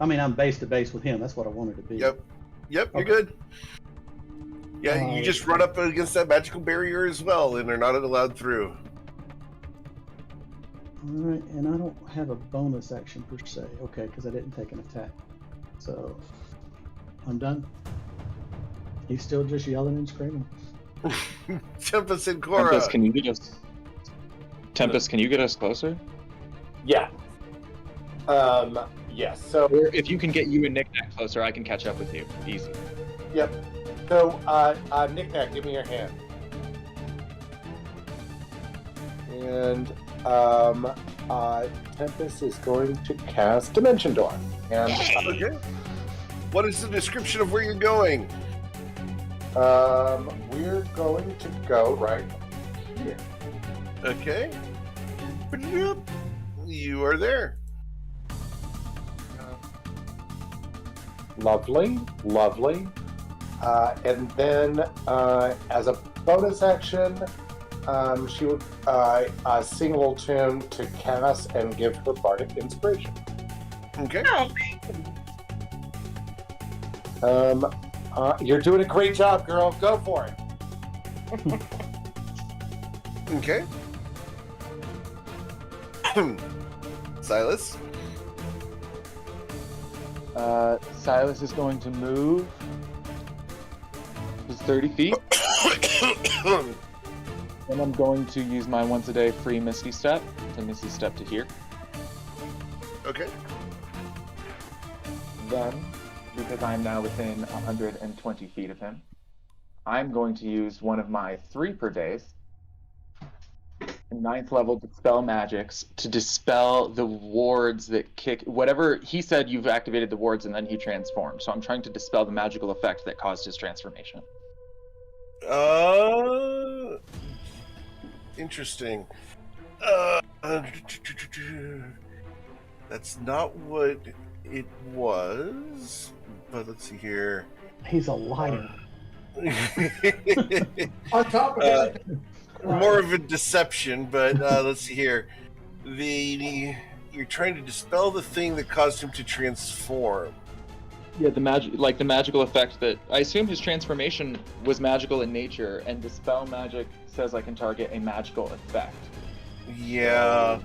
I mean, I'm base to base with him. That's what I wanted to be. Yep, you're Okay. good. Yeah, you just run up against that magical barrier as well, and they're not allowed through. All right, and I don't have a bonus action per se. Okay, because I didn't take an attack. So, I'm done. He's still just yelling and screaming. Tempest and Cora. Tempest, can you get us? Tempest, can you get us closer? Yeah. Yes. So, Or if you can get you and Nick closer, I can catch up with you. Easy. yep. So, Knick-Knack, give me your hand. And Tempest is going to cast Dimension Door. And Okay. What is the description of where you're going? we're going to go right here. Okay. Bloop. You are there. Lovely, lovely. And then, as a bonus action, she would single tune to Cass and give her bardic inspiration. Okay. You're doing a great job, girl. Go for it. Okay. Silas. Silas is going to move. It's 30 feet. And I'm going to use my once a day free Misty Step to Misty Step to here. Okay. Then, because I'm now within 120 feet of him, I'm going to use one of my 3 per days, 9th level Dispel Magics, to dispel the wards that kick. Whatever he said, you've activated the wards and then he transformed. So I'm trying to dispel the magical effect that caused his transformation. Interesting. That's not what it was. But let's see here. He's a liar. On top of everything. More of a deception, but let's see here. You're trying to dispel the thing that caused him to transform. Yeah, the magical effect that I assume his transformation was magical in nature, and dispel magic says I can target a magical effect. Yeah.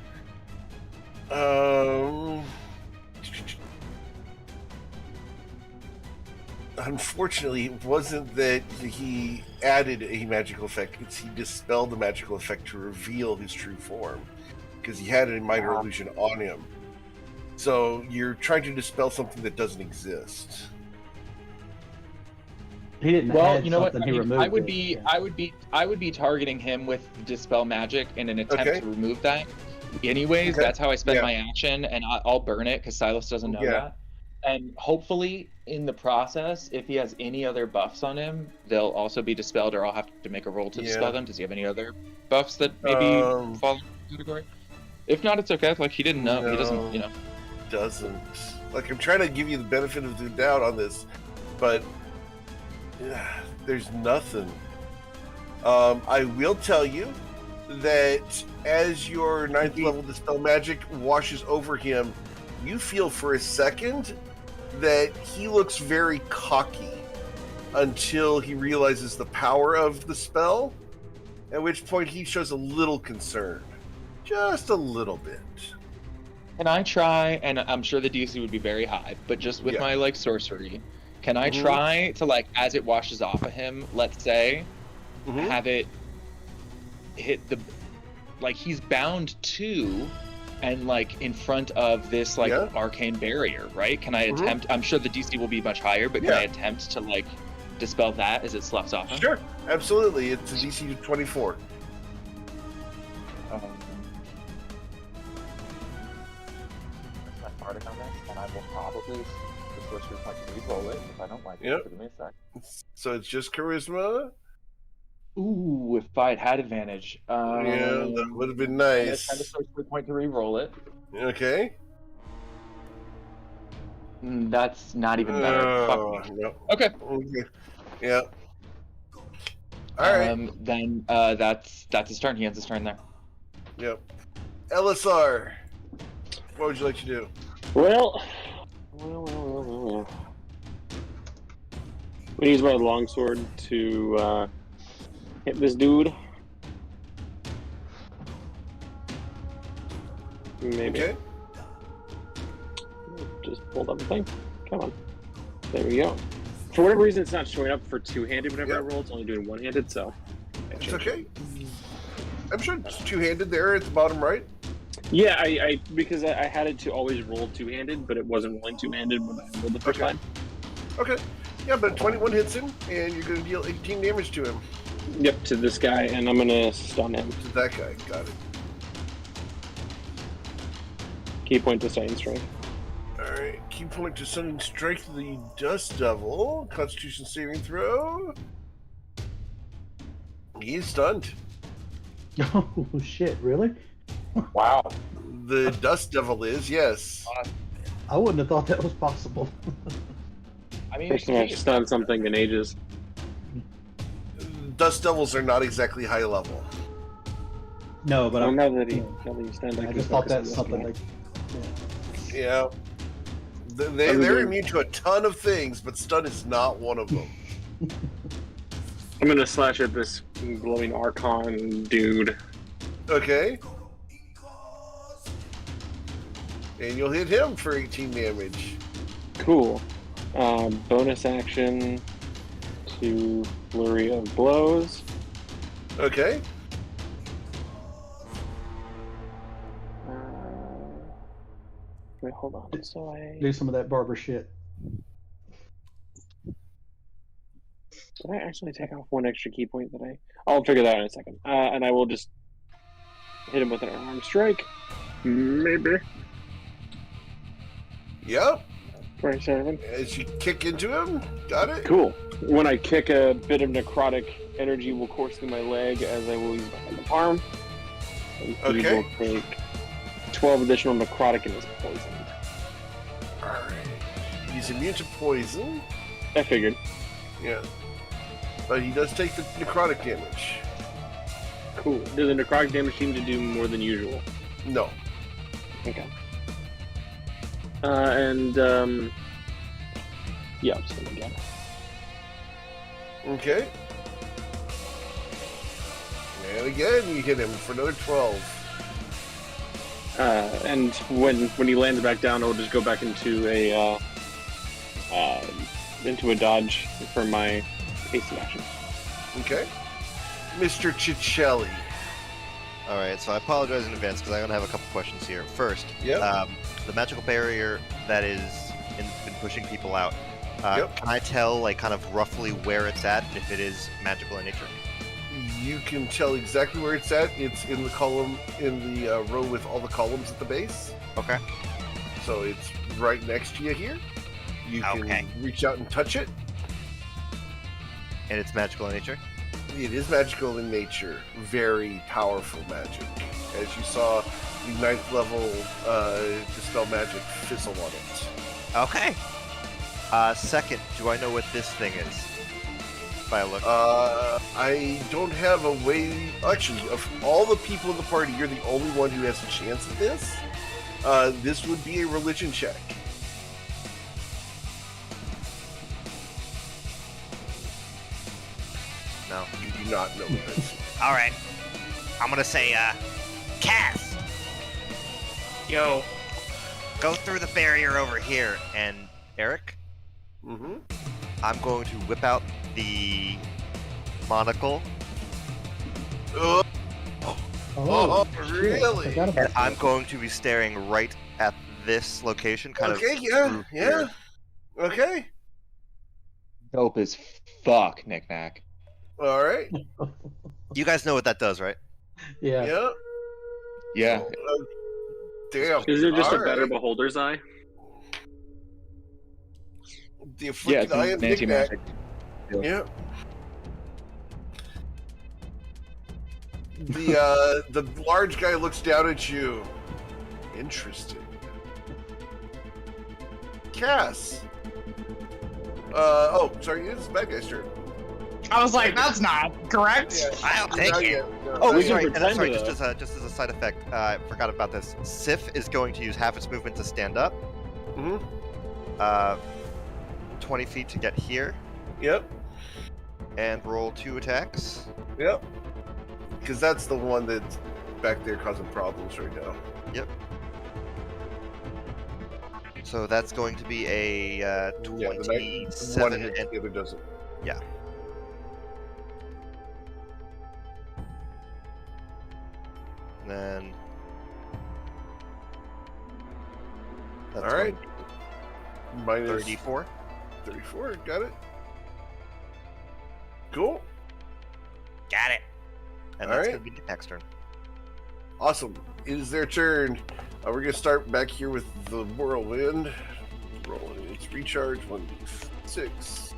Unfortunately, it wasn't that he added a magical effect, it's he dispelled the magical effect to reveal his true form, because he had a minor illusion on him. So you're trying to dispel something that doesn't exist. He didn't. Well, add you know what? something, he I removed would it. be, Yeah. I would be targeting him with dispel magic in an attempt Okay. to remove that. Anyways, Okay. that's how I spend Yeah. my action, and I'll burn it because Silas doesn't know Yeah. that. And hopefully, in the process, if he has any other buffs on him, they'll also be dispelled, or I'll have to make a roll to dispel Yeah. them. Does he have any other buffs that maybe fall in the category? If not, it's okay. Like, he didn't know. He doesn't, you know. Doesn't. Like, I'm trying to give you the benefit of the doubt on this, but there's nothing. I will tell you that as your 9th level dispel magic washes over him, you feel for a second that he looks very cocky until he realizes the power of the spell, at which point he shows a little concern. Just a little bit. Can I try, and I'm sure the DC would be very high, but just with Yeah. my, like, sorcery, can I Mhm. try to, like, as it washes off of him, let's say, Mhm. have it hit the, like, he's bound to, and, like, in front of this, like, Yeah. arcane barrier, right? Can I Mhm. attempt, I'm sure the DC will be much higher, but can Yeah. I attempt to, like, dispel that as it sloughs off him? Sure, absolutely. It's a DC 24. That's my Bardic on this, and I will probably the sorcery point to re-roll it if I don't like Yep. it. Give me a sec. So it's just charisma. Ooh, if I had had advantage. Yeah, that would have been I'm gonna nice. spend a sorcery point to re-roll it. Okay. That's not even better. Fuck. No. Okay. Okay. Yeah. All right. Then that's his turn. He ends his turn there. Yep. LSR, what would you like to do? Well. I'm gonna use my longsword to hit this dude. Maybe. Okay. Just pulled up the thing. Come on. There we go. For whatever reason, it's not showing up for two-handed whenever I roll. It's only doing one-handed, so. It's okay. I'm sure it's two-handed there at the bottom right. Yeah, I because I had it to always roll two-handed, but it wasn't rolling two-handed when I rolled the first time. Okay. Yeah, but 21 hits him, and you're going to deal 18 damage to him. Yep, to this guy, and I'm gonna stun him. To that guy. Got it. Key point to Science Strength. Alright. Key point to sudden strike the Dust Devil. Constitution saving throw. He's stunned. Oh shit! Really? Wow. The Dust Devil is, yes. I wouldn't have thought that was possible. I mean, First time I've stunned something in ages. Dust Devils are not exactly high level. No, but Well, I'm, now that you stunned, I just thought that's something like. Yeah. They're immune to a ton of things, but stun is not one of them. I'm gonna slash at this glowing Archon dude. Okay. And you'll hit him for 18 damage. Cool. Bonus action to Flurry of Blows. Okay. Wait, hold on. So Do some of that barber shit. did I actually take off one extra key point that I'll figure that out in a second. And I will just hit him with an unarmed strike. Maybe. Yep. 27. As you kick into him, got it? Cool. When I kick, a bit of necrotic energy will course through my leg as I will use my hand of harm. And he Okay. will take 12 additional necrotic and is poisoned. Alright. He's immune to poison. I figured. Yeah. But he does take the necrotic damage. Cool. Does the necrotic damage seem to do more than usual? No. Okay. Yeah, I'm just gonna get it. Okay. And again, you hit him for another 12. And when he lands back down, I'll just go back into a dodge for my hasty action. Okay. Mr. Ciccelli. All right, so I apologize in advance because I'm gonna have a couple questions here. First, the magical barrier that is been pushing people out. Can I tell, like, kind of roughly where it's at if it is magical in nature? You can tell exactly where it's at. It's in the column, in the row with all the columns at the base. Okay. So it's right next to you here. You can reach out and touch it. And it's magical in nature? It is magical in nature. Very powerful magic. As you saw, the 9th level Dispel Magic fizzle on it. Okay. Second, do I know what this thing is? By a look. I don't have a way. Actually, of all the people in the party, you're the only one who has a chance at this. This would be a religion check. No. You do not know what it is. All right. I'm gonna say, Cass. Yo. Go through the barrier over here. And Eric? Mm-hmm. I'm going to whip out the monocle. Oh, Oh, really? Forgot about And that. I'm going to be staring right at this location, kind of. Okay, yeah, through yeah. here. Okay. Dope as fuck, Knick-Knack. All right. You guys know what that does, right? Yeah. Yeah. Yeah. Damn. Is there just All a better right. beholder's eye? The Yeah, afflicted it's eye an of Knick-Knack. anti-magic. Yeah. The large guy looks down at you. Interesting. Cass. Oh, sorry, it's the bad guy's turn. I was like, that's not correct. I'll take Not it. yet. No, Oh, not sorry, yet. and I'm sorry. pretend Just as a side effect, I forgot about this. Sif is going to use half its movement to stand up. Mhm. 20 feet to get here, Yep. and roll 2 attacks. Yep. Because that's the one that's back there causing problems right now. So that's going to be a Yeah, the one 27 hits, and the other doesn't. yeah. Then that's All right. going to Minus be 34. 34, got it. Cool. Got it. And All that's right. going to be the next turn. Awesome. It is their turn. We're going to start back here with the whirlwind. Rolling. It's recharge 1d6.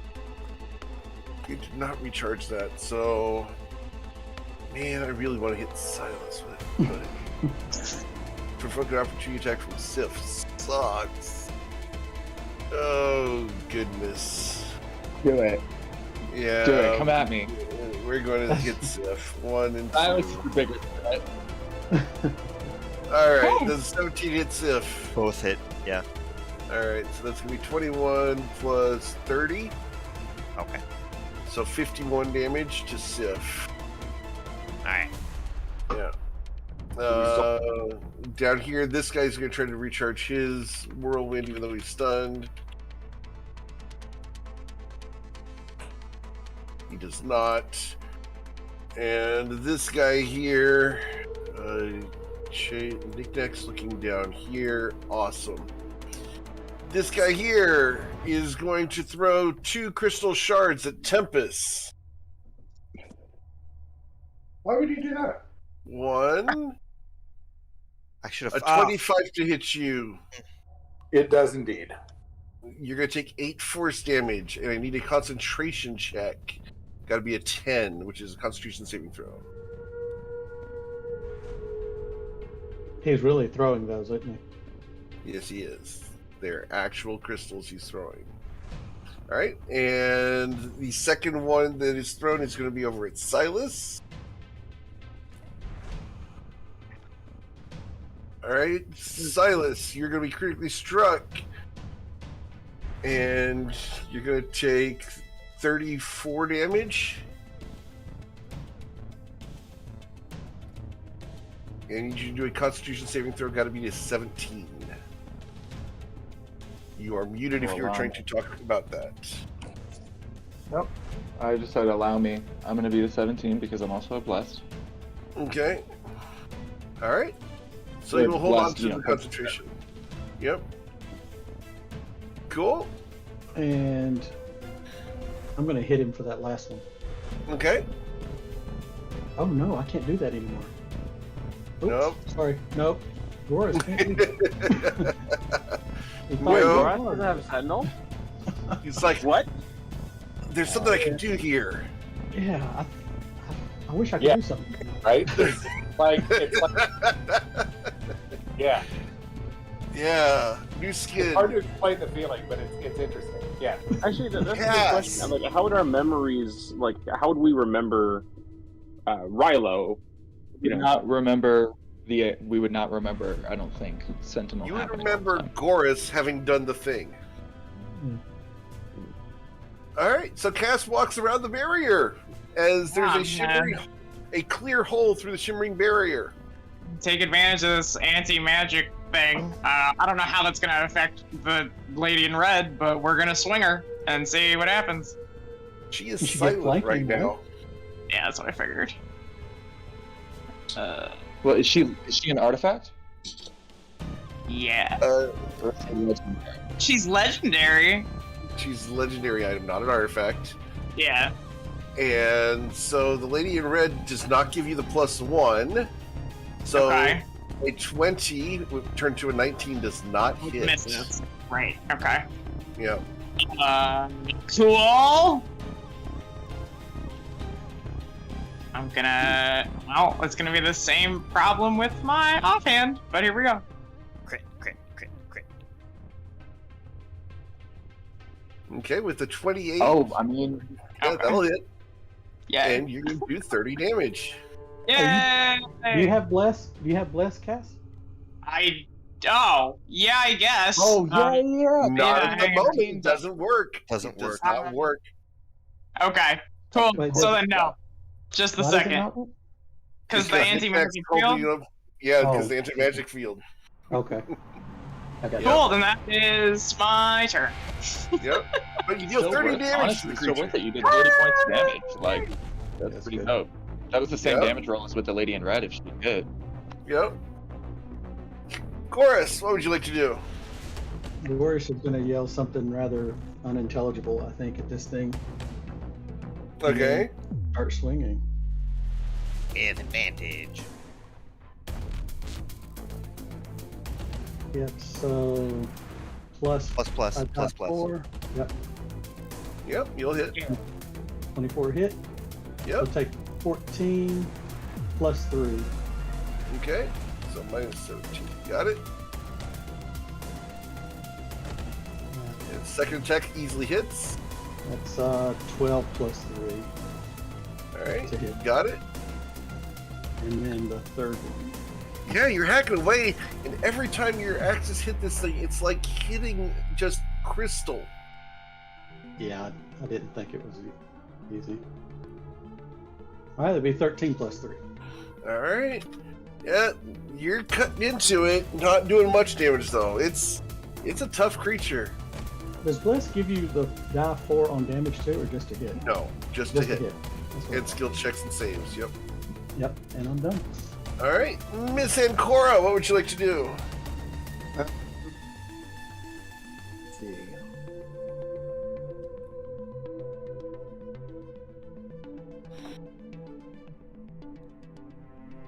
You did not recharge that, so. Man, I really want to hit Silas with it. But provoke an opportunity attack from Sif sucks. Oh, goodness. Do it. Yeah. Do it. Come at me. We're going to hit Sif. 1 and 2. I was the bigger threat. Alright, does 17 hit Sif? Both hit, yeah. Alright, so that's going to be 21 plus 30. Okay. So 51 damage to Sif. Alright. Yeah. Down here, this guy's going to try to recharge his whirlwind even though he's stunned. He does not. And this guy here, Knick-Knack's looking down here. Awesome. This guy here is going to throw 2 crystal shards at Tempest. Why would you do that? 1, I should a have. 25 to hit you. It does indeed. You're going to take 8 force damage, and I need a concentration check. Got to be a 10, which is a concentration saving throw. He's really throwing those, isn't he? Yes, he is. They're actual crystals he's throwing. All right, and the second one that is thrown is going to be over at Silas. All right, Silas, you're going to be critically struck, and you're going to take 34 damage. And you need to do a Constitution saving throw. Got to be a 17. You are muted if you're trying to talk about that. Nope. I just said allow me. I'm going to be the 17 because I'm also blessed. Okay. All right. So Yeah, you will hold on blessed, to you the know. concentration. Yep. Cool. And I'm going to hit him for that last one. Okay. Oh no, I can't do that anymore. Oops, Nope. Sorry. Nope. Boris can't do that. He No. fired Boris hard. doesn't have a sentinel? He's like, What? there's something I can do here. Yeah, I wish I could Yeah. do something. Right? it's like, yeah. Yeah. New It's skin. hard to explain the feeling, but it's interesting. Yeah. Actually, that's a Yes. good question. Like, how would our memories, like, how would we remember Rilo? We would not remember we would not remember, I don't think, Sentinel. You would happening remember all the time. Goris having done the thing. Hmm. All right. So Cass walks around the barrier as there's a shimmering, a clear hole through the shimmering barrier. Take advantage of this anti-magic thing. I don't know how that's gonna affect the lady in red, but we're gonna swing her and see what happens. She is You should get silent right flanking, right? now. Yeah, that's what I figured. Well, is she an artifact? Yeah. Or is she legendary? She's legendary. She's a legendary item, not an artifact. Yeah. And so the lady in red does not give you the +1. So Okay. a 20 would turn to a 19 does not hit. Misses. Right. Okay. Yeah. Cool. I'm gonna. Well, it's gonna be the same problem with my offhand, but here we go. Crit, crit, crit, crit. Okay, with the 28. Oh, I mean, yeah, Okay. that'll hit. Yeah. And you're going to do 30 damage. Yay! Do you have bless? Do you have bless, Cass? Yeah, I guess. Oh yeah. Not yeah, at the hang moment. on. It doesn't work. Doesn't It does work. not work. Okay. Cool. Wait, So does then it- no. Just the Why does it second. not work? Because the Because anti-magic Nicknack's holding field. you up. Yeah, because Oh. the anti-magic field. Okay. I got Cool. Then that is my turn. Yep. But you deal Still 30 worth- damage honestly, to the still creature. worth it. You did 30 points of damage. Like, that's That's pretty good. dope. That was the same Yep. damage roll as with the lady in red if she did. Yep. Chorus, what would you like to do? The Boris is going to yell something rather unintelligible, I think, at this thing. Okay. Start swinging. Advantage. Yep. So plus. Plus, I've plus, got plus. 4. Yep. Yep, you'll hit. 24 hit. We'll Yep. take 14 plus 3. Okay. So minus 17. Got it. And second attack easily hits. That's 12 plus 3. All right. To hit. Got it. And then the third one. Yeah, you're hacking away, and every time your axes hit this thing, it's like hitting just crystal. Yeah, I didn't think it was easy. All right, that'd be 13 plus 3. All right. Yeah, you're cutting into it, not doing much damage though. It's a tough creature. Does Bless give you the die 4 on damage too, or just a hit? No, just Just to a hit. hit. That's what I And skill checks and saves. Yep. thought. Yep, and I'm done. All right, Miss Ancora, what would you like to do? Let's see.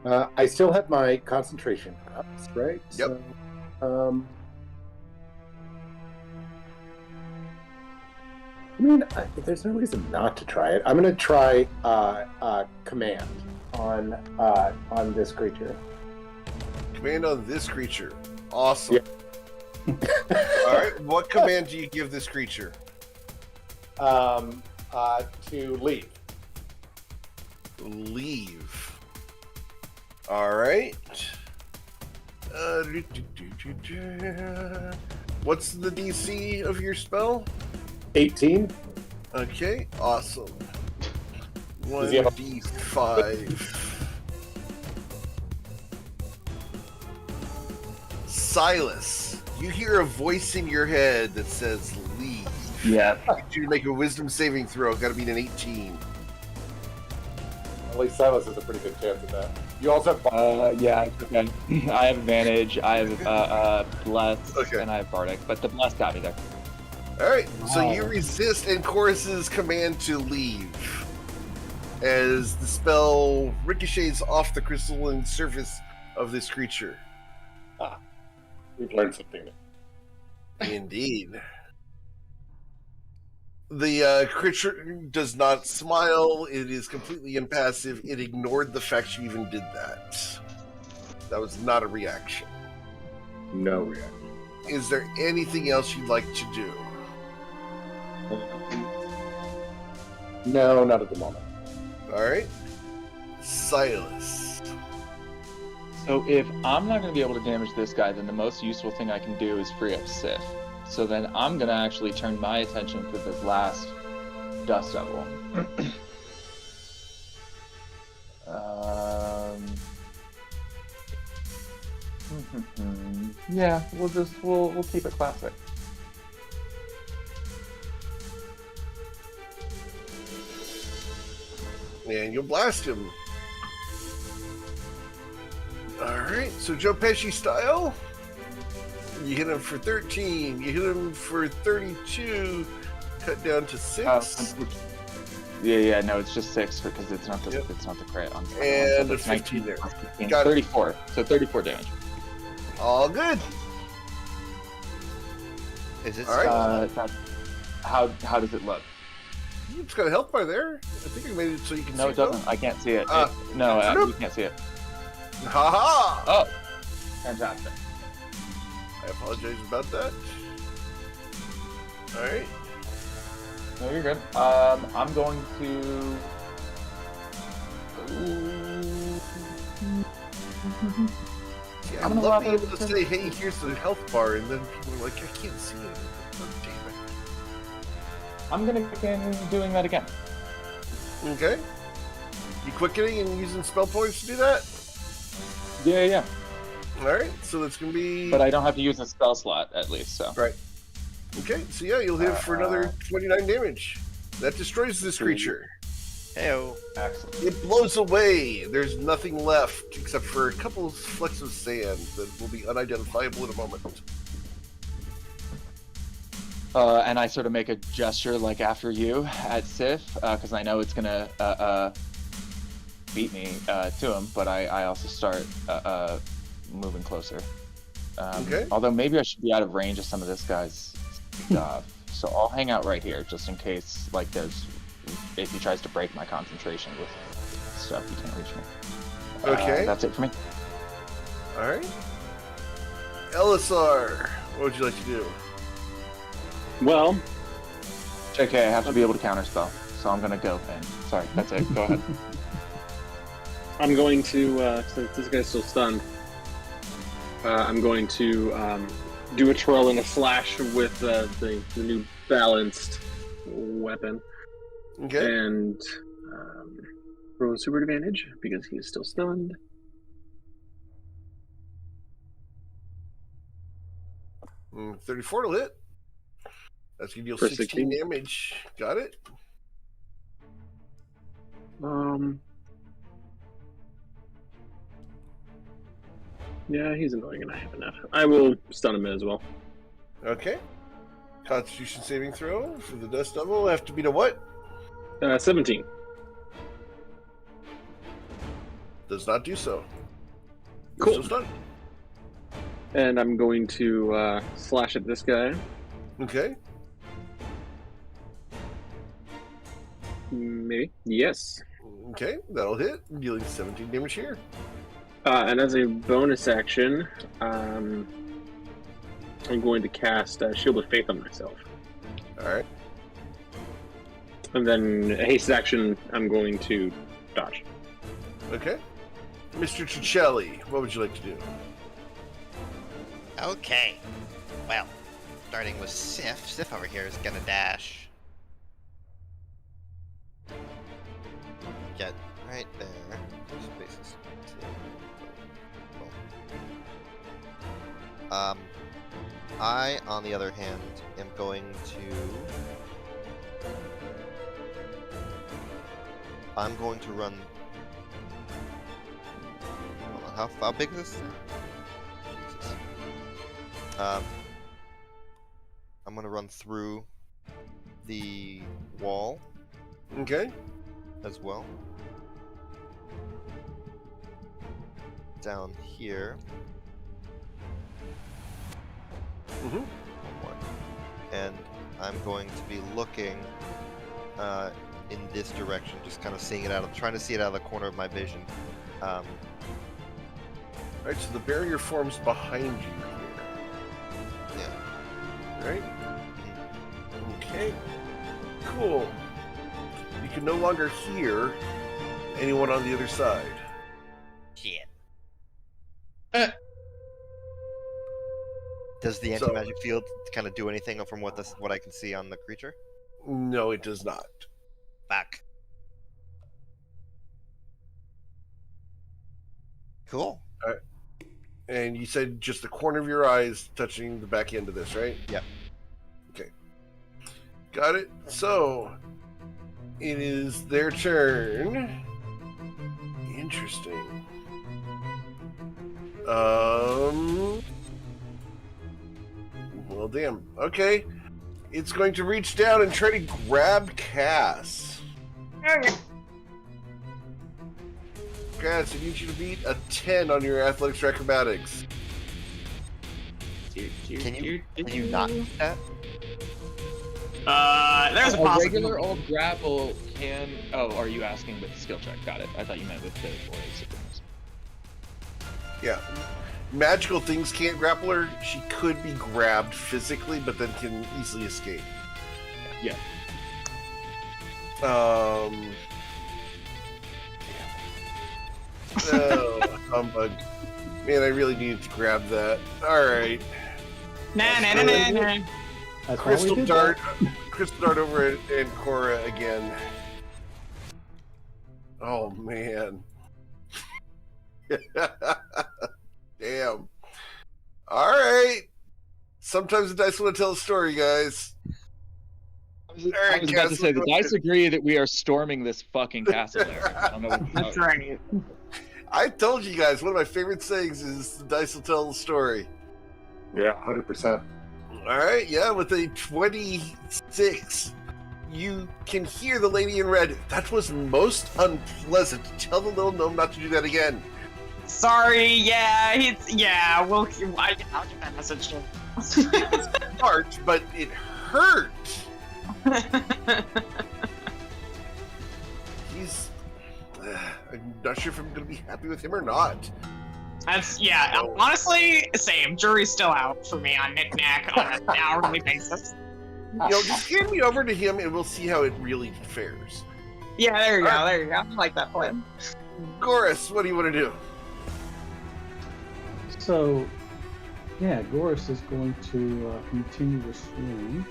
I still have my concentration ups, right? Yep. So, I mean, there's no reason not to try it. I'm going to try command on this creature. command on this creature. Awesome. All right, what command do you give this creature? To leave. Leave. All right. What's the DC of your spell? 18. Okay, awesome. Does he have a- 1d5. Silas, you hear a voice in your head that says leave. Yeah. You make a wisdom saving throw. Gotta beat an 18. At least Silas has a pretty good chance of that. You also have Yeah. Okay. I have advantage. I have blessed, Okay. and I have bardic, but the blessed got me there. Alright, so Wow. you resist Chorus's command to leave as the spell ricochets off the crystalline surface of this creature. We've learned something. Indeed. The creature does not smile. It is completely impassive. It ignored the fact you even did that. That was not a reaction. No reaction. Is there anything else you'd like to do? No, not at the moment. Alright. Silas. So if I'm not going to be able to damage this guy, then the most useful thing I can do is free up Sif. So then I'm going to actually turn my attention to this last Dust Devil. Yeah, we'll keep it classic. And you'll blast him. Alright, so Joe Pesci style. You hit him for 13. You hit him for 32. Cut down to 6. Yeah, no, it's just 6 because it's not the Yep. it's not the crit on And so a that's 15 there. plus 15, Got it. 34. So 34 damage. All good. Is it? All right. How does it look? It's got a health bar there. I think I made it so you can No, see it doesn't. I can't see it. Ah. No, you can't see it. Haha! Oh, fantastic. I apologize about that. Alright. No, you're good. I'm going to. Yeah, I'm I gonna love allow being her able to- to say, hey, here's the health bar, and then people are like, I can't see it. Oh, damn I'm gonna begin doing that again. it. Okay. You quickening and using spell points to do that? Yeah. Alright, so that's gonna be. But I don't have to use a spell slot at least. So. Right. Okay, so yeah, you'll hit for another 29 damage. That destroys this creature. Heyo. Excellent. It blows away. There's nothing left except for a couple of flecks of sand that will be unidentifiable in a moment. And I sort of make a gesture like after you at Sif, because I know it's gonna beat me to him, but I also start moving closer. Okay. Although maybe I should be out of range of some of this guy's stuff, so I'll hang out right here just in case, like, if he tries to break my concentration with stuff, he can't reach me. Okay. That's it for me. Alright. Elisar, what would you like to do? Well, JK, I have to be able to counterspell, so I'm gonna go in. Sorry, that's it. Go ahead. I'm going to, since this guy's still stunned, I'm going to do a twirl and a slash with the new balanced weapon. Okay. And roll a super advantage because he is still stunned. Mm, 34 will hit. That's gonna deal For 16 16. damage. Got it? Yeah, he's annoying and I have enough. I will stun him as well. Okay. Constitution saving throw for the Dust Devil. Have to beat a what? 17. Does not do so. You're Cool. still stunned. And I'm going to slash at this guy. Okay. Maybe. Yes. Okay, that'll hit, dealing 17 damage here. And as a bonus action, I'm going to cast Shield of Faith on myself. All right. And then a haste action, I'm going to dodge. Okay. Mr. Cicelli, what would you like to do? Okay. Well, starting with Sif. Sif over here is gonna dash. Get right there. Spaces. I, on the other hand, am going to... I'm going to run... Hold on, how big is this thing? Jesus. I'm going to run through the wall. Okay. As well. Down here. Mm-hmm. And I'm going to be looking in this direction, just kind of seeing it out of, trying to see it out of the corner of my vision. All right, so the barrier forms behind you here. Yeah. Right? Okay. Cool. You can no longer hear anyone on the other side. Shit. Does the anti-magic field kind of do anything from what I can see on the creature? No, it does not. Fuck. Cool. All right. And you said just the corner of your eyes touching the back end of this, right? Yep. Okay. Got it. So, it is their turn. Interesting. Well, damn. Okay. It's going to reach down and try to grab Cass. Cass, I need you to beat a 10 on your athletics or acrobatics. Can you not do that? There's a regular old grapple can. Oh, are you asking with the skill check? Got it. I thought you meant with the 4A synchronous. Yeah. Magical things can't grapple her. She could be grabbed physically, but then can easily escape. Yeah. Oh, humbug. Man, I really needed to grab that. Alright. Crystal Dart over at Cora again. Oh, man. Damn. Alright. Sometimes the dice want to tell a story, guys. I was about to say, the dice agree that we are storming this fucking castle there. I don't know what That's right. I told you guys, one of my favorite sayings is the dice will tell the story. Yeah, 100%. Alright, yeah, with a 26, you can hear the lady in red. That was most unpleasant. Tell the little gnome not to do that again. Sorry, I'll get that message to him. It's smart, but it hurt. He's... I'm not sure if I'm going to be happy with him or not. Honestly, same. Jury's still out for me on Knick-Knack on an hourly basis. Just hand me over to him and we'll see how it really fares. Yeah, there you go. I like that plan. Goris, what do you want to do? So, yeah, Goris is going to continue to swing.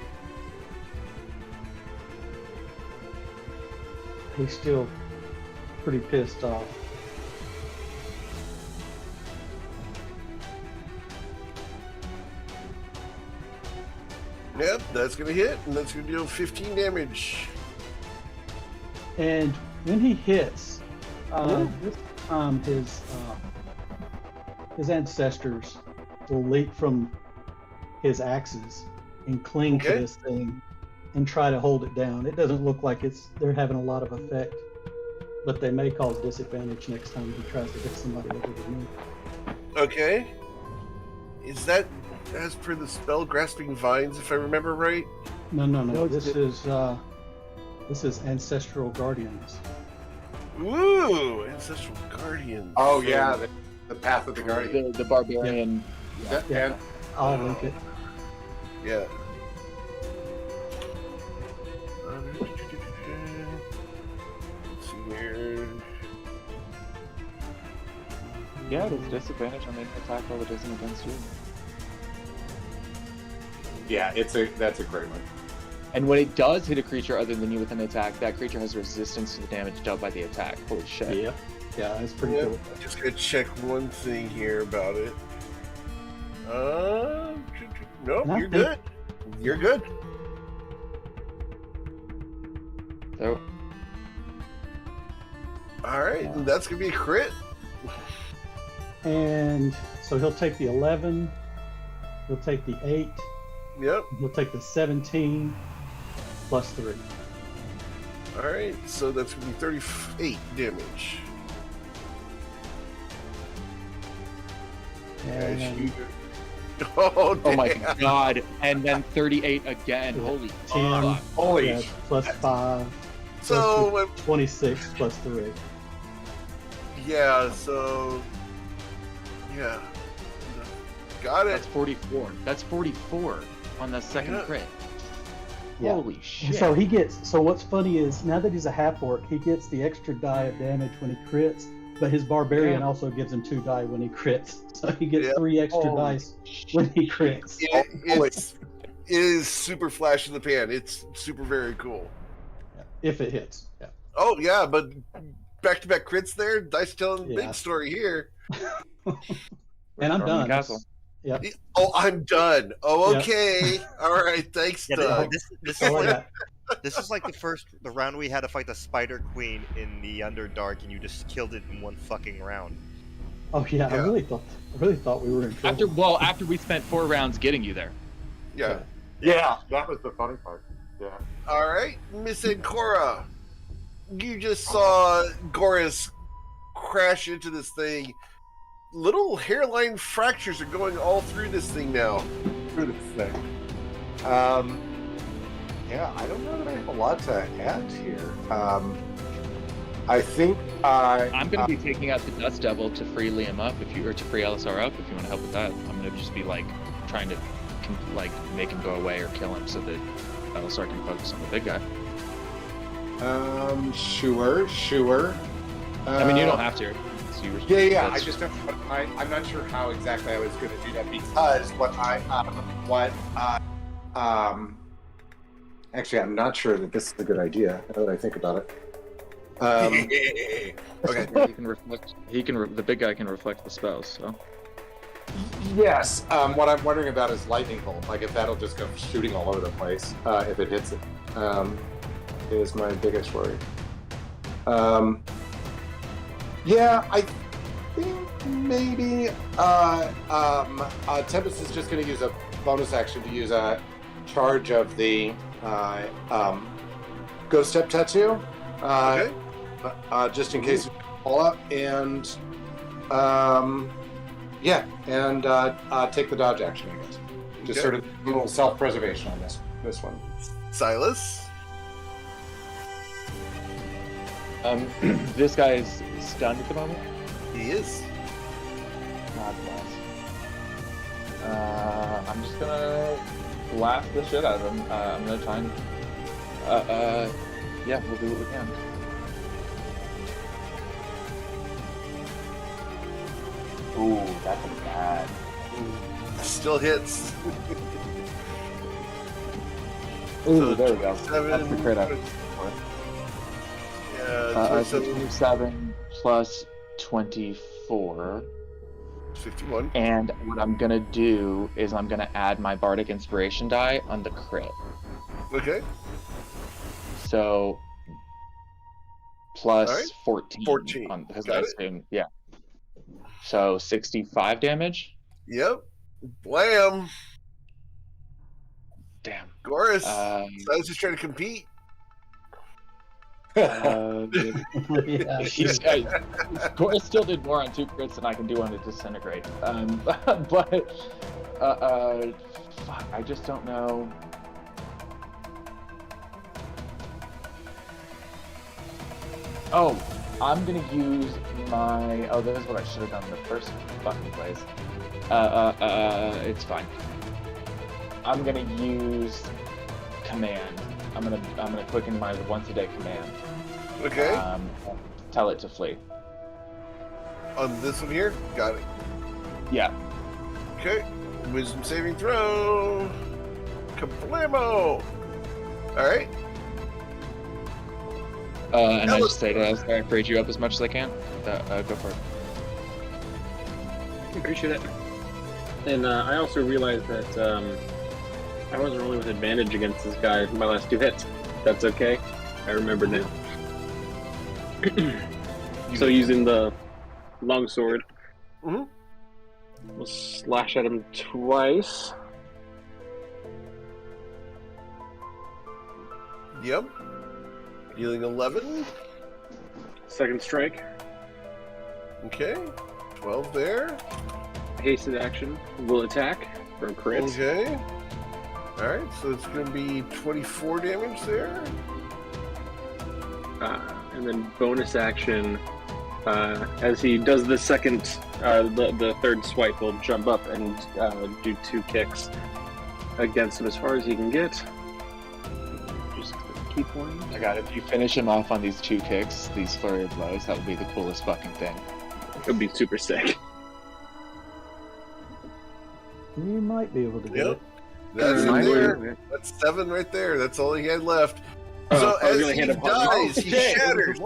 He's still pretty pissed off. Yep, that's going to hit, and that's going to deal 15 damage. And when he hits, his ancestors will leap from his axes and cling to this thing and try to hold it down. It doesn't look like they're having a lot of effect, but they may cause disadvantage next time he tries to hit somebody over the knee. Okay. Is that as per the spell Grasping Vines, if I remember right? No. This is Ancestral Guardians. Ooh, Ancestral Guardians. Oh yeah, The Path of the Guardian. The barbarian. And I'll link it. Yeah. Let's see here. Yeah, there's disadvantage on making attack roll that isn't against you. yeah, that's a great one. And when it does hit a creature other than you with an attack, that creature has resistance to the damage dealt by the attack. Holy shit. Yeah, yeah, that's pretty Yeah, cool. I'm just gonna check one thing here about it. No, Nothing. you're good. You're good. So, All right, and that's gonna be a crit. And so he'll take the 11, he'll take the 8, Yep. he'll take the 17 plus 3. All right, so that's gonna be 38 damage. As And you- Oh, oh my damn. god. And then 38 again. Holy 10 fuck. Holy yeah, plus 5, So, 26 plus 3. yeah, so, yeah. Got it. That's 44. That's 44 on the second Yeah. crit. Yeah. Holy And shit. so he gets. So what's funny is now that he's a half orc, he gets the extra die of damage when he crits, but his barbarian Yeah. also gives him 2 die when he crits. So he gets Yeah. 3 extra Holy dice when he crits. It is super flash in the pan. It's super very cool. Yeah, if it hits. Yeah. Oh yeah, but back-to-back crits there. Dice telling the Yeah. big story here. And I'm Storming done. Castle. Yep. Oh, I'm done. Oh, Yeah. okay. All right. Thanks, Yeah, Doug. this That's is all I like got. this is like the round we had to fight the Spider Queen in the Underdark, and you just killed it in one fucking round. Oh yeah, I Yeah. really thought we were in trouble. After we spent 4 rounds getting you there. Yeah. Yeah, that was the funny part. Yeah. All right, Miss Ancora. You just saw Goris crash into this thing. Little hairline fractures are going all through this thing now. Through this thing. Yeah, I don't know that I have a lot to add here. I think I'm going to be taking out the Dust Devil to free Liam up, or to free LSR up, if you want to help with that. I'm going to just be like trying to make him go away or kill him so that LSR can focus on the big guy. Sure. I mean, you don't have to. It's yours. Yeah. That's- I just don't. I'm not sure how exactly I was going to do that because actually, I'm not sure that this is a good idea. Now that I think about it. Okay. He can reflect. The big guy can reflect the spells. So. Yes. What I'm wondering about is lightning bolt. Like if that'll just go shooting all over the place if it hits it. Is my biggest worry. Yeah, I think maybe Tempest is just going to use a bonus action to use a charge of the Ghost Step Tattoo. Okay. Just in case you fall up, and take the dodge action, I guess. Just Okay. sort of a little self-preservation on this one. Silas. This guy is stunned at the moment. He is. God bless. I'm just gonna blast the shit out of him. I'm gonna try and. Yeah, we'll do what we can. Ooh, that's bad. Still hits. Ooh, So there we go. 27, That's the crit out. Yeah, So 27, 27 plus 24. 51. And what I'm gonna do is I'm gonna add my Bardic Inspiration die on the crit. Okay. So plus Alright. 14. 14. Because Got I it. assume, yeah. So 65 damage. Yep. Blam. Damn. Goris. Um, Silas is trying to compete. Yeah. Goris still did more on 2 crits than I can do on a Disintegrate. But fuck, I just don't know. Oh, I'm gonna use my. Oh, that is what I should have done in the first fucking place. It's fine. I'm gonna use command. I'm gonna quicken my once a day command. Okay. Tell it to flee. On this one here? Got it. Yeah. Okay. Wisdom saving throw. Kablamo! Alright. And I just say that I afraid you up as much as I can. Go for it. Appreciate it. And I also realized that I wasn't rolling with advantage against this guy for my last 2 hits. That's okay. I remember now. So using the longsword, we'll slash at him twice. Yep. Dealing 11. Second strike. Okay. 12 there. Hasted action will attack for a crit. Okay. Alright, so it's going to be 24 damage there. And then bonus action, as he does the second, the third swipe, will jump up and do 2 kicks against him as far as he can get. Just keep one. I got it. If you finish him off on these 2 kicks, these flurry of blows, that would be the coolest fucking thing. It would be super sick. You might be able to do it. That's in there. That's 7 right there. That's all he had left. So as he dies, he shatters.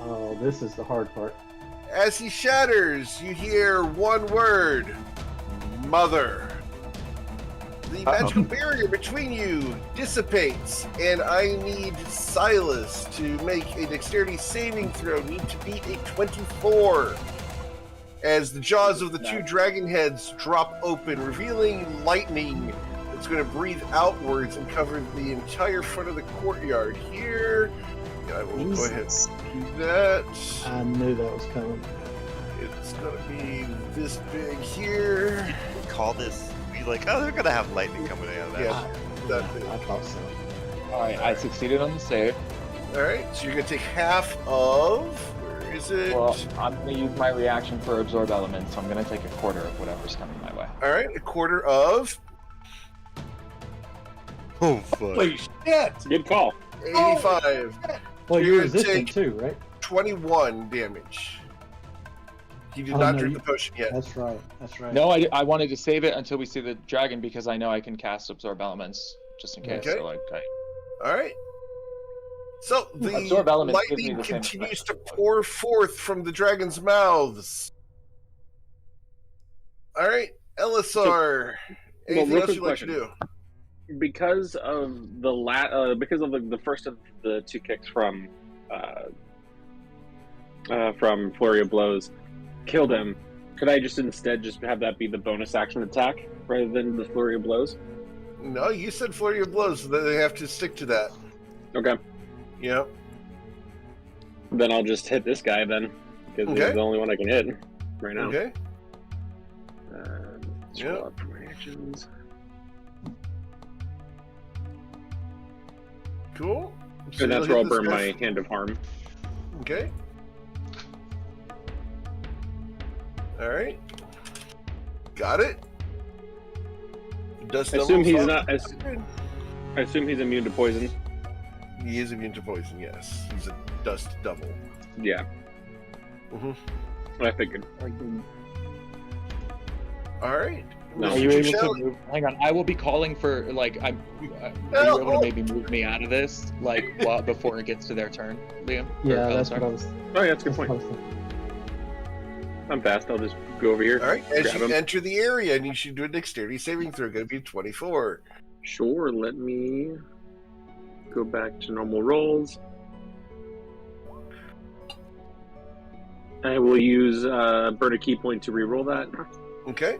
Oh, this is the hard part. As he shatters, you hear one word: Mother. The magical barrier between you dissipates, and I need Silas to make a dexterity saving throw. Need to beat a 24. As the jaws of the 2 dragon heads drop open, revealing lightning that's going to breathe outwards and cover the entire front of the courtyard here. I will go ahead and do that. I knew that was coming. It's going to be this big here. Call this. Be like, oh, they're going to have lightning coming out of that. Yeah, that big. I thought so. Alright, I succeeded on the save. Alright, so you're going to take half of... Where is it? Well, I'm going to use my reaction for absorb elements, so I'm going to take a quarter of whatever's coming my way. Alright, a quarter of... Oh, fuck. Holy shit! Good call. 85. Well, You're you're gonna resistant take too, right? 21 damage. You did Oh, not no, drink you- the potion yet. That's right. That's right. No, I wanted to save it until we see the dragon because I know I can cast absorb elements just in case. Okay. So like, Alright. So the Absorb elements gives me lightning the same continues effect. to pour forth from the dragon's mouths. Alright, Elisar. Anything real else quick you'd like to do? Because of the first of the 2 kicks from Flurry of Blows killed him, could I just instead just have that be the bonus action attack rather than the Flurry of Blows? No, you said flurry of blows, so they have to stick to that. Okay. Yeah. Then I'll just hit this guy then, because Okay. he's the only one I can hit right now. Okay. Scroll up for my actions. Cool. So And that's you'll where I'll hit this burn guy. my Hand of Harm. Okay. Alright. Got it. Dust I assume devil he's fuck. not. I assume he's immune to poison. He is immune to poison, yes. He's a dust devil. Yeah. Mm-hmm. I figured. Alright. No, Are you able to move? Hang on, I will be calling for like are you able to maybe move me out of this like before it gets to their turn, Liam? Yeah, Or that's Elisar? what I was. Oh yeah, that's a good point. I'm fast. I'll just go over here. Alright, as grab you him. enter the area, and you should do a dexterity saving throw. Going to be 24. Sure. Let me go back to normal rolls. I will use burn a key point to re-roll that. Okay.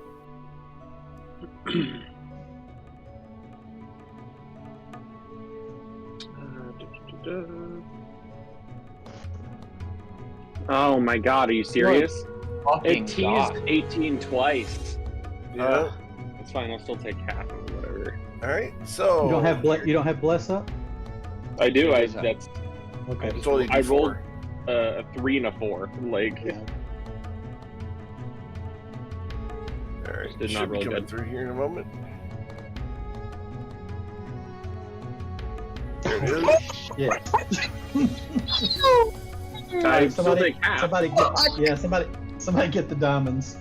Oh my god, are you serious? Fucking It God. teased 18 twice. Yeah. It's fine, I'll still take half or whatever. Alright, so... You don't have you don't have bless up. I do, Yeah, I it's that's Okay. It's only I D4. rolled a 3 and a 4. Like, Yeah. All right, Did not should be roll coming good. through here in a moment. There it is. Yeah. I still take half. Somebody get the diamonds.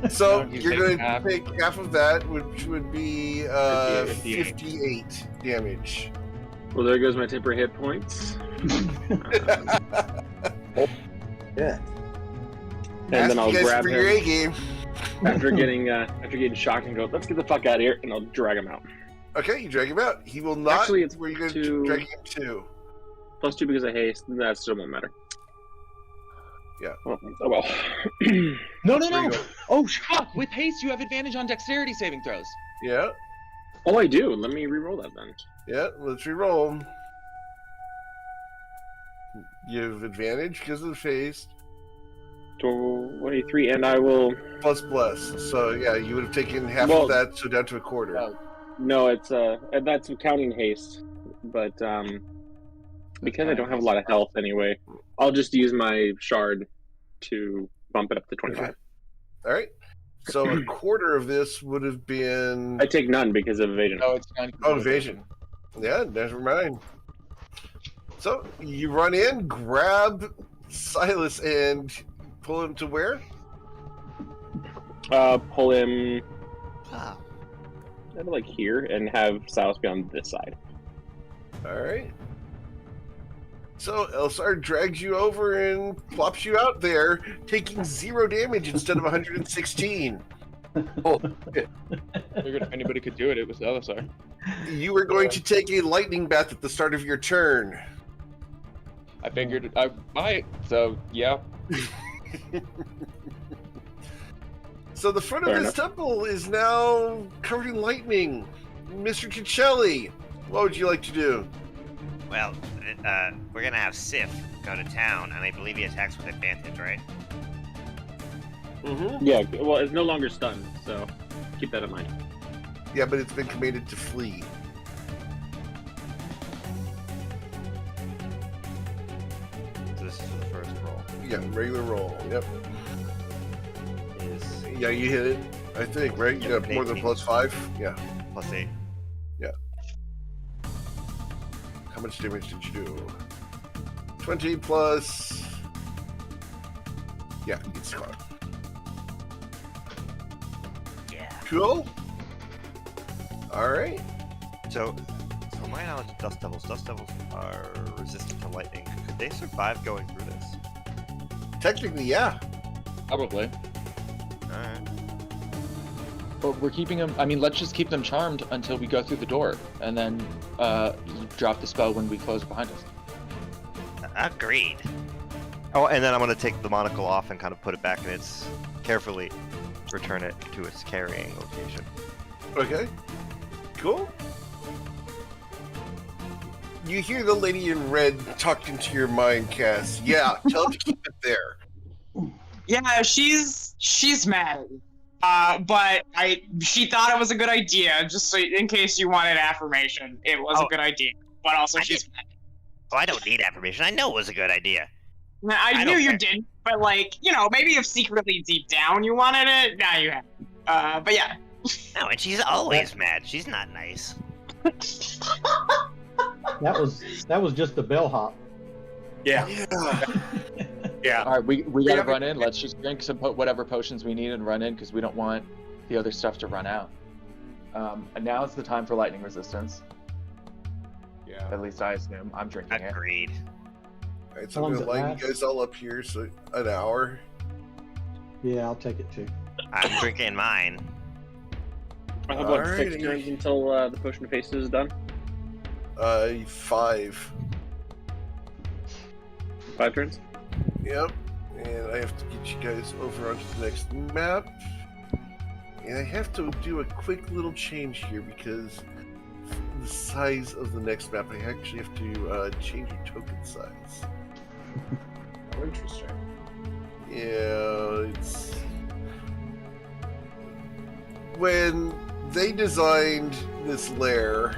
So You you're take going to half. take half of that, which would be 58 damage. Well, there goes my temporary hit points. Yeah. And then I'll you guys grab for your him A game. after getting shocked and go, let's get the fuck out of here, and I'll drag him out. Okay, you drag him out. He will not. Actually, it's where you going two- to drag him to? +2 because of haste. That still won't matter. Yeah. Oh well. No. Where you go? Oh, fuck! With haste, you have advantage on dexterity saving throws. Yeah, Oh, I do. Let me re-roll that then. yeah. Let's re-roll. You have advantage because of haste. 23, and I will. Plus. So yeah, you would have taken half Well- of that, so down to a quarter. Oh. No, it's and that's counting haste, but because I don't have a lot of health anyway, I'll just use my shard to bump it up to 25. Okay. All right. So a quarter of this would have been I take none because of evasion. No, it's not. evasion. Yeah, never mind. So you run in, grab Silas, and pull him to where? Pull him Wow. kind of like here and have Silas be on this side. All right. So Elsar drags you over and plops you out there, taking 0 damage instead of 116. Oh, Figured if anybody could do it, it was Elisar. You were going to take a lightning bath at the start of your turn. I figured I might, so yeah. So the front Fair of this temple is now covered in lightning. Mr. Ticelli, what would you like to do? Well, we're gonna have Sif go to town, and I believe he attacks with advantage, right? Mm-hmm. Yeah, well, it's no longer stunned, so keep that in mind. Yeah, but it's been commanded to flee. So this is for the first roll. Yeah, regular roll. Yep. Is Yeah, you hit it. I think, right? You Yep, got more than 18. +5? Yeah. +8. How much damage did you do? 20 plus... Yeah, it's caught. Yeah. Cool. Alright. So my knowledge of dust devils are resistant to lightning. Could they survive going through this? Technically, yeah. Probably. Alright. But we're keeping them. I mean, let's just keep them charmed until we go through the door, and then drop the spell when we close behind us. Agreed. Oh, and then I'm gonna take the monocle off and kind of put it back in its carefully return it to its carrying location. Okay. Cool. You hear the lady in red tucked into your mind, Cass. Yeah, tell him to keep it there. Yeah, she's mad. But she thought it was a good idea, just so in case you wanted affirmation. It was a good idea. But also she's mad. Oh, I don't need affirmation. I know it was a good idea. I knew don't you care. didn't, but maybe if secretly deep down you wanted it, now you have. But yeah. No, and she's always mad. She's not nice. That was just the bellhop. Yeah. Yeah. All right, we gotta run in. Let's just drink some whatever potions we need and run in because we don't want the other stuff to run out. And now is the time for lightning resistance. Yeah. At least I assume. I'm drinking it. Agreed. Alright, How so I'm long gonna does it line last? you guys all up here, so an hour. Yeah, I'll take it too. I'm drinking mine. I have what, 6 Alrighty. turns until the potion of haste is done? 5. 5 turns? Yep. And I have to get you guys over onto the next map. And I have to do a quick little change here because the size of the next map, I actually have to change your token size. Oh, interesting. Yeah, it's... When they designed this lair,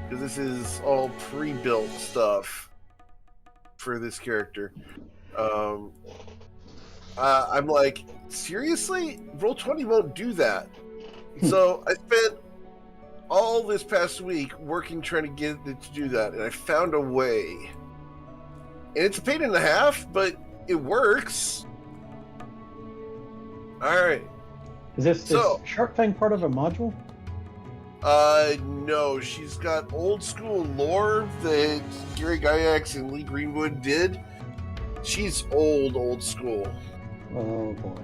because this is all pre-built stuff, for this character. I'm like, seriously? Roll20 won't do that. So I spent all this past week working trying to get it to do that, and I found a way. And it's a pain in the half, but it works. All right. Is Shark Fang part of a module? No, she's got old school lore that Gary Gygax and Lee Greenwood did. She's old school. Oh boy.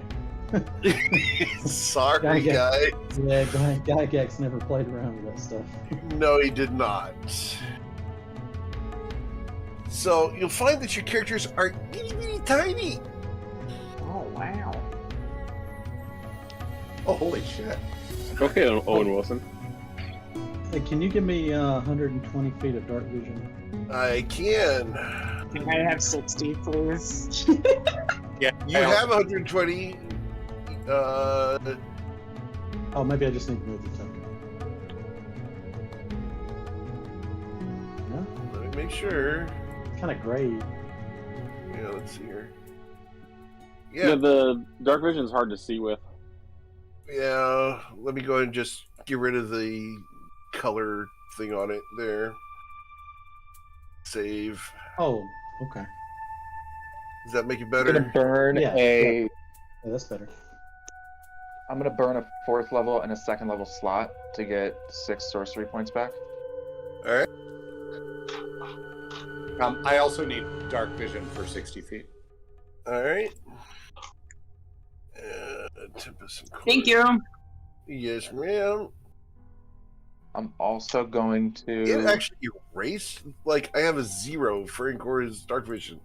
Sorry, guy. Yeah, Gygax never played around with that stuff. No, he did not. So you'll find that your characters are itty bitty tiny. Oh wow. Oh, holy shit. Okay, Owen Wilson. Hey, can you give me 120 feet of dark vision? I can. Can I have 60, please? Yeah, you have 120. Oh, maybe I just need to move the token. No? Let me make sure. It's kind of gray. Yeah, let's see here. Yeah, the dark vision is hard to see with. Yeah, let me go ahead and just get rid of the color thing on it there. Save. Oh, okay. Does that make it I'm better? gonna burn Yeah, a. Yeah, that's better. I'm gonna burn a 4th level and a 2nd level slot to get 6 sorcery points back. All right. I also need dark vision for 60 feet. All right. 10%. Thank you. Yes, ma'am. I'm also going It to. actually erased. Like, I have a 0 for Incore's dark vision.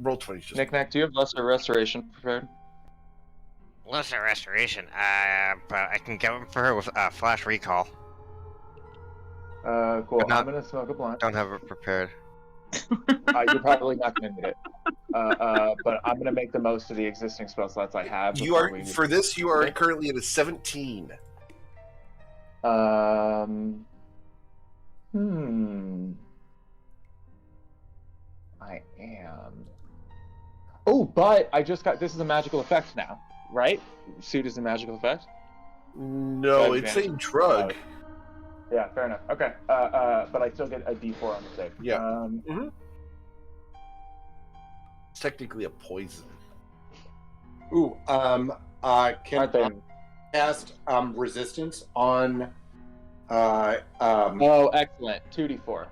Roll20 just. Knick-knack, do you have lesser restoration prepared? Lesser restoration. But I can get one for her with flash recall. Cool. But not- I'm gonna smoke a blunt. Don't have it prepared. You're probably not gonna need it. But I'm gonna make the most of the existing spell slots I have. You before are we- for this. You are Okay. currently at a 17. I am. Oh, but I just got. This is a magical effect now, right? Suit is a magical effect. No, Bad it's advantage. a drug. Yeah, fair enough. Okay. But I still get a D4 on the save. Yeah. It's technically a poison. Ooh, can Aren't they? I cast resistance on Oh, excellent. 2d4.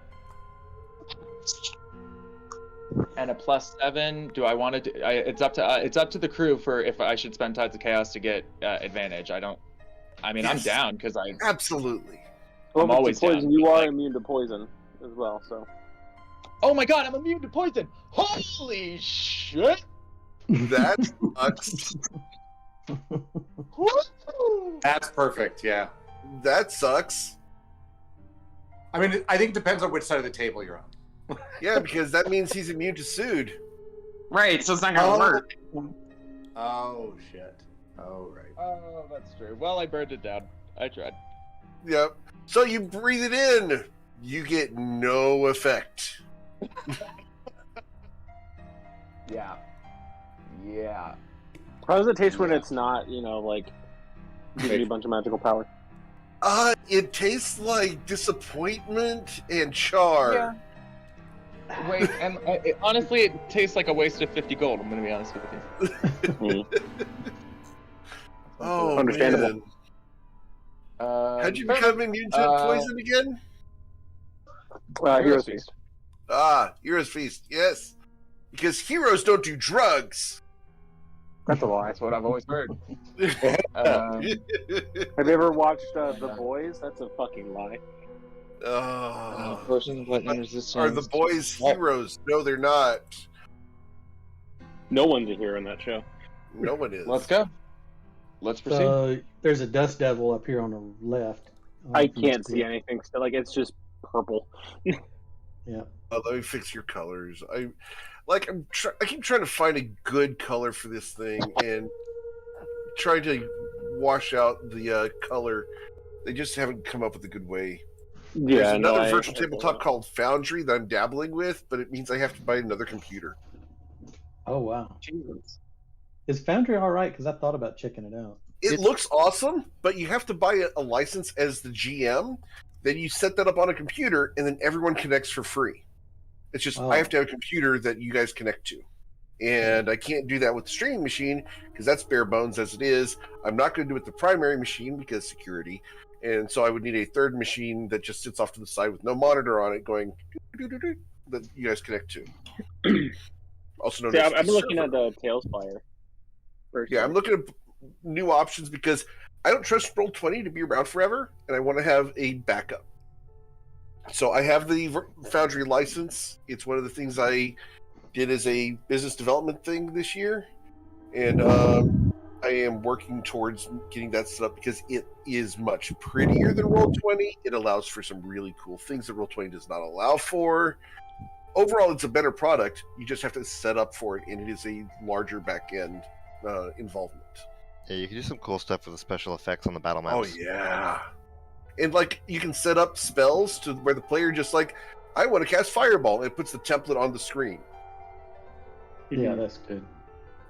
And a +7. Do I want to? It's up to the crew for if I should spend Tides of Chaos to get advantage. I don't. I mean, I'm Yes. down because I. Absolutely. Well, I'm if it's always poison. down, You but, are like- immune to poison as well, so. Oh my god, I'm immune to poison! Holy shit! That sucks. Woo! That's perfect. Yeah. That sucks. I mean, I think it depends on which side of the table you're on. Yeah, because that means he's immune to Sood. Right, so it's not gonna work. Oh shit. Oh right. Oh, that's true. Well, I burned it down. I tried. Yep. So you breathe it in. You get no effect. Yeah. Yeah. How does it taste when it's not, like, giving you a bunch of magical power? It tastes like disappointment and char. Yeah. Wait, and honestly, it tastes like a waste of 50 gold. I'm gonna be honest with you. Oh, Understandable. man. How'd you fair become immune to poison again? Hero's Feast. Hero's Feast, yes. Because heroes don't do drugs. That's a lie. That's what I've always heard. Have you ever watched The Boys? That's a fucking lie. Potions of lightning resistance. Are the boys heroes? No, they're not. No one's a hero in that show. No one is. Let's go. Let's proceed. So there's a dust devil up here on the left. I can't see anything. So, it's just purple. Yeah. Let me fix your colors. I keep trying to find a good color for this thing and trying to wash out the color. They just haven't come up with a good way. Yeah, There's no, another I virtual feel tabletop that. called Foundry that I'm dabbling with, but it means I have to buy another computer. Oh wow. Jesus. Is Foundry all right? Because I thought about checking it out. It It's- looks awesome, but you have to buy a license as the GM. Then you set that up on a computer, and then everyone connects for free. It's just I have to have a computer that you guys connect to. And I can't do that with the streaming machine because that's bare bones as it is. I'm not going to do it with the primary machine because security. And so I would need a third machine that just sits off to the side with no monitor on it going doo-doo-doo-doo, that you guys connect to. Also known See, as I've been looking server. at the Tailspire. Yeah, I'm looking at new options because I don't trust Roll20 to be around forever, and I want to have a backup. So I have the Foundry license. It's one of the things I did as a business development thing this year, and I am working towards getting that set up because it is much prettier than Roll20. It allows for some really cool things that Roll20 does not allow for. Overall, it's a better product. You just have to set up for it, and it is a larger back-end involvement. Yeah, you can do some cool stuff with the special effects on the battle maps. Oh, yeah. And, like, you can set up spells to where the player just, like, I want to cast Fireball, and it puts the template on the screen. Yeah, that's good.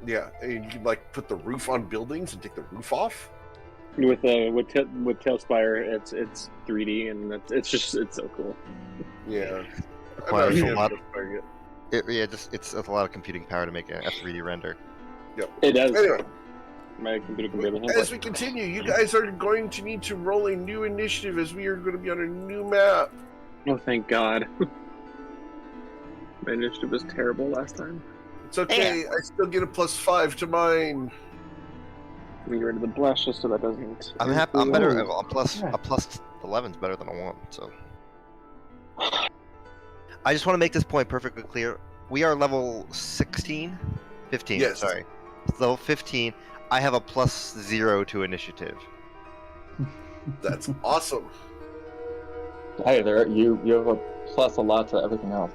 Yeah, and you can, like, put the roof on buildings and take the roof off. With Tailspire, it's 3D and it's so cool. Yeah. Requires a lot. It's It's a lot of computing power to make a 3D render. Yep. It does. Anyway, My computer can barely handle as we continue, you guys are going to need to roll a new initiative as we are going to be on a new map. Oh, thank God. My initiative was terrible last time. It's okay, I still get a +5 to mine. Let me get rid of the blush just so that doesn't. I'm happy. I'm better. Ooh. A plus 11's better than a 1. So I just want to make this point perfectly clear. We are level 15. Yes. Sorry, level 15. I have a +0 to initiative. That's awesome. Hey, you have a plus a lot to everything else.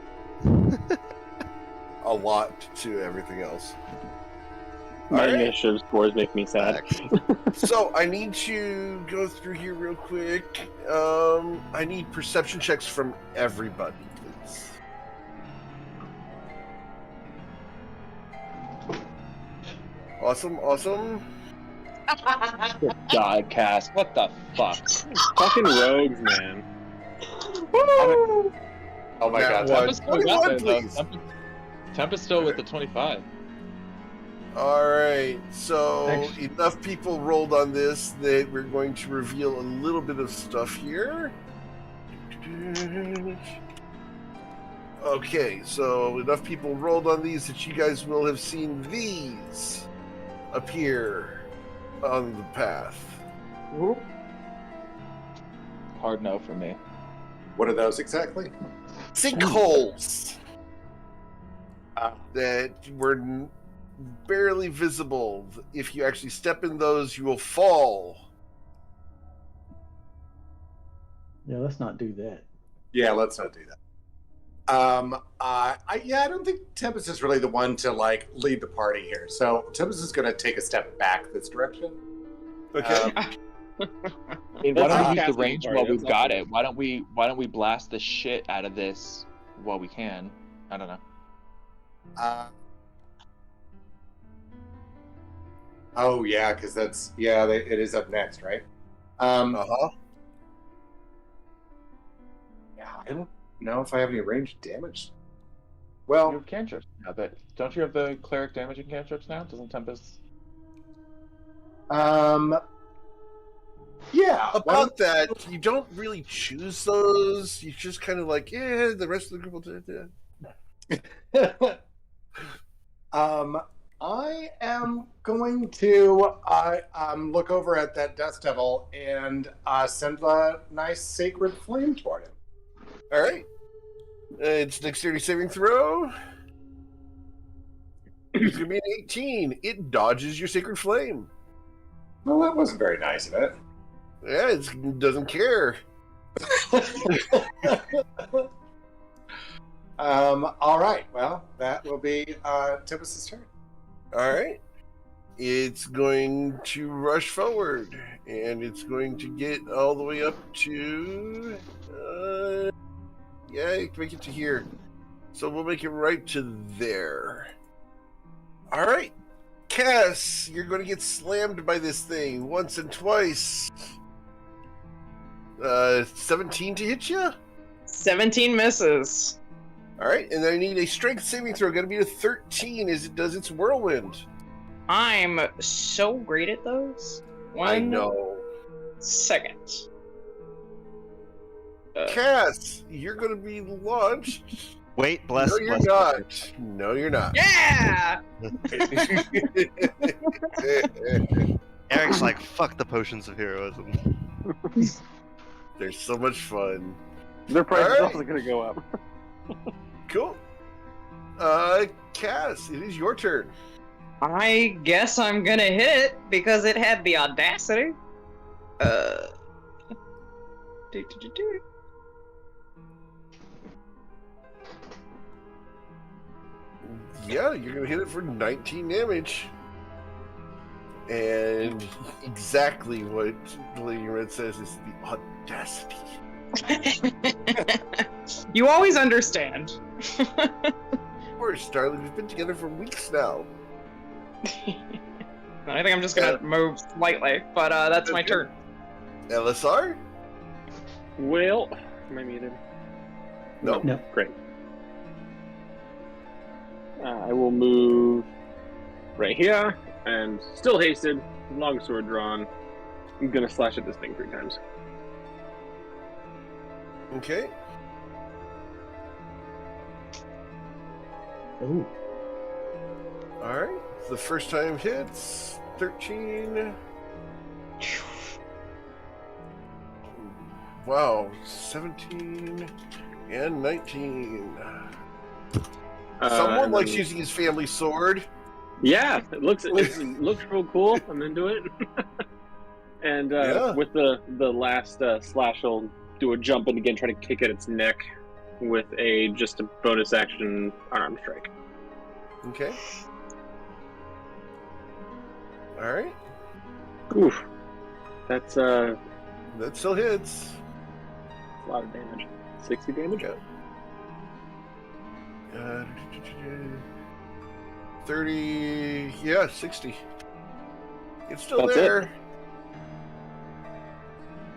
A lot to everything else. My Alright. initiative scores make me sad. So I need to go through here real quick. I need perception checks from everybody, please. Awesome. Good God, Cass, what the fuck? Fucking rogues, man. Oh my Now, god. what? 21, please. Tempest still with the 25. Alright, so Thanks. enough people rolled on this that we're going to reveal a little bit of stuff here. Okay, so enough people rolled on these that you guys will have seen these appear on the path. Hard no for me. What are those exactly? Sinkholes Ah. that were barely visible. If you actually step in those, you will fall. Yeah, let's not do that. Yeah, let's not do that. I don't think Tempest is really the one to like lead the party here. So Tempest is going to take a step back this direction. Okay. Hey, why don't we use Casting the range party, while we've that's got awesome. it? Why don't we blast the shit out of this while we can? I don't know. Oh yeah, because that's it is up next, right? Uh-huh. Yeah, I don't know if I have any ranged damage. You Well, have cantrips now, but don't you have the cleric damaging cantrips now? Doesn't Tempest? yeah. About that, you don't really choose those. You just kind of like, yeah, the rest of the group will do it. I am going to look over at that Dust Devil and send a nice sacred flame toward him. All right. It's dexterity saving throw. It's going to be an 18. It dodges your sacred flame. Well, that wasn't very nice of it. Yeah, it doesn't care. All right. Well, that will be Tempest's turn. All right. it's going to rush forward, and it's going to get all the way up to. Yeah, it can make it to here. So we'll make it right to there. All right, Cass, you're going to get slammed by this thing once and twice. 17 to hit you? 17 misses. All right, and then I need a strength saving throw. Got to be a 13 as it does its whirlwind. I'm so great at those. I know. Second. Cass, you're going to be launched. Wait, bless. No, you're bless, not. No, you're not. Yeah! Eric's like, fuck the potions of heroism. They're so much fun. Their price is Alright. also going to go up. Cool. Cass, it is your turn. I guess I'm gonna hit it because it had the audacity. Do. Yeah, you're going to hit it for 19 damage. And exactly what Lady Red says is the audacity. You always understand. Of course, darling, we've been together for weeks now. I think I'm just gonna move slightly, but that's my Okay. turn. LSR? Well, am I muted? No. No. Great. I will move right here, and still hasted, longsword drawn. I'm gonna slash at this thing 3 times. Okay. Ooh. Alright. The first time hits. 13. Wow. 17 and 19. Someone and likes then- using his family sword. Yeah, it looks real cool. I'm into it. And Yeah. with the last slash, I'll do a jump and again try to kick at its neck with just a bonus action unarmed strike. Okay. Alright. Oof, that's That still hits. a lot of damage. 60 damage. Yeah. 30. Yeah, 60. It's still That's there.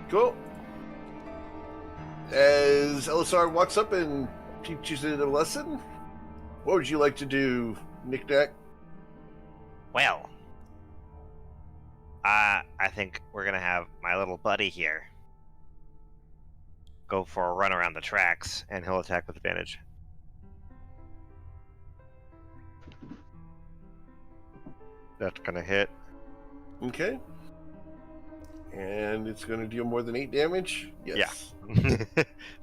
Cool. As LSR walks up and teaches it a lesson, what would you like to do, Knick Knack? Well, I think we're gonna have my little buddy here go for a run around the tracks, and he'll attack with advantage. That's gonna hit. Okay. And it's going to deal more than 8 damage? Yes. Yeah.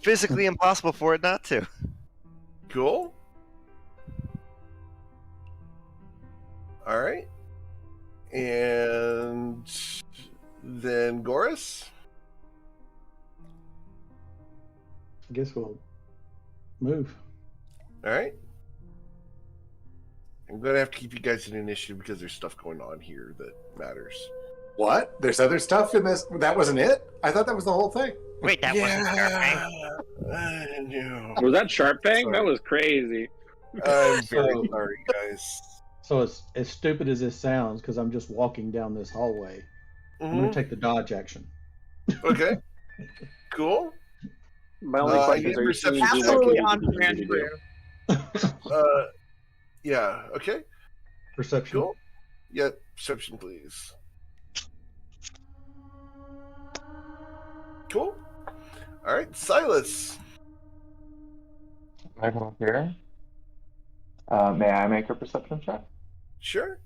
Physically impossible for it not to. Cool. Alright. And then Goris? I guess we'll move. Alright. I'm going to have to keep you guys in initiative because there's stuff going on here that matters. What? There's other stuff in this? That wasn't it? I thought that was the whole thing. Wait, that wasn't Sharpay? I know. Was that Sharp Fang? Sorry. That was crazy. I'm very So- sorry, guys. So as stupid as this sounds, because I'm just walking down this hallway, I'm Mhm. gonna take the dodge action. Okay. Cool. My only I question need is, are you perception seeing check. Absolutely what on you brand need for to do? you. Yeah, okay. Perception. Cool. Yeah, perception, please. Cool. All right, Silas. Right over here. May I make a perception check? Sure.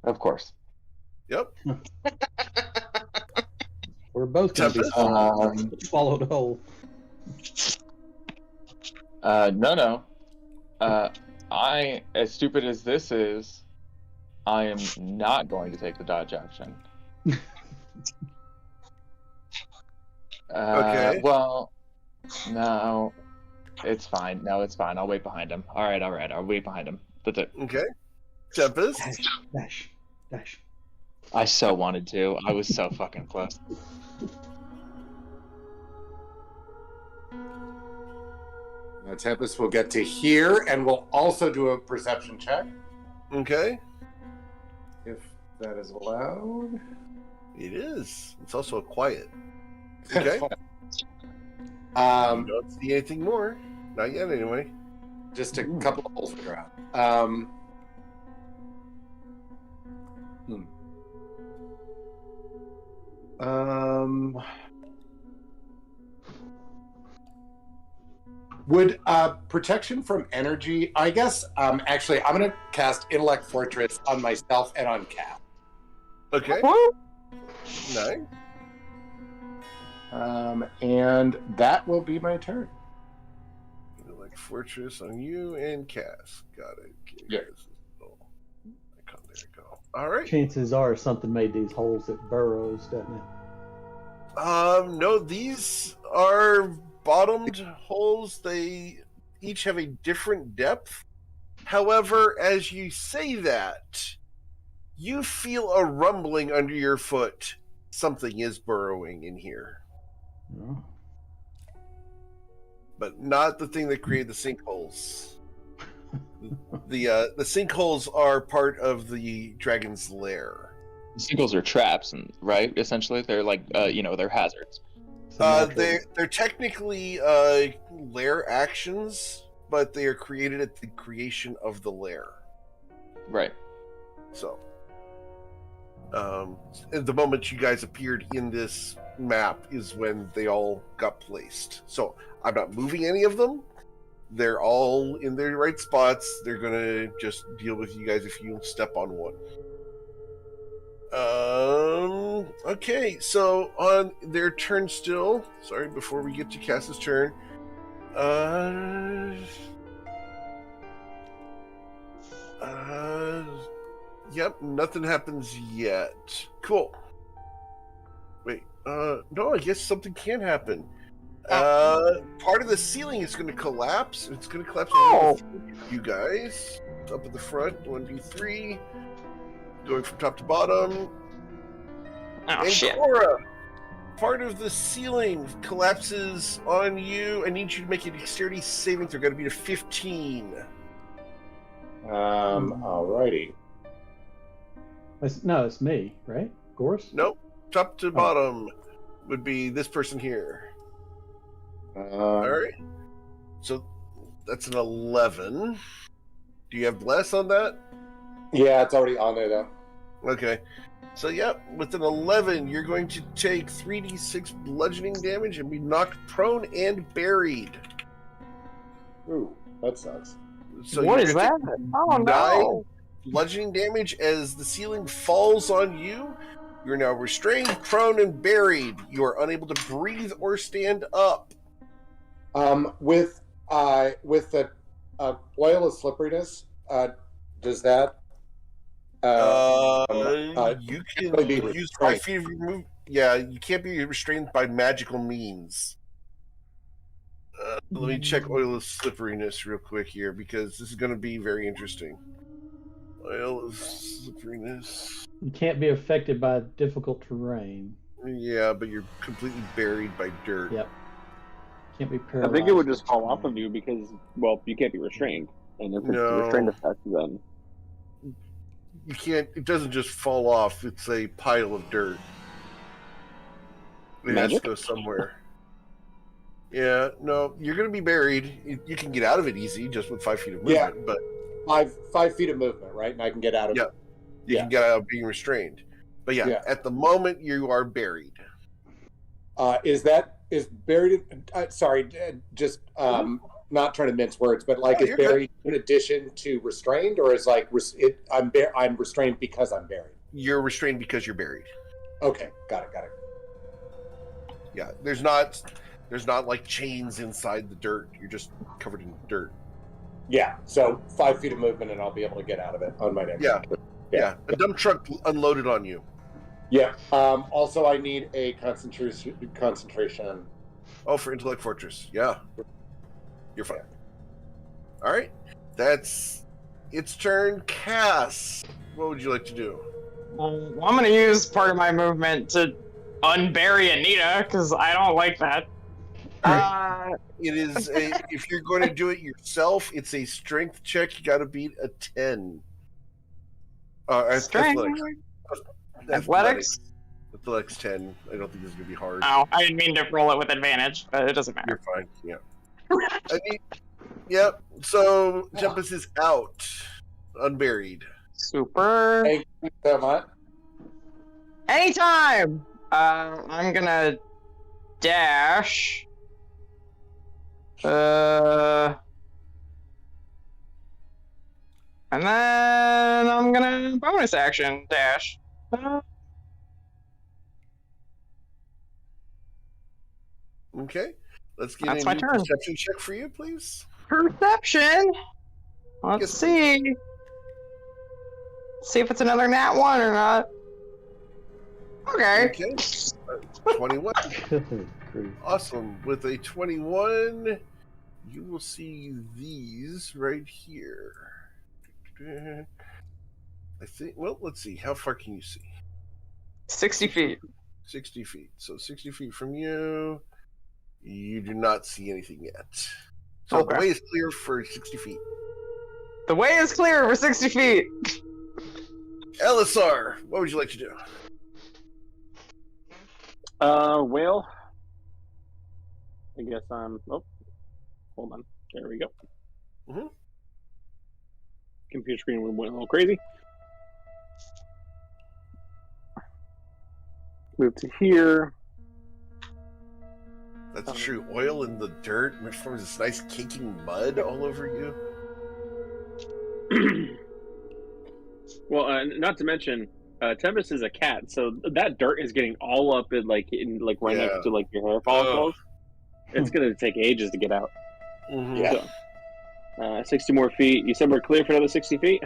Of course. Yep. We're both gonna be Tempest? swallowed whole. No. As stupid as this is, I am not going to take the dodge action. Okay. Well, now, It's fine. No, it's fine. I'll wait behind him. All right. I'll wait behind him. That's it. Okay. Tempest. Dash. I so wanted to. I was so fucking close. Now, Tempest will get to here, and we'll also do a perception check, Okay. if that is allowed. It is. It's also a quiet. Okay. You don't see anything more. Not yet, anyway. Just a couple of holes to ground. Would protection from energy? I guess. Actually, I'm going to cast Intellect Fortress on myself and on Cat. Okay. Nice. And that will be my turn. Like Fortress on you and Cass. Got it. Okay, Yeah. There you go. All right. Chances are something made these holes that burrows, doesn't it? No, these are bottomed holes. They each have a different depth. However, as you say that, you feel a rumbling under your foot. Something is burrowing in here. Oh. But not the thing that created the sinkholes. The sinkholes are part of the dragon's lair. Sinkholes are traps, and right? Essentially, they're like they're hazards. They're technically lair actions, but they are created at the creation of the lair. Right. So, at the moment you guys appeared in this map is when they all got placed. So I'm not moving any of them. They're all in their right spots. They're gonna just deal with you guys if you step on one. Okay, so on their turn still. Sorry, before we get to Cass's turn. Yep, nothing happens yet. Cool. Wait, no, I guess something can happen. Part of the ceiling is going to collapse. It's going to collapse. You guys up at the front. 1, 2, 3. Going from top to bottom. Oh, shit. Cora, part of the ceiling collapses on you. I need you to make a dexterity saving throw. Got to be to 15. Alrighty. It's me, right? Gorse? Nope. Top to bottom would be this person here. All right. So that's an 11. Do you have bless on that? Yeah, it's already on there though. Okay. So yeah, with an 11, you're going to take 3d6 bludgeoning damage and be knocked prone and buried. Ooh, that sucks. So What you're is gonna that? take Oh, 9 no. bludgeoning damage as the ceiling falls on you. You're now restrained, prone, and buried. You are unable to breathe or stand up. With the oil of slipperiness, does that? You can use 5 feet of your move. Yeah, you can't be restrained by magical means. Let me check oil of slipperiness real quick here because this is going to be very interesting. Oil of slipperiness. You can't be affected by difficult terrain. Yeah, but you're completely buried by dirt. Yep. Can't be I paralyzed. think it would just fall off of you because, well, you can't be restrained. And if it's No. a restrained effect, then... You can't. It doesn't just fall off. It's a pile of dirt. It has Magic? to go somewhere. Yeah, no, you're going to be buried. You can get out of it easy just with 5 feet of movement, Yeah. but 5 feet of movement, right? And I can get out of it. you can get out of being restrained. But yeah, at the moment you are buried. Is buried? Sorry, just not trying to mince words, but like is buried in addition to restrained, or is like I'm restrained because I'm buried? You're restrained because you're buried. Okay, got it. Yeah, there's not like chains inside the dirt. You're just covered in dirt. Yeah, so 5 feet of movement, and I'll be able to get out of it on my next. Yeah. A dump truck unloaded on you. Yeah. Also, I need a concentration. Oh, for Intellect Fortress. Yeah. You're fine. All right. That's its turn. Cass, what would you like to do? Well, I'm gonna use part of my movement to unbury Anita because I don't like that. It is if you're going to do it yourself, it's a strength check. You got to beat a 10. Strength. Athletics. Athletics 10. I don't think this is going to be hard. Oh, I didn't mean to roll it with advantage, but it doesn't matter. You're fine. Yeah. Yep. So Tempest is out, unburied. Super. Thank you so much. Anytime. I'm gonna dash. And then I'm gonna bonus action dash. Okay. Let's get That's a my new turn. perception check for you, please. Perception. Let's see. See if it's another nat 1 or not. Okay. Okay. 21. Awesome. With a 21, you will see these right here. I think, well, let's see. How far can you see? 60 feet. 60 feet. So 60 feet from you, you do not see anything yet. So Okay. the way is clear for 60 feet. The way is clear for 60 feet. Elisar, what would you like to do? Well, I guess I'm. Oh, hold on. There we go. Mhm. Computer screen went a little crazy. Move to here. That's true. Oil in the dirt forms this nice caking mud all over you. Well, not to mention, Tempest is a cat, so that dirt is getting all up in right next to like your hair follicles. It's gonna take ages to get out. Mm-hmm. Yeah. So, 60 more feet. You said we're clear for another 60 feet?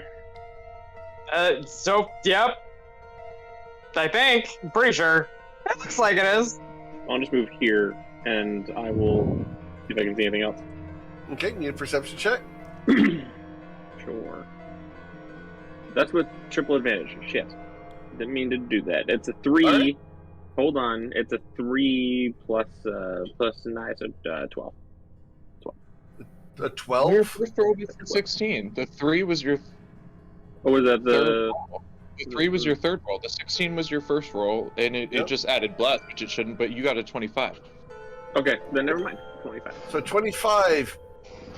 Yep. I think. I'm pretty sure. It looks like it is. I'll just move here, and I will see if I can see anything else. Okay, need a perception check? Sure. That's with triple advantage. Shit. Didn't mean to do that. It's a 3. Right. Hold on. It's a 3 plus 9, so 12. A 12? Your first roll was 16. The 3 was your What was that? The 3 was your third roll. The 16 was your first roll, and it just added bless, which it shouldn't, but you got a 25. Okay, then never mind. 25. So 25.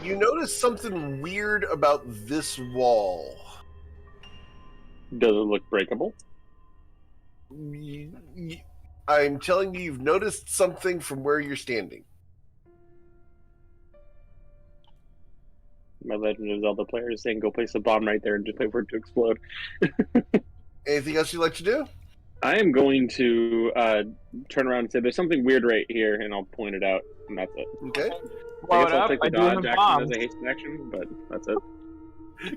You notice something weird about this wall. Does it look breakable? I'm telling you, you've noticed something from where you're standing. My Legend of Zelda player is saying go place a bomb right there and just wait for it to explode. Anything else you'd like to do? I am going to turn around and say there's something weird right here, and I'll point it out, and that's it. Okay. I guess I'll take the dodge action as a haste action, but that's it.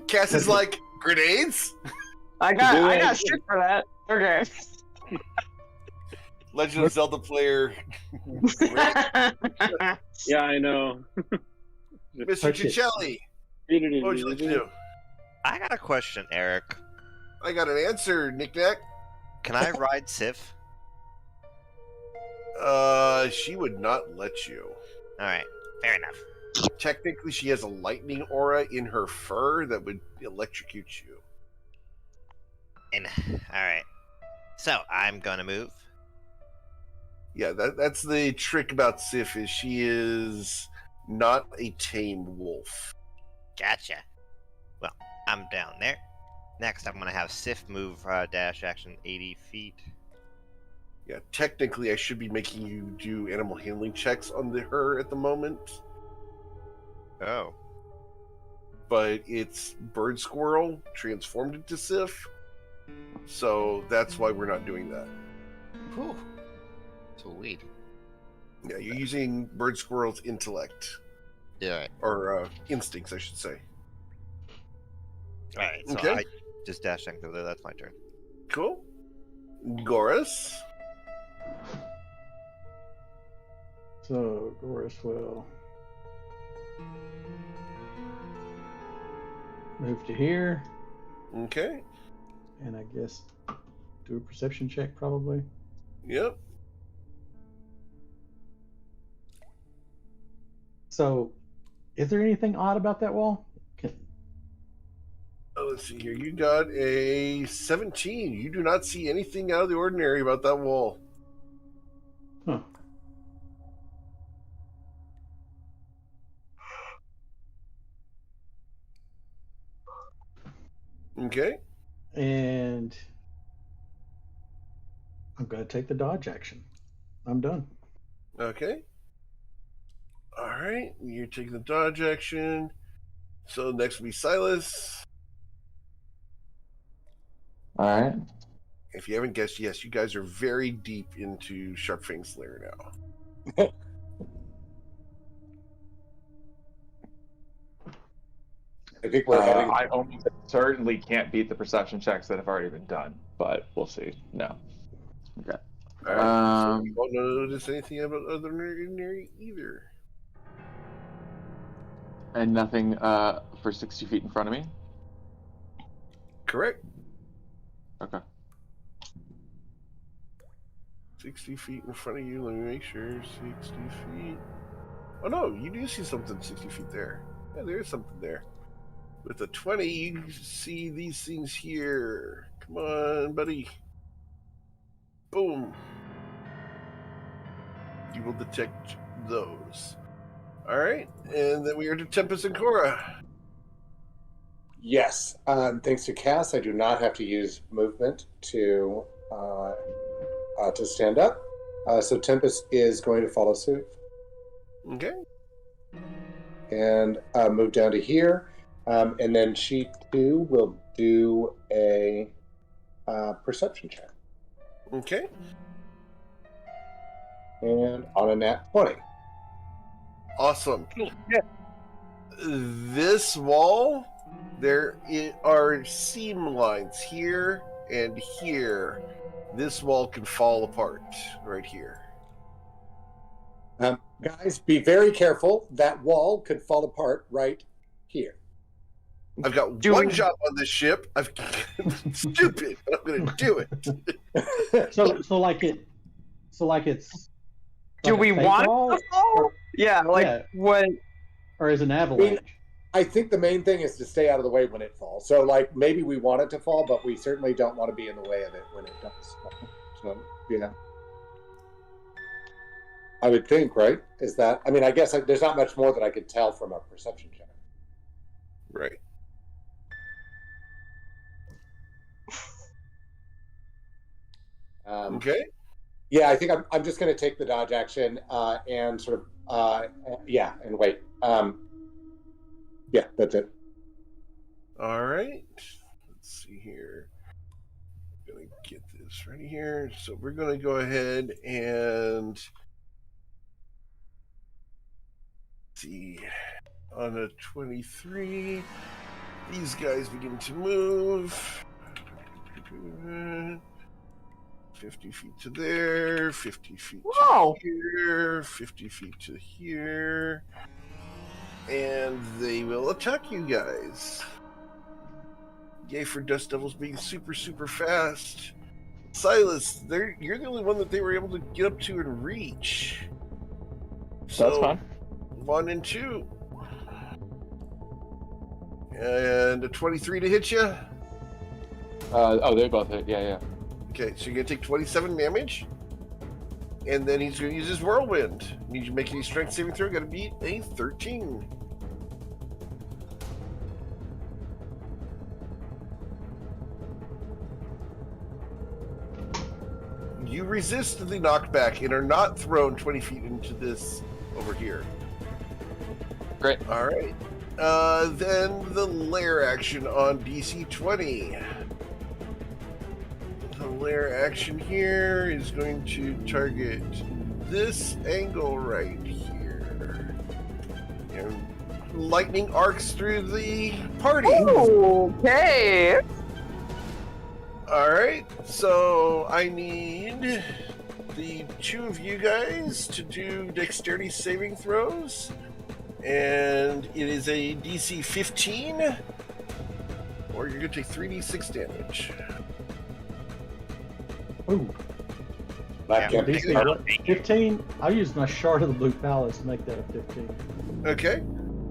Cass is like, grenades? I got shit for that. Okay. Legend of Zelda player. Yeah, I know. Mr. Cicelli, what would you like to do? I got a question, Eric. I got an answer, Knick-Knack. Can I ride Sif? She would not let you. Alright, fair enough. Technically, she has a lightning aura in her fur that would electrocute you. Alright. So, I'm gonna move. Yeah, that's the trick about Sif, is she is not a tame wolf. Gotcha. Well, I'm down there. Next, I'm gonna have Sif move dash action 80 feet. Yeah, technically, I should be making you do animal handling checks on her at the moment. Oh. But it's bird squirrel transformed into Sif, so that's why we're not doing that. Whew. Sweet. Yeah, you're using bird squirrel's intellect. Yeah. Right. Or instincts, I should say. Alright, so okay. I just dash over there. That's my turn. Cool. Goris. So Goris will Move to here, Okay. and I guess do a perception check probably. Yep. So, is there anything odd about that wall? Let's see here. You got a 17. You do not see anything out of the ordinary about that wall. Huh. Okay. And I'm going to take the dodge action. I'm done. Okay. All right. You're taking the dodge action. So next will be Silas. All right. If you haven't guessed, yes, you guys are very deep into Sharpfang's lair now. I think we're heading. I almost certainly can't beat the perception checks that have already been done, but we'll see. No. Okay. All right. So you won't notice anything about other ordinary either. And nothing for 60 feet in front of me? Correct. Okay. 60 feet in front of you. Let me make sure. 60 feet. Oh no, you do see something 60 feet there. Yeah, there is something there. With a 20, you see these things here. Come on, buddy. Boom. You will detect those. All right, and then we are to Tempest and Cora. Yes. Thanks to Cass, I do not have to use movement to stand up. So Tempest is going to follow suit. Okay. And move down to here. And then she too will do a perception check. Okay. And on a nat 20. Awesome. This wall, there are seam lines here and here. This wall can fall apart right here. Guys, be very careful. That wall could fall apart right here. I've got one job on this ship. I'm stupid, but I'm going to do it. So like it's. Do like we a fake want wall, it to fall? Yeah, like Yeah. what? or is an avalanche? I think the main thing is to stay out of the way when it falls. So, like, maybe we want it to fall, but we certainly don't want to be in the way of it when it does. So, yeah. I would think, right? Is that, I mean, I guess there's not much more that I could tell from a perception check. Right. Okay. Yeah, I think I'm just going to take the dodge action and sort of, and wait. Yeah, that's it. All right. Let's see here. I'm going to get this right here. So we're going to go ahead and see. On a 23, these guys begin to move. 50 feet to there, 50 feet to here, 50 feet to here. And they will attack you guys. Yay for Dust Devils being super, super fast. Silas, you're the only one that they were able to get up to and reach. So, that's fine. 1 and 2. And a 23 to hit you? They both hit. Yeah. Okay, so you're going to take 27 damage. And then he's going to use his whirlwind. Need you to make any strength saving throw. Got to beat a 13. You resist the knockback and are not thrown 20 feet into this over here. Great. All right. Then the lair action on DC 20. The lair action here is going to target this angle right here. And lightning arcs through the party. Okay. Alright, so I need the 2 of you guys to do dexterity saving throws. And it is a DC 15, or you're going to take 3d6 damage. Ooh. Yeah, Blackjack. big DC, purple. 15. I'll use my shard of the blue palace to make that a 15. Okay.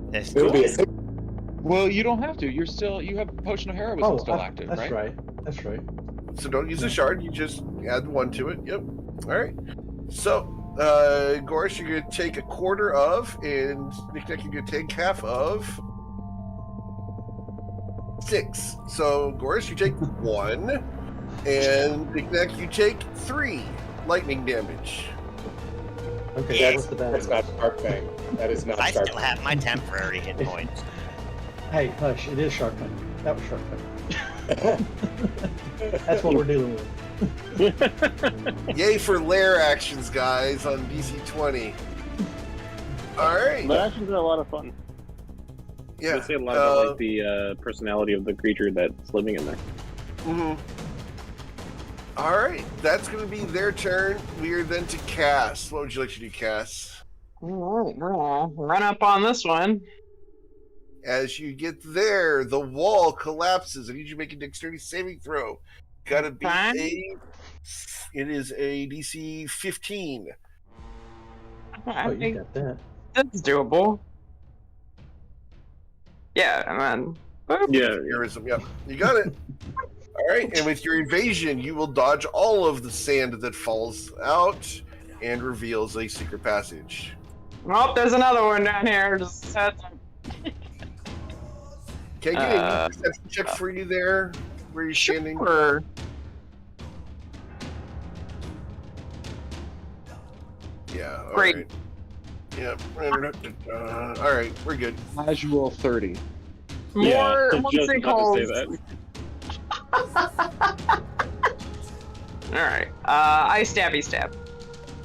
That's It'll be a cool. Well, you don't have to. You have Potion of Heroism still active, that's right? right. That's right. So don't use a shard, you just add 1 to it. Yep. Alright. So, Gorish, you're going to take a quarter of, and Nick, you're going to take half of 6. So, Gorish, you take 1, and Nick, you take 3 lightning damage. Okay, Yes. what's the That's bad? not Shark Fang. That is not I Shark still Fang. have my temporary hit points. Hey, hush! It is Shark Fang. That was Shark Fang. That's what we're dealing with. Yay for lair actions, guys, on DC 20. Alright. But actions are a lot of fun. Yeah. They say a lot about like the personality of the creature that's living in there. Mm-hmm. Alright, that's going to be their turn. We are then to Cass. What would you like to do, Cass? Alright, run up on this one. As you get there, the wall collapses. I need you to make a dexterity saving throw. Gotta be it is a DC 15. Oh, you got that. That's doable. Yeah, and then. Boop. Yeah. Heroism, yep. You got it. Alright, and with your evasion, you will dodge all of the sand that falls out and reveals a secret passage. Oh, there's another one down here. Just heads up. Can I get a perception check for you there? Where you're standing? Sure. Yeah, Great. alright. Yep. Alright, we're good. Casual 30. More just about to say sinkholes. that. Alright. I stabby stab.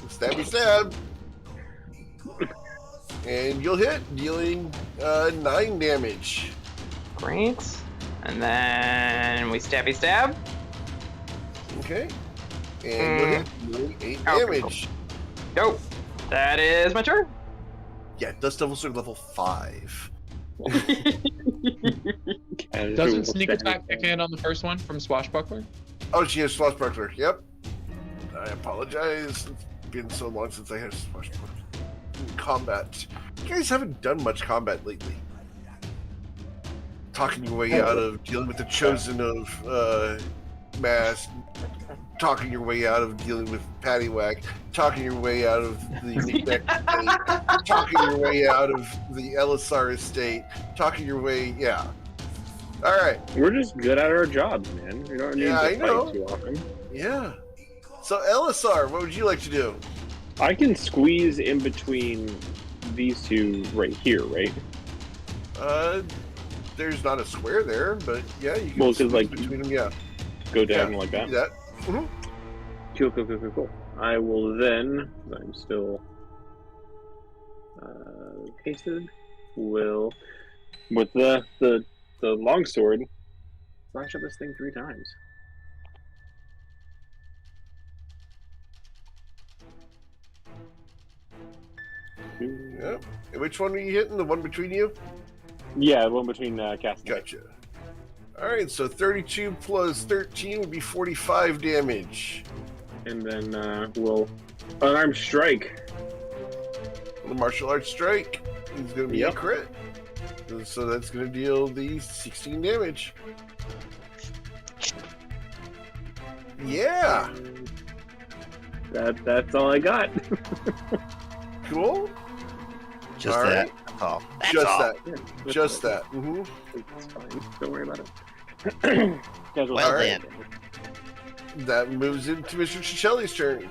Stabby stab. And you'll hit, dealing 9 damage. Great. And then we stabby stab. Okay. And you'll hit, dealing 8 damage. Go. That is my turn. Yeah, Dust Devil Sword level 5. Doesn't sneak attack kick in on the first one from Swashbuckler? Oh, she has Swashbuckler. Yep. I apologize. It's been so long since I had Swashbuckler. Combat. You guys haven't done much combat lately. Talking your way out of dealing with the Chosen of Mass, talking your way out of dealing with Paddywhack, talking your way out of the Knickknack estate, talking your way out of the Elisar estate, talking your way, yeah. Alright. We're just good at our jobs, man. We don't need to I know. fight too often. Yeah. So Elisar, what would you like to do? I can squeeze in between these two right here, right? There's not a square there, but yeah, you can Well, 'cause, squeeze like, between them, yeah. Go diagonal like that. Do that. Mm-hmm. Cool. I will then, I'm still pasted, will, with the longsword, slash at this thing 3 times. Yep. And which one are you hitting? The one between you? Yeah, one between Cass and Gotcha. Alright, so 32 plus 13 would be 45 damage. and then we'll unarmed strike. The martial arts strike is going to be a crit. So that's going to deal the 16 damage. Yeah. That's all I got. Cool. Just All that. right. That's all. That's Just all. that. Just that. Mm-hmm. It's fine. Don't worry about it. Casual Well strike. then. That moves into Mr. Ciccelli's turn.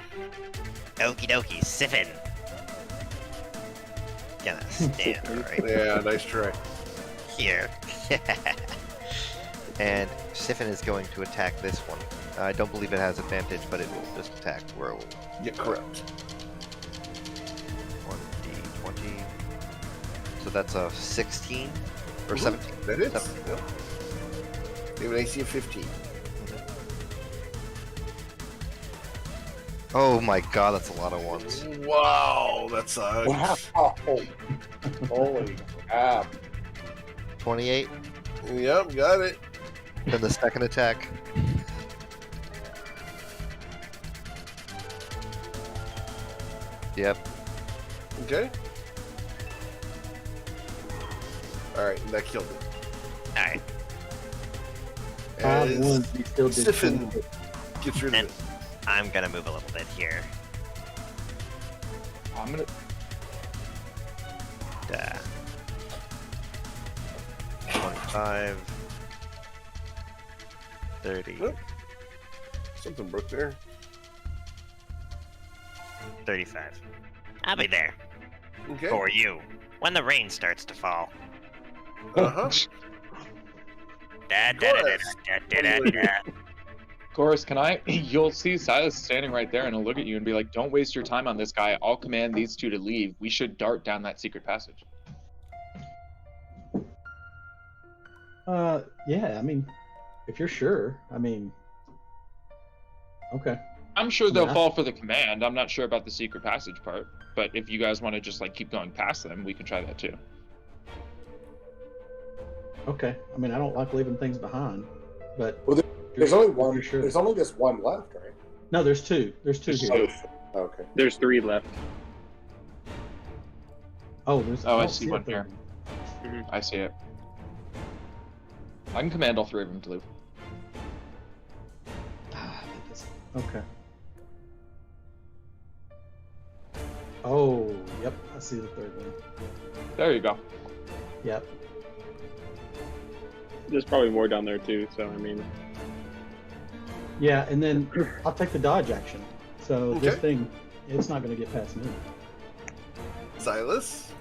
Okie dokie, Siphon. Gonna stand right Yeah, nice try. here. And Siphon is going to attack this one. I don't believe it has advantage, but it will just attack. Roll. Yeah, correct. 1d20. So that's a 16 or 17. That is. 17. Yep. They have an AC of 15. Oh my god, that's a lot of ones. Wow, that sucks. Wow. Holy crap. 28. Yep, got it. Then the second attack. Yep. Okay. Alright, that killed it. Alright. Five As ones, he still did Siphon 20. gets rid of And it. I'm gonna move a little bit here. I'm gonna. 25, 30, Nope. Something broke there. 35. I'll be there Okay. for you when the rain starts to fall. Uh-huh. Da, da, da, da, da, da, da, da. Chorus, can I? You'll see Silas standing right there, and he'll look at you and be like, "Don't waste your time on this guy. I'll command these two to leave. We should dart down that secret passage." Yeah, I mean, if you're sure, I mean, okay. I'm sure they'll Yeah. fall for the command. I'm not sure about the secret passage part, but if you guys want to just like keep going past them, we can try that too. Okay. I mean, I don't like leaving things behind, but Well, there's only if one. you're sure. There's only this one left, right? No, there's two. There's two here. Okay. There's 3 left. Oh, there's. Oh, I don't see a one third here. I see it. I can command all three of them to leave. Okay. Oh, yep. I see the third one. There you go. Yep. There's probably more down there too. So I mean, Yeah, and then I'll take the dodge action. So this Okay. thing, it's not going to get past me. Silas.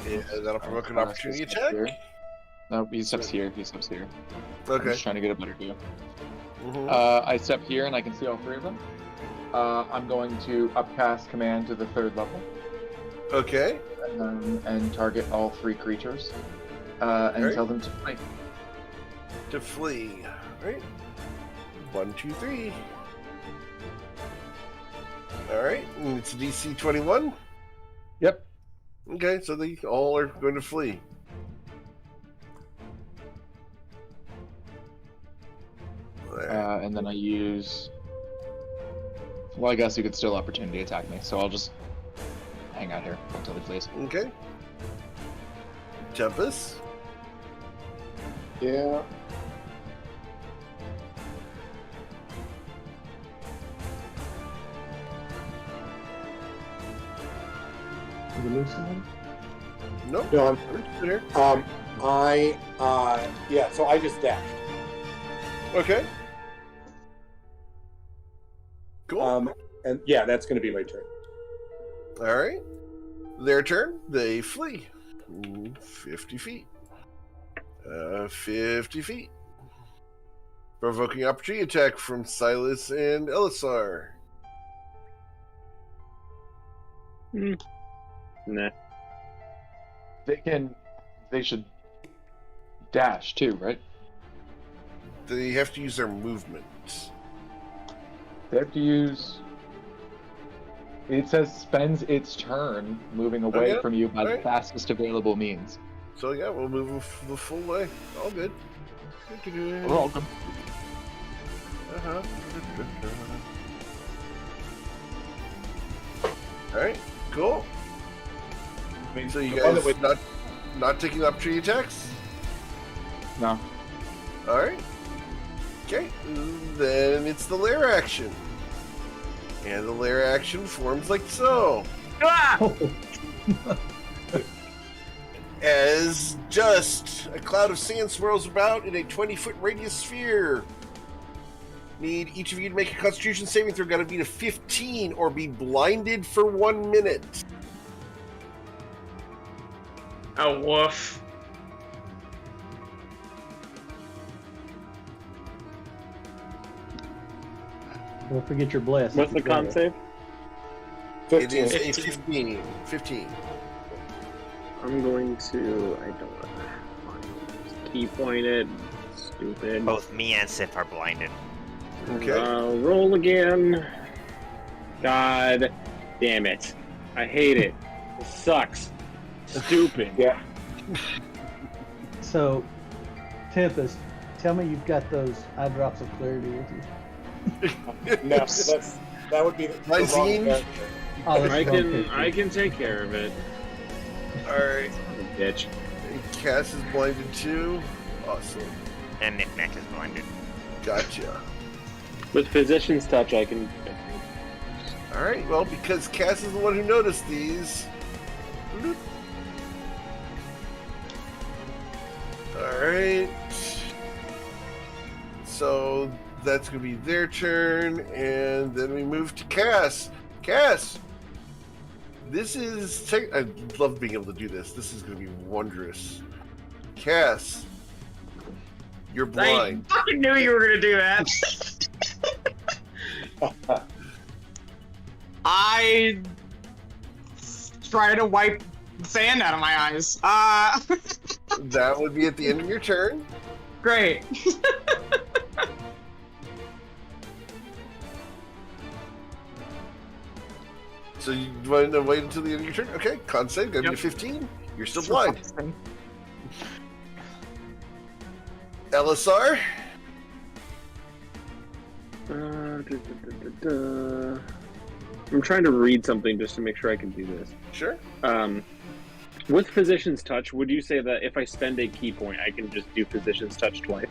Yeah, that'll provoke an opportunity attack. No, he steps here. He steps here. I'm Okay. just trying to get a better view. Mhm. I step here and I can see all three of them. I'm going to upcast command to the third level Okay. and target all three creatures and Alright. tell them to flee. To flee. Alright. 1, 2, 3. Alright. It's DC 21. Yep. Okay, so they all are going to flee. There. And then I use. Well, I guess you could still opportunity attack me, so I'll just hang out here until he flees. Okay. Tempest. Yeah. Did we lose someone? Nope. No, I'm. Still here. Yeah. So I just dashed. Okay. Cool. And yeah, that's going to be my turn. All right. Their turn. They flee. 50 feet. 50 feet. Provoking opportunity attack from Silas and Elisar. nah. They should dash too, right? They have to use their movement. They have to use. It says spends its turn moving away Okay, from you by the alright. fastest available means. So yeah, we'll move the full way. All good. We're all good. Uh-huh. Alright, cool. So you the one guys that not taking opportunity attacks? No. Alright. Okay, then it's the lair action. And the lair action forms like so. As just a cloud of sand swirls about in a 20-foot radius sphere. Need each of you to make a Constitution saving throw. Got to beat a 15 or be blinded for 1 minute. Oh, woof. Don't forget your bless. What's the con save? It 15. is a 15. 15. I'm going to. I don't know. Key point it. Stupid. Both me and Sif are blinded. Okay. Roll again. God damn it. I hate it. It sucks. Stupid. Yeah. So, Tempest, tell me you've got those eye drops of clarity with you. No, that would be the wrong Lysine? character. Oh, that's I the wrong can picture. take care of it. Alright. Bitch. Cass is blinded too. Awesome. And Knick-Knack is blinded. Gotcha. With Physician's Touch, I can. Alright, well, because Cass is the one who noticed these. Bloop. Alright. So that's going to be their turn, and then we move to Cass. Cass! This is. I love being able to do this. This is going to be wondrous. Cass, you're blind. I fucking knew you were gonna do that. I try to wipe sand out of my eyes. That would be at the end of your turn. Great. So you want to wait until the end of your turn? Okay, con save, gotta be a 15. You're still blind. LSR? I'm trying to read something just to make sure I can do this. Sure. With Physician's Touch, would you say that if I spend a key point, I can just do Physician's Touch twice?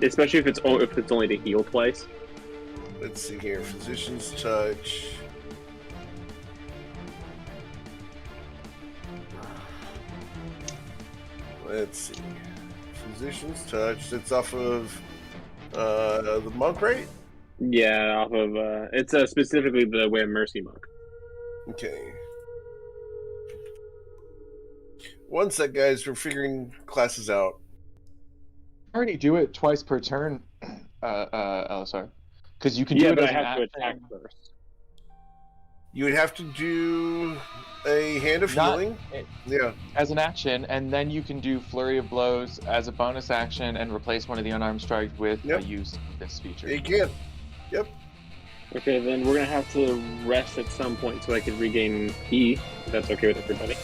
Especially if it's only to heal twice. Let's see here. Physician's Touch. Let's see. Physician's Touch. It's off of the monk, right? Yeah, off of it's specifically the Way of Mercy monk. Okay. One sec, guys. We're figuring classes out. Already do it twice per turn, LSR, because you can Yeah, do it but as I have to an attack action. first. You would have to do a Hand of Healing. Yeah. As an action, and then you can do Flurry of Blows as a bonus action and replace one of the unarmed strikes with a use of this feature. You can. Yep. Okay, then we're gonna have to rest at some point so I can regain E. If that's okay with everybody.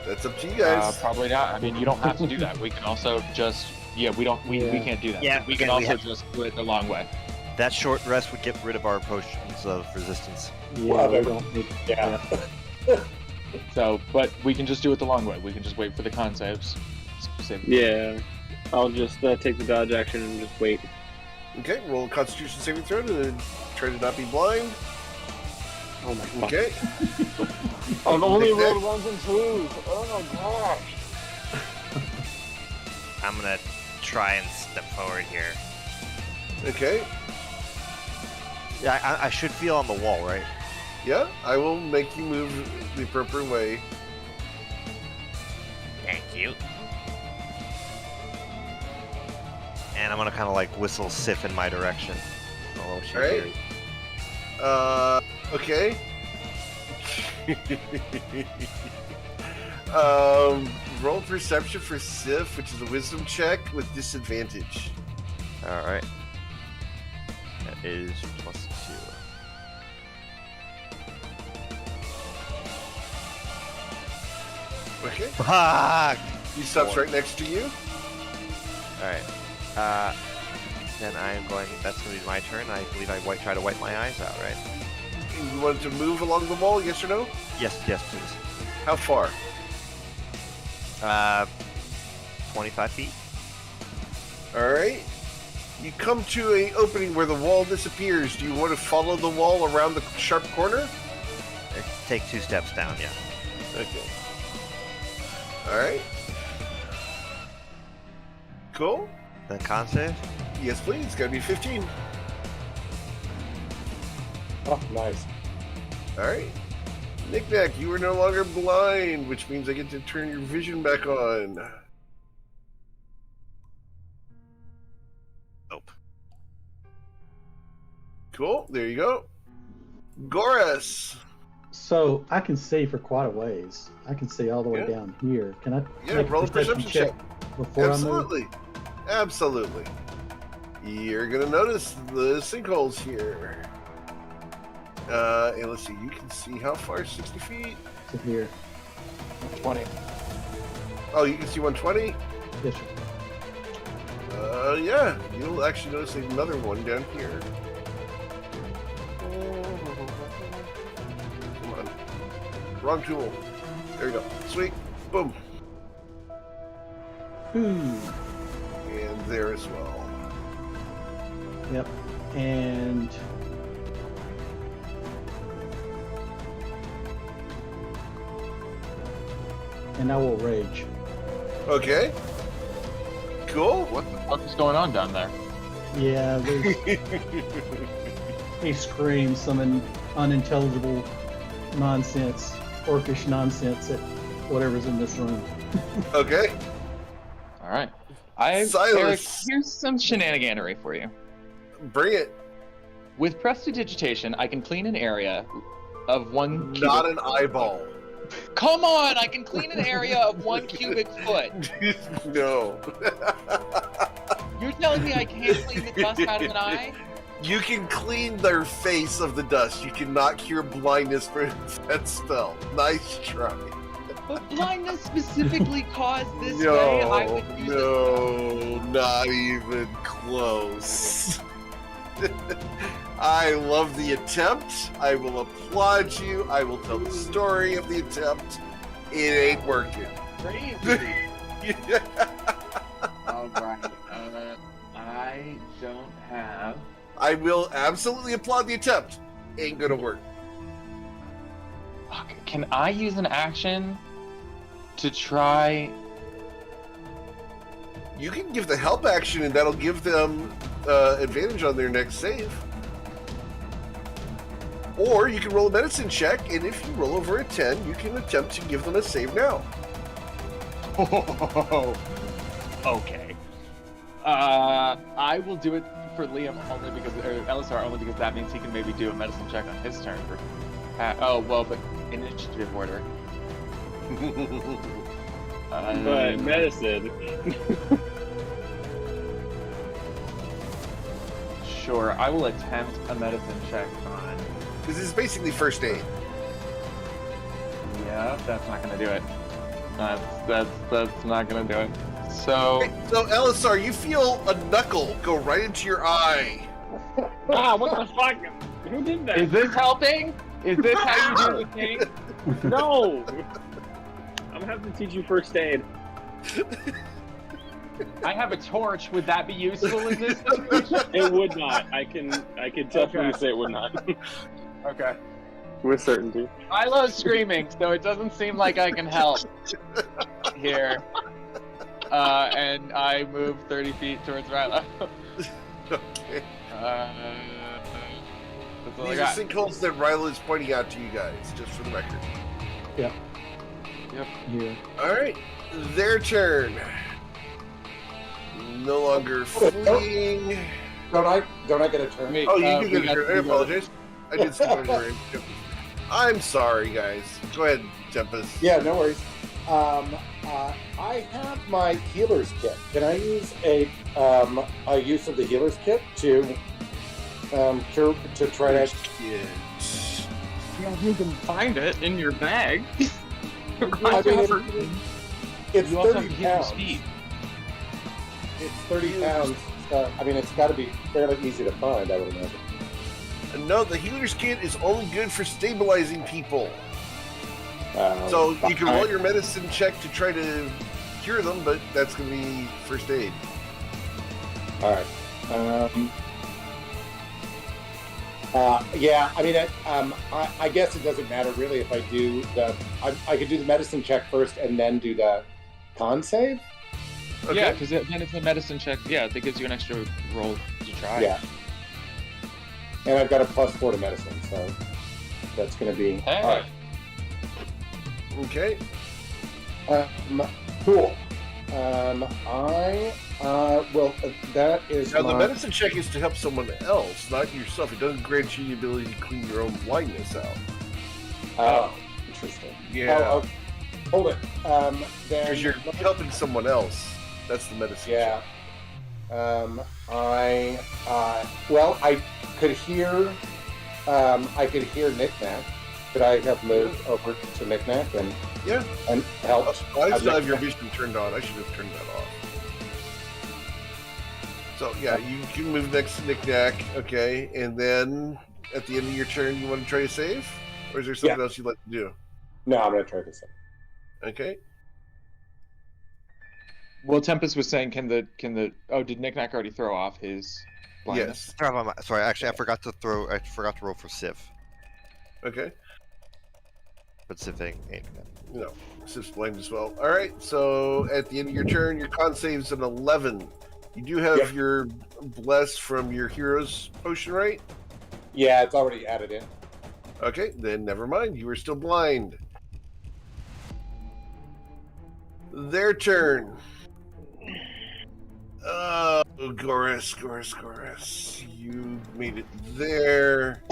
That's up to you guys. Probably not. I mean, you don't have to do that. We can also just we can't do that. Yeah, we can also just do it the long way. That short rest would get rid of our potions of resistance. Well, we don't need. Yeah. So, but we can just do it the long way. We can just wait for the con saves. Yeah, I'll just take the dodge action and just wait. Okay, roll a Constitution saving throw to try to not be blind. Oh my god. Okay. I've only Knick-Knack. rolled ones and twos. Oh my gosh. I'm gonna try and step forward here. Okay. Yeah, I should feel on the wall, right? Yeah, I will make you move the appropriate way. Thank you. And I'm gonna kind of like whistle Sif in my direction. Oh, she Alright. hears. Okay. Roll perception for Sif, which is a wisdom check with disadvantage. All right. That is +2. Okay. Fuck! He stops 4. right next to you. Alright. Then I'm going. That's going to be my turn. I believe I try to wipe my eyes out, right? You want to move along the wall, yes or no? Yes, please. How far? 25 feet. Alright. You come to an opening where the wall disappears. Do you want to follow the wall around the sharp corner? Take 2 steps down, yeah. Okay. Alright. Cool. Then con save. Yes, please. Gotta be 15. Oh, nice. Alright. Knick-Knack, you are no longer blind, which means I get to turn your vision back on. Nope. Cool. There you go. Goras. So I can see for quite a ways. I can see all the way Yeah. down here. Can I Yeah, make roll a perception check. before Absolutely. Absolutely. You're gonna notice the sinkholes here. And let's see, you can see how far? 60 feet? I move to here? 20. Oh, you can see 120? Yes, sir. Yeah. You'll actually notice another one down here. Come on. Wrong tool. There you go. Sweet. Boom. Ooh. And there as well. Yep. And I will rage. Okay. Cool. What the fuck is going on down there? Yeah, he screams some unintelligible nonsense, orcish nonsense at whatever's in this room. Okay. All right. Eric, Silas. here's some shenaniganery for you. Bring it. With prestidigitation, I can clean an area of 1 cubic. Not an eyeball. Come on! I can clean an area of 1 cubic foot. No. You're telling me I can't clean the dust out of an eye? You can clean their face of the dust. You cannot cure blindness for that spell. Nice try. But blindness specifically caused this way. I would use No, not even close. I love the attempt. I will applaud you. I will tell the story of the attempt. It ain't working. Crazy. All right. I don't have. I will absolutely applaud the attempt. Ain't gonna work. Fuck. Can I use an action to try? You can give the help action, and that'll give them advantage on their next save. Or you can roll a medicine check, and if you roll over a 10, you can attempt to give them a save now. Okay. I will do it for Liam only because, or Elisar only because that means he can maybe do a medicine check on his turn. But initiative order. But medicine. Sure, I will attempt a medicine check on. This is basically first aid. Yeah, that's not gonna do it. That's not gonna do it. So. Okay, so Elisar, you feel a knuckle go right into your eye. Ah, what the fuck? Who did that? Is this helping? Is this how you do the thing? No! I'm gonna have to teach you first aid. I have a torch. Would that be useful in this situation? It would not. I can definitely say it would not. Okay. With certainty. Milo's screaming, so it doesn't seem like I can help here. And I move 30 feet towards Rilo. Okay. That's all I These are got. sinkholes that Rilo is pointing out to you guys, just for the record. Yep. Yep. Here. Alright, their turn. No longer fleeing. Don't I get a turn? Wait, Oh, you do we get a turn. I apologize. I did skip over it. I'm sorry, guys. Go ahead, Tempest. Yeah, no worries. I have my healer's kit. Can I use a use of the healer's kit to try to? Yes. You can find it in your bag. I mean, it's You also have 30 to hit your pounds. speed. It's 30 pounds. I mean, it's got to be fairly easy to find, I would imagine. No, the healer's kit is only good for stabilizing people. So you can roll your medicine check to try to cure them, but that's going to be first aid. All right. Yeah, I mean, I guess it doesn't matter really if I do I could do the medicine check first and then do the con save. Okay. Yeah, because then it's a medicine check. Yeah, that gives you an extra roll to try. Yeah. And I've got a +4 to medicine, so that's going to be Hey. all right. Okay. Cool. I well, that is Now, the my... medicine check is to help someone else, not yourself. It doesn't grant you the ability to clean your own blindness out. Oh, interesting. Yeah. Oh, hold it. Then Because you're helping someone else. That's the medicine. Yeah. Well, I could hear. I could hear Knick-Knack. Could I have moved over to Knick-Knack and helped? I still have your vision turned on. I should have turned that off. So yeah, you can move next to Knick-Knack, okay, and then at the end of your turn, you want to try to save, or is there something else you'd like to do? No, I'm gonna try to save. Okay. Well, Tempest was saying, can the did Knick-Knack already throw off his blindness? Yes. Sorry, actually, I forgot to roll for Civ. Okay. But Civ ain't. No, Civ's blind as well. All right. So at the end of your turn, your con save's an 11. You do have your bless from your hero's potion, right? Yeah, it's already added in. Okay, then never mind. You are still blind. Their turn. Oh, Goris. You made it there.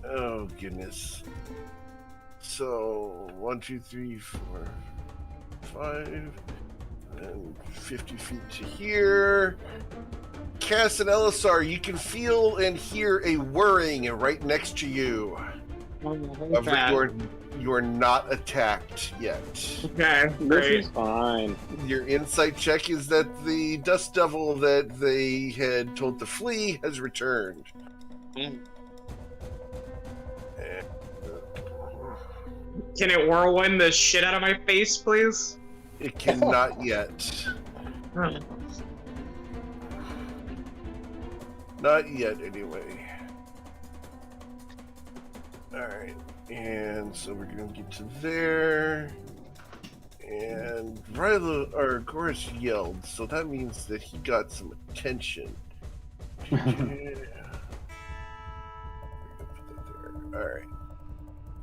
Oh, goodness. So, 1, 2, 3, 4, 5, and 50 feet to here. Cass and Elisar, you can feel and hear a whirring right next to you. You're not attacked yet. Okay, This great. is fine. Your insight check is that the dust devil that they had told to flee has returned. Can it whirlwind the shit out of my face, please? It cannot yet. Not yet, anyway. Alright, and so we're gonna get to there. And Goris yelled, so that means that he got some attention. Alright.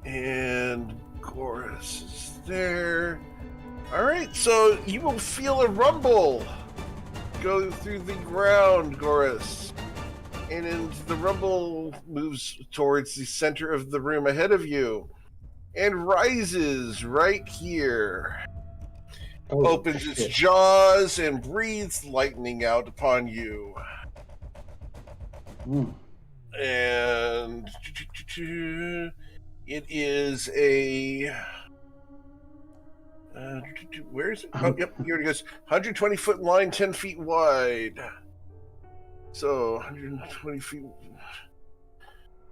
And Goris is there. Alright, so you will feel a rumble go through the ground, Goris. And the rumble moves towards the center of the room ahead of you and rises right here. Opens its jaws and breathes lightning out upon you. And it is a where is it? Oh, yep, here it goes. 120 foot line, 10 feet wide. So 120 feet.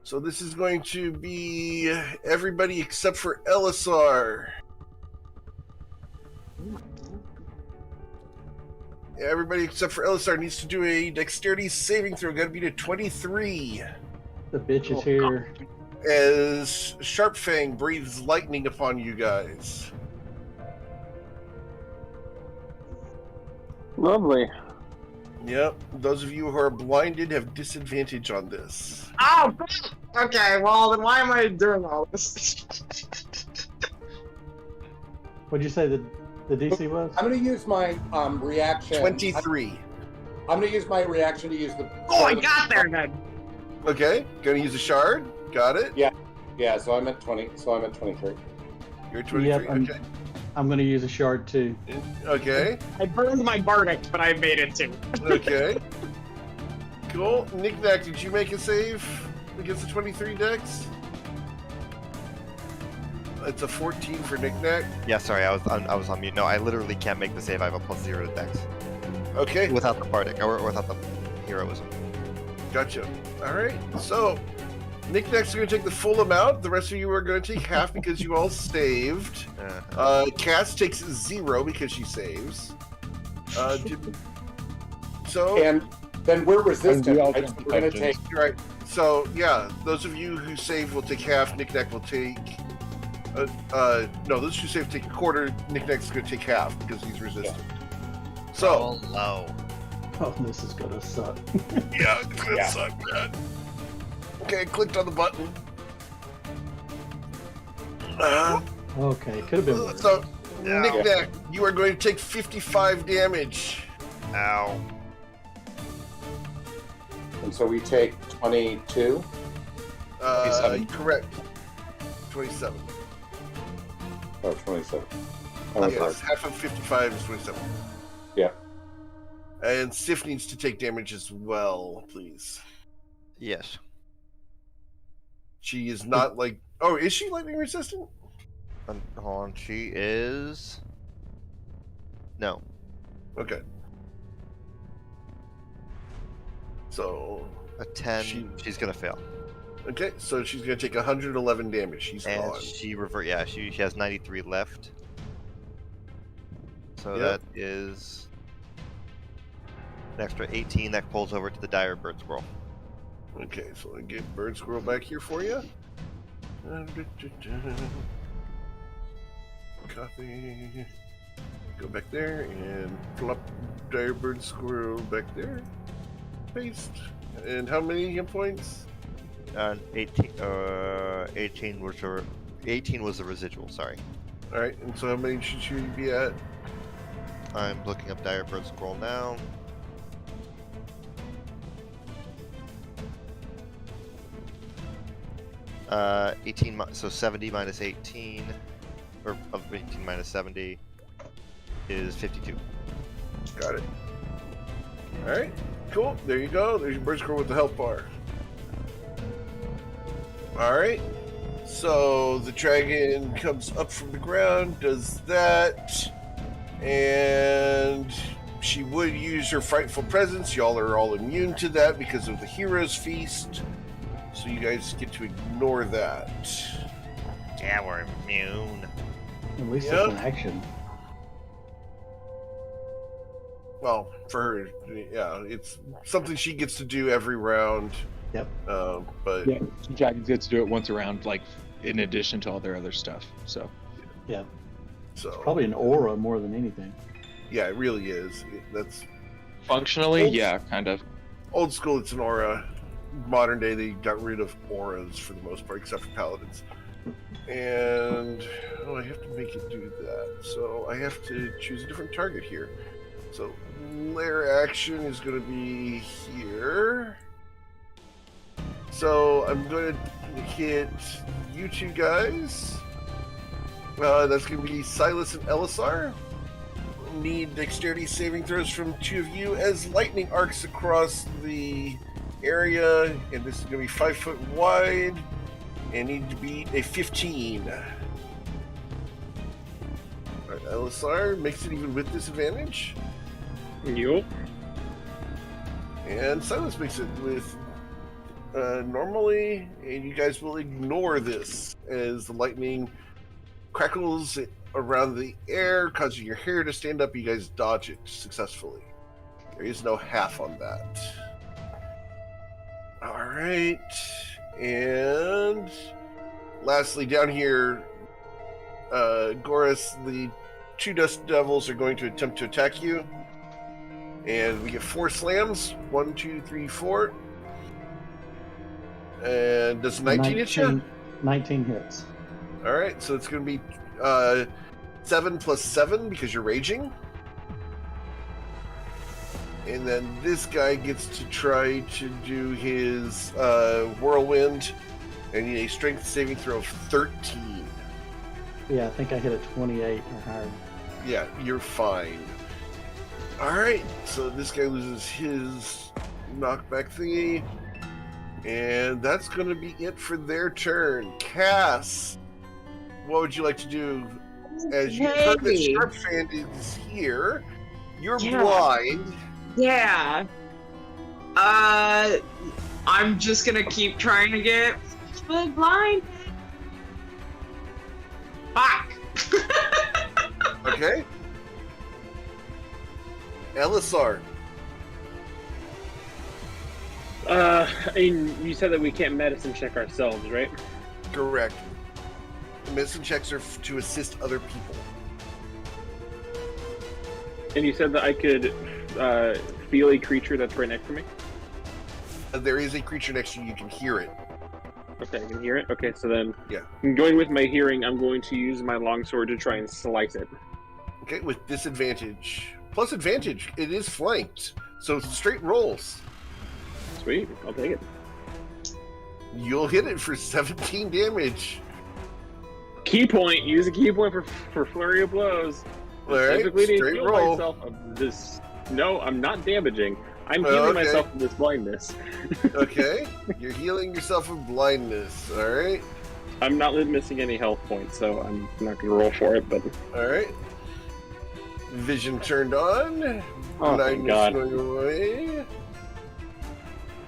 So this is going to be everybody except for Elisar. Everybody except for Elisar needs to do a dexterity saving throw. Got to beat a 23. The bitch is here. As Sharpfang breathes lightning upon you guys. Lovely. Yep. Those of you who are blinded have disadvantage on this. Oh, okay. Well, then why am I doing all this? What'd you say the DC was? I'm going to use my reaction. 23. I'm going to use my reaction to use the. Oh, I got there then. Okay. Gonna use a shard. Got it. Yeah. So I'm at 20. So I'm at 23. You're 23. Yep, okay. I'm going to use a shard too. Okay. I burned my Bardic, but I made it too. Okay. Cool. Knick-Knack, did you make a save against the 23 dex? It's a 14 for Knick-Knack. Yeah, sorry, I was on mute. No, I literally can't make the save. I have a +0 to Dex. Okay. Without the Bardic, or without the heroism. Gotcha. All right. So, Knick-Knack's going to take the full amount. The rest of you are going to take half because you all saved. Cass takes 0 because she saves. And then we're resistant. Right? So we're going to take. Right. So, yeah, those of you who save will take half. Knick-Knack will take. No, those who save take a quarter. Knick-Knack's going to take half because he's resistant. So. Oh, low. Oh, this is gonna suck. Yeah, it's gonna suck, man. Okay, I clicked on the button. Okay, could have been worse. So, Knick-Knack, you are going to take 55 damage. Ow. And so we take 22. Correct. 27. Oh, 27. Oh, Yes, half of 55 is 27. Yeah. And Sif needs to take damage as well, please. Yes. She is not like... Oh, is she lightning resistant? Hold on, she is... No. Okay. So... A 10, she's gonna fail. Okay, so she's gonna take 111 damage. She's And gone. she she has 93 left. So Yep. that is an extra 18 that pulls over to the dire bird squirrel. Okay, so let me get bird squirrel back here for you. Copy. Go back there and plop dire bird squirrel back there. Paste. And how many hit points? 18 was her 18 was the residual, sorry. Alright, and so how many should she be at? I'm looking up dire bird squirrel now. Uh, 18 so 70 minus 18 or of 18 minus 70 is 52. Got it. Alright, cool. There you go. There's your bird squirrel with the health bar. Alright. So the dragon comes up from the ground, does that, and she would use her frightful presence. Y'all are all immune to that because of the hero's feast. So you guys get to ignore that. Yeah, we're immune. At least Yep. it's an action. Well, for her, yeah, it's something she gets to do every round. Yep. But Yeah, dragons get to do it once around, like in addition to all their other stuff. So Yeah. so Probably an aura more than anything. yeah, it really is. That's functionally, yeah, kind of. old school. It's an aura. Modern day, they got rid of auras for the most part, except for paladins. And I have to make it do that. So I have to choose a different target here. So lair action is going to be here. So I'm going to hit you two guys. That's going to be Silas and Elisar. Need dexterity saving throws from two of you as lightning arcs across the area, and this is going to be 5 foot wide and need to beat a 15. Alright, Elisar makes it even with disadvantage. Yup. And Silas makes it with normally, and you guys will ignore this as the lightning crackles around the air, causing your hair to stand up. You guys dodge it successfully. There is no half on that. Alright, and lastly down here, Goris, the two dust devils are going to attempt to attack you. And we get 4 slams. 1, 2, 3, 4. And does 19 hit you? 19 hits. Alright, so it's going to be 7 plus 7 because you're raging. And then this guy gets to try to do his whirlwind. And need a strength saving throw of 13. Yeah, I think I hit a 28 or higher. Yeah, you're fine. Alright, so this guy loses his knockback thingy. And that's going to be it for their turn. Cass, what would you like to do? As you heard that Sharpfan is here, you're blind. Yeah. I'm just gonna keep trying to get blind. Fuck. Okay. Elisar. And you said that we can't medicine check ourselves, right? Correct. Medicine checks are to assist other people. And you said that I could feel a creature that's right next to me? There is a creature next to you. You can hear it. Okay, I can hear it. Okay, so then Yeah. going with my hearing, I'm going to use my longsword to try and slice it. Okay, with disadvantage. Plus advantage. It is flanked. So straight rolls. Sweet, I'll take it. You'll hit it for 17 damage. key point. Use a key point for flurry of blows. All right, Specifically to straight heal roll. myself of this. No, I'm not damaging. I'm healing myself of this blindness. Okay, you're healing yourself of blindness. All right. I'm not missing any health points, so I'm not going to roll for it. But All right. Vision turned on. oh my Blindness god! going away.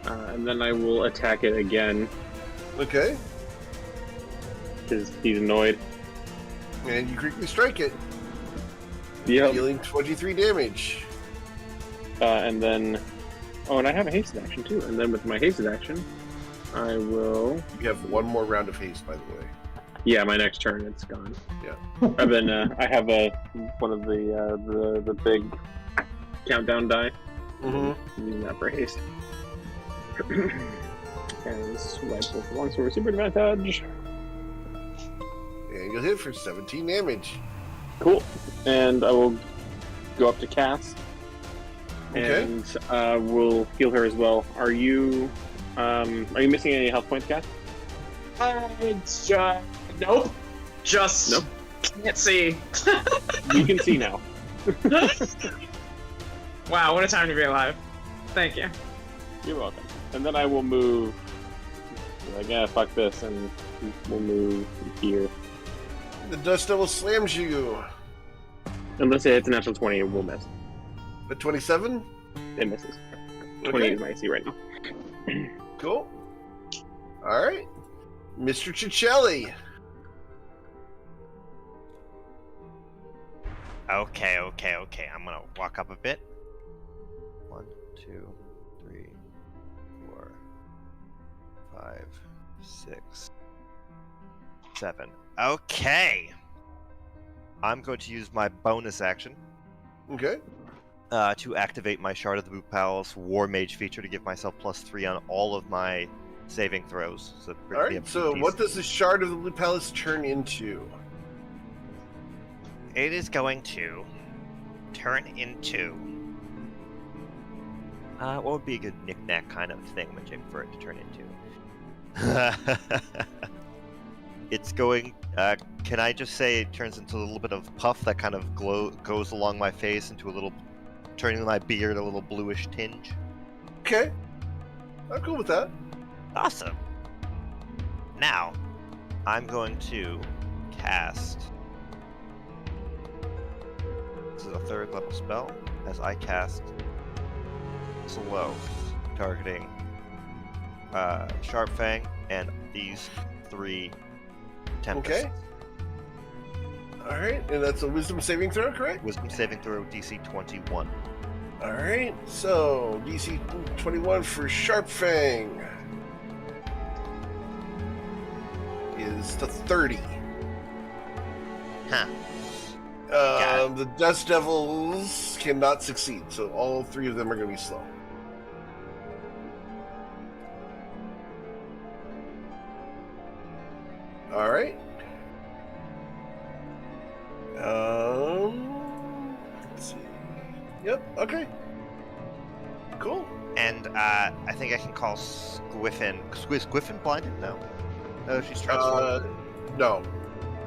And then I will attack it again Okay. because he's annoyed. And you quickly strike it, Yep. dealing 23 damage. And then, oh, and I have a hasted action too. And then with my hasted action, I will. You have one more round of haste, by the way. Yeah, my next turn it's gone. Yeah. And then I have one of the big countdown die. Mm-hmm. Using that for haste. And this is rifle for longsword super advantage. And you'll hit for 17 damage. Cool. And I will go up to Cass. Okay. And we'll heal her as well. Are you missing any health points, Cass? Nope. Just Nope. can't see. You can see now. Wow, what a time to be alive. Thank you. You're welcome. And then I will move. Like, yeah, fuck this, and we'll move here. The Dust Devil slams you. Unless it hits a natural 20, it will miss. At 27? It misses. 20 is my AC right now. Cool. Alright. Mr. Cicelli. Okay. I'm gonna walk up a bit. 1, 2, 3, 4, 5, 6, 7. Okay. I'm going to use my bonus action Okay. to activate my Shard of the Boot Palace War Mage feature to give myself +3 on all of my saving throws. So Alright, so what does the Shard of the Blue Palace turn into? It is going to turn into. What would be a good knick-knack kind of thingamajig for it to turn into? It's going. Can I just say it turns into a little bit of puff that kind of goes along my face into a little, turning my beard a little bluish tinge? Okay. I'm cool with that. Awesome. Now, I'm going to cast. This is a 3rd level spell as I cast Slow, targeting Sharp Fang and these 3 Tempests. Okay. Alright, and that's a Wisdom saving throw, correct? Wisdom saving throw DC 21. Alright, so DC 21 for Sharp Fang is to 30. Huh. The Dust Devils cannot succeed, so all 3 of them are going to be slow. Alright. Let's see. Yep, okay. Cool. And I think I can call Squiffin. Is Squiffin blinded? No. No, she's transformed. No.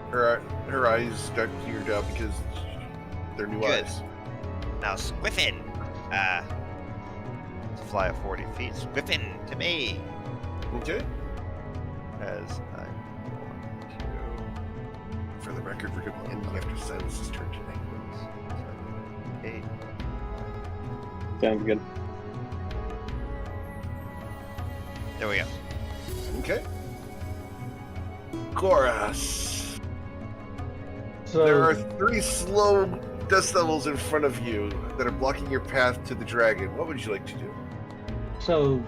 Her eyes got cleared out because they're new Good. eyes. Now Squiffin. Fly at 40 feet. Squiffin to me. Okay. As I'm going to. For the record, we're going to end after Silas's turn today. 8. Sounds good. There we go. Okay. Chorus. So There are 3 slow Dust Devils in front of you that are blocking your path to the dragon. What would you like to do? So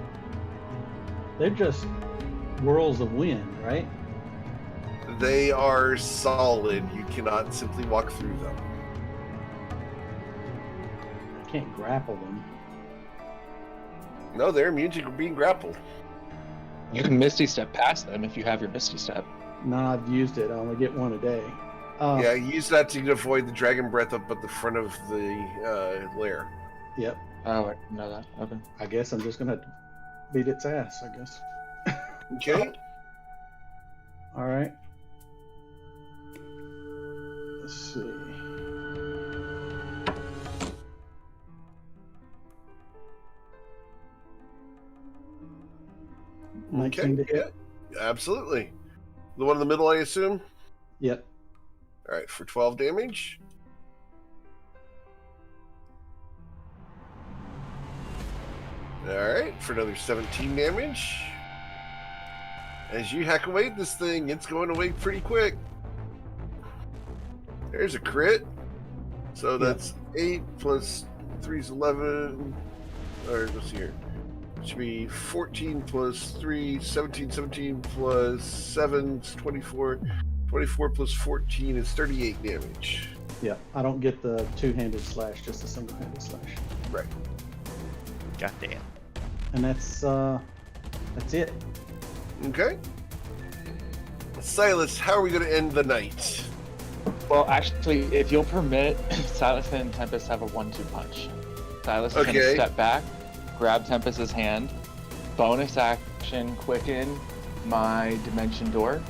they're just whirls of wind, right? They are solid. You cannot simply walk through them. I can't grapple them. No, they're immune to being grappled. You can Misty Step past them if you have your Misty Step. No, I've used it. I only get one a day. Yeah, use that to avoid the dragon breath up at the front of the lair. Yep. Oh, I know that. Okay. I guess I'm just gonna have to beat its ass, I guess. Okay. All right. Let's see. Okay, 19 to hit. yeah, absolutely. The one in the middle, I assume? Yep. All right, for 12 damage. All right, for another 17 damage. As you hack away at this thing, it's going away pretty quick. There's a crit. So that's 8 plus 3 is 11. Or let's see here. It should be 14 plus 3, 17. 17 plus 7 is 24. 24 plus 14 is 38 damage. Yeah, I don't get the two-handed slash, just a single-handed slash. Right. Goddamn. And that's it. Okay. Silas, how are we going to end the night? Well, actually, if you'll permit, Silas and Tempest have a 1-2 punch. Silas is going to step back, grab Tempest's hand, bonus action, quicken my dimension door.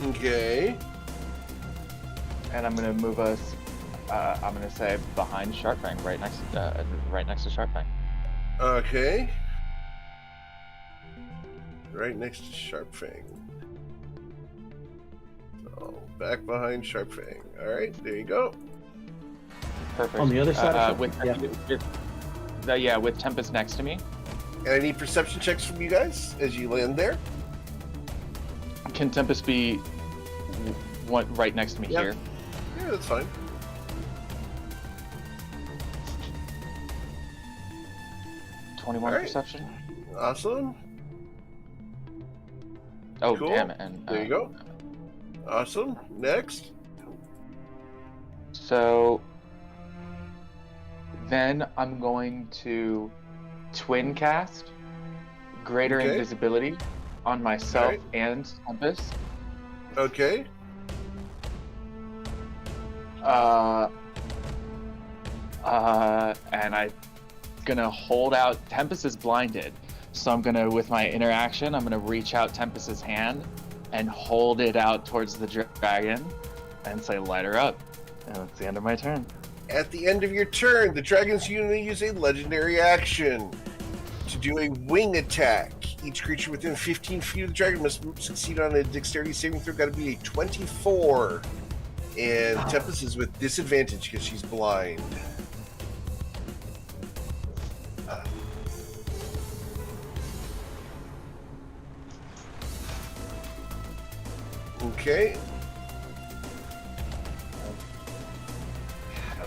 Okay. And I'm going to move us, I'm going to say behind Sharpfang, right next to Sharpfang. Okay. Right next to Sharpfang. So, back behind Sharpfang. Alright, there you go. Perfect. On the other side with Tempest next to me. And I need perception checks from you guys as you land there. Can Tempest be right next to me here? Yeah, that's fine. All right. Perception. Awesome. Oh, cool. damn it. And, there you go. Awesome. Next. So then I'm going to twin cast greater invisibility on myself and Tempest. Okay. And I'm gonna hold out. Tempest is blinded, so I'm gonna, with my interaction, I'm gonna reach out Tempest's hand and hold it out towards the dragon and say, "Light her up." And that's the end of my turn. At the end of your turn, the dragon's unit use a legendary action to do a wing attack. Each creature within 15 feet of the dragon must succeed on a dexterity saving throw. Got to be a 24. And Tempest is with disadvantage because she's blind. Okay.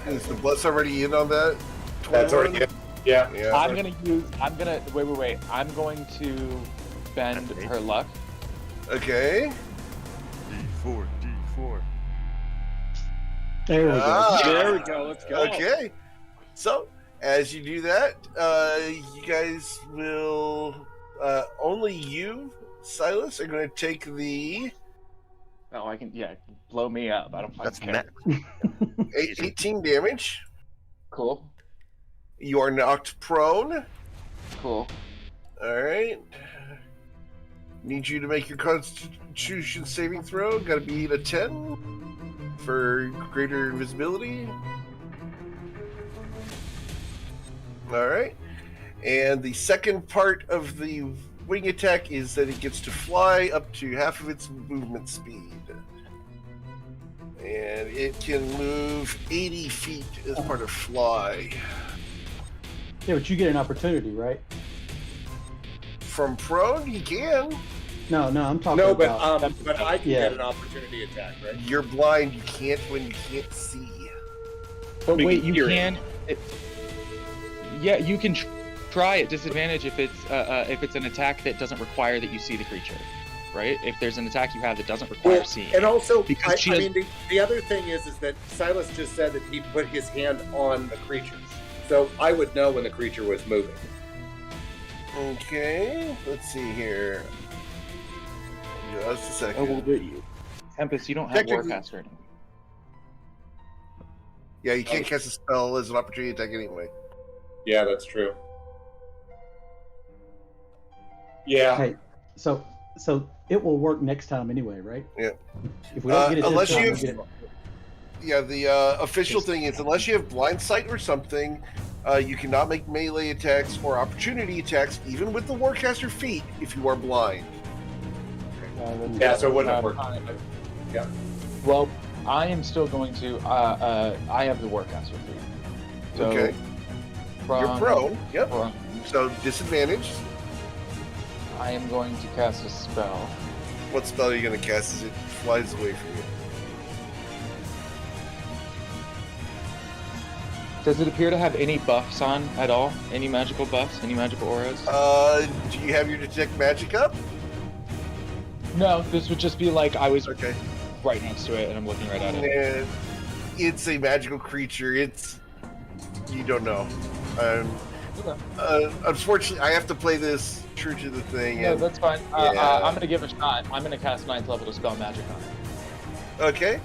Is the bless already in on that? 21? That's already in. Yeah. I'm going to bend her luck. Okay. D4. There we go. There we go. Let's go. Okay. So, as you do that, you guys will... only you, Silas, are going to take the... Oh, I can, blow me up. I don't care. 18 damage. Cool. You are knocked prone. Cool. Alright. Need you to make your Constitution saving throw. Gotta be a 10 for greater invisibility. Alright. And the second part of the wing attack is that it gets to fly up to half of its movement speed. And it can move 80 feet as part of fly. Yeah, but you get an opportunity, right? From prone, you can. No, I'm talking about... but I can get an opportunity attack, right? You're blind, you can't when you can't see. But wait, you can... you can try at disadvantage if it's an attack that doesn't require that you see the creature, right? If there's an attack you have that doesn't require seeing. And also, because the other thing is that Silas just said that he put his hand on the creatures, so I would know when the creature was moving. Okay, let's see here. Just a second. Oh, well, Tempest, you don't have Warcast right now. Yeah, you can't cast a spell as an opportunity attack anyway. Yeah, that's true. Yeah. Hey, so So it will work next time anyway, right? Yeah. If we don't get it this Unless time, you we'll get it. Yeah, the official thing is unless you have blind sight or something, you cannot make melee attacks or opportunity attacks, even with the Warcaster feat, if you are blind. Yeah, so it wouldn't have worked. Yeah. Well, I am still going to. I have the Warcaster feat. So Okay. You're prone. Yep. From, So disadvantage. I am going to cast a spell. What spell are you going to cast as it flies away from you? Does it appear to have any buffs on at all? Any magical buffs? Any magical auras? Do you have your detect magic up? No, this would just be like I was Okay. right next to it and I'm looking right at it. And it's a magical creature. It's you don't know. Unfortunately, I have to play this true to the thing. No, and, that's fine. yeah. I'm gonna give it a shot. I'm gonna cast 9th level Dispel Magic on it. Okay.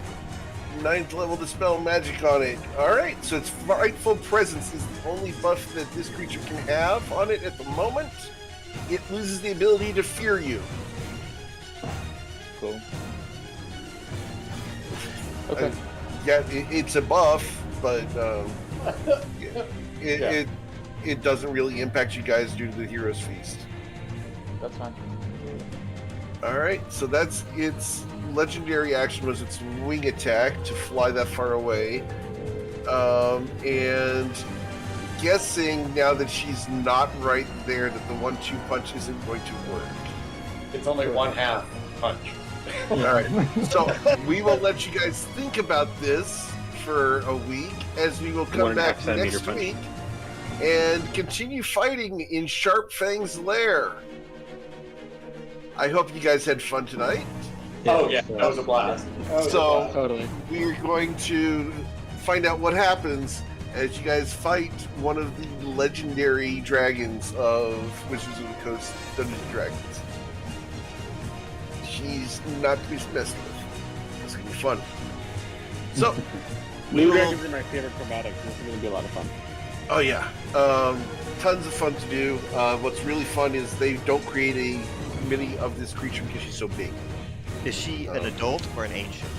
9th level Dispel Magic on it. Alright, so its Frightful Presence is the only buff that this creature can have on it at the moment. It loses the ability to fear you. Cool. Okay. Yeah, it's a buff, but it doesn't really impact you guys due to the Hero's Feast. That's fine. Alright, so that's its legendary action was its wing attack to fly that far away. And guessing now that she's not right there that the 1-2 punch isn't going to work. It's only one half punch. Alright, so we will let you guys think about this for a week as we will come 1.5 back centimeter next punch. week and continue fighting in Sharp Fang's lair. I hope you guys had fun tonight. Oh yeah, that was a blast. So Totally. we're going to find out what happens as you guys fight one of the legendary dragons of Wizards of the Coast, Dungeons and Dragons. She's not to be messed with. It's gonna be fun. So we Blue will. dragons are my favorite chromatic. This is going to be a lot of fun. Oh yeah, tons of fun to do. What's really fun is they don't create a mini of this creature because she's so big. Is she an adult or an ancient?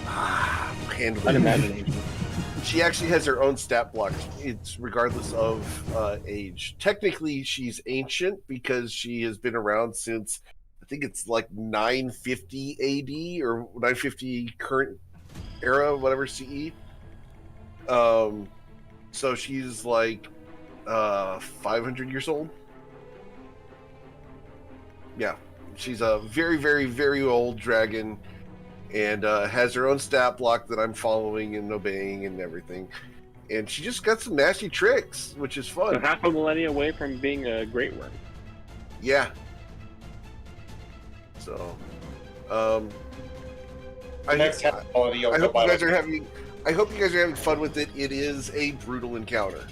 Handle I'd it. imagine. She actually has her own stat block. It's regardless of age. Technically, she's ancient because she has been around since I think it's like 950 AD or 950 current era, whatever CE. So she's like 500 years old. Yeah, she's a very, very, very old dragon, and has her own stat block that I'm following and obeying and everything. And she just got some nasty tricks, which is So fun. half a millennia away from being a great worm. Yeah. So, I Next half quality, you'll I go hope by you guys like- are having. I hope you guys are having fun with it. It is a brutal encounter.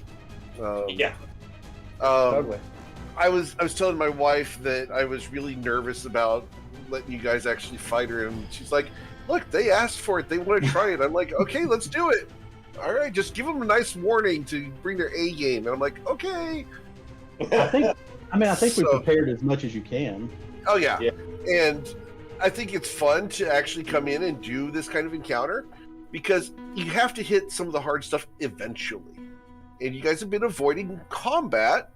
Yeah, Um, totally. I was telling my wife that I was really nervous about letting you guys actually fight her, and she's like, "Look, they asked for it. They want to try it." I'm like, "Okay, let's do it. All right, just give them a nice warning to bring their A game." And I'm like, "Okay." I think we So- prepared as much as you can. Oh yeah. Yeah. And I think it's fun to actually come in and do this kind of encounter because you have to hit some of the hard stuff eventually. And you guys have been avoiding combat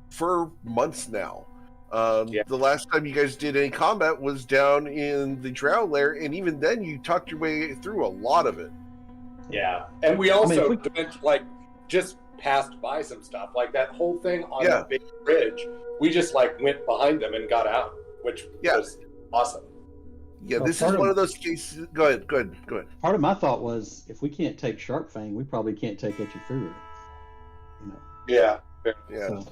for months now. Yeah. The last time you guys did any combat was down in the Drow lair, and even then you talked your way through a lot of it. Yeah, and we also if went, like just passed by some stuff, like that whole thing on Yeah. the big bridge. We just like went behind them and got out, which Yeah. was awesome. Yeah, Well, this is part of- one of those cases. Go ahead. Part of my thought was, if we can't take Sharp Fang, we probably can't take Etchifuru. You know, Yeah, Yeah. so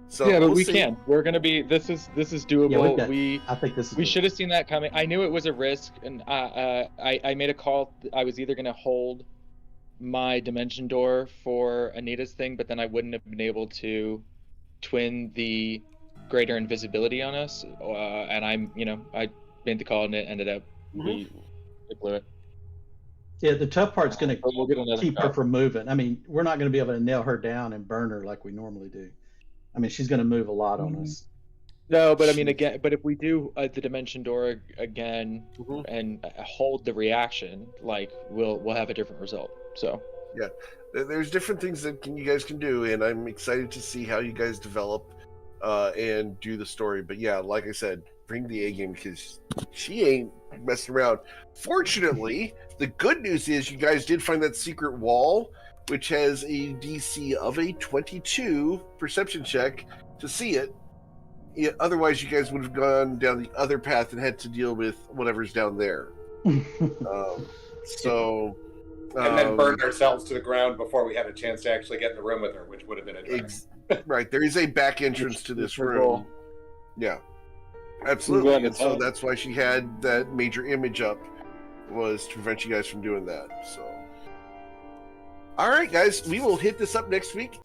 So yeah, but we'll we see. can. We're gonna be. This is doable. Yeah, we've got- we I think this is. should have seen that coming. I knew it was a risk, and I made a call. I was either gonna hold my dimension door for Anita's thing, but then I wouldn't have been able to twin the greater invisibility on us. And I made the call, and it ended up we blew it. Yeah, the tough part's going But we'll get another to keep her shot. from moving. I mean, we're not going to be able to nail her down and burn her like we normally do. I mean, she's going to move a lot on us. No, but I mean, again, but if we do the dimension door again Mhm. and hold the reaction, like we'll have a different result. So Yeah, there's different things that you guys can do, and I'm excited to see how you guys develop and do the story. But yeah, like I said, bring the A game because she ain't messing around. Fortunately, the good news is you guys did find that secret wall, which has a DC of a 22 perception check to see it. Yeah, otherwise, you guys would have gone down the other path and had to deal with whatever's down there. So. And then burned ourselves to the ground before we had a chance to actually get in the room with her, which would have been a drag. Right, there is a back entrance to this room. Cool. Yeah, I'm absolutely. glad And to so tell. that's why she had that major image up, was to prevent you guys from doing that. So, all right, guys, we will hit this up next week.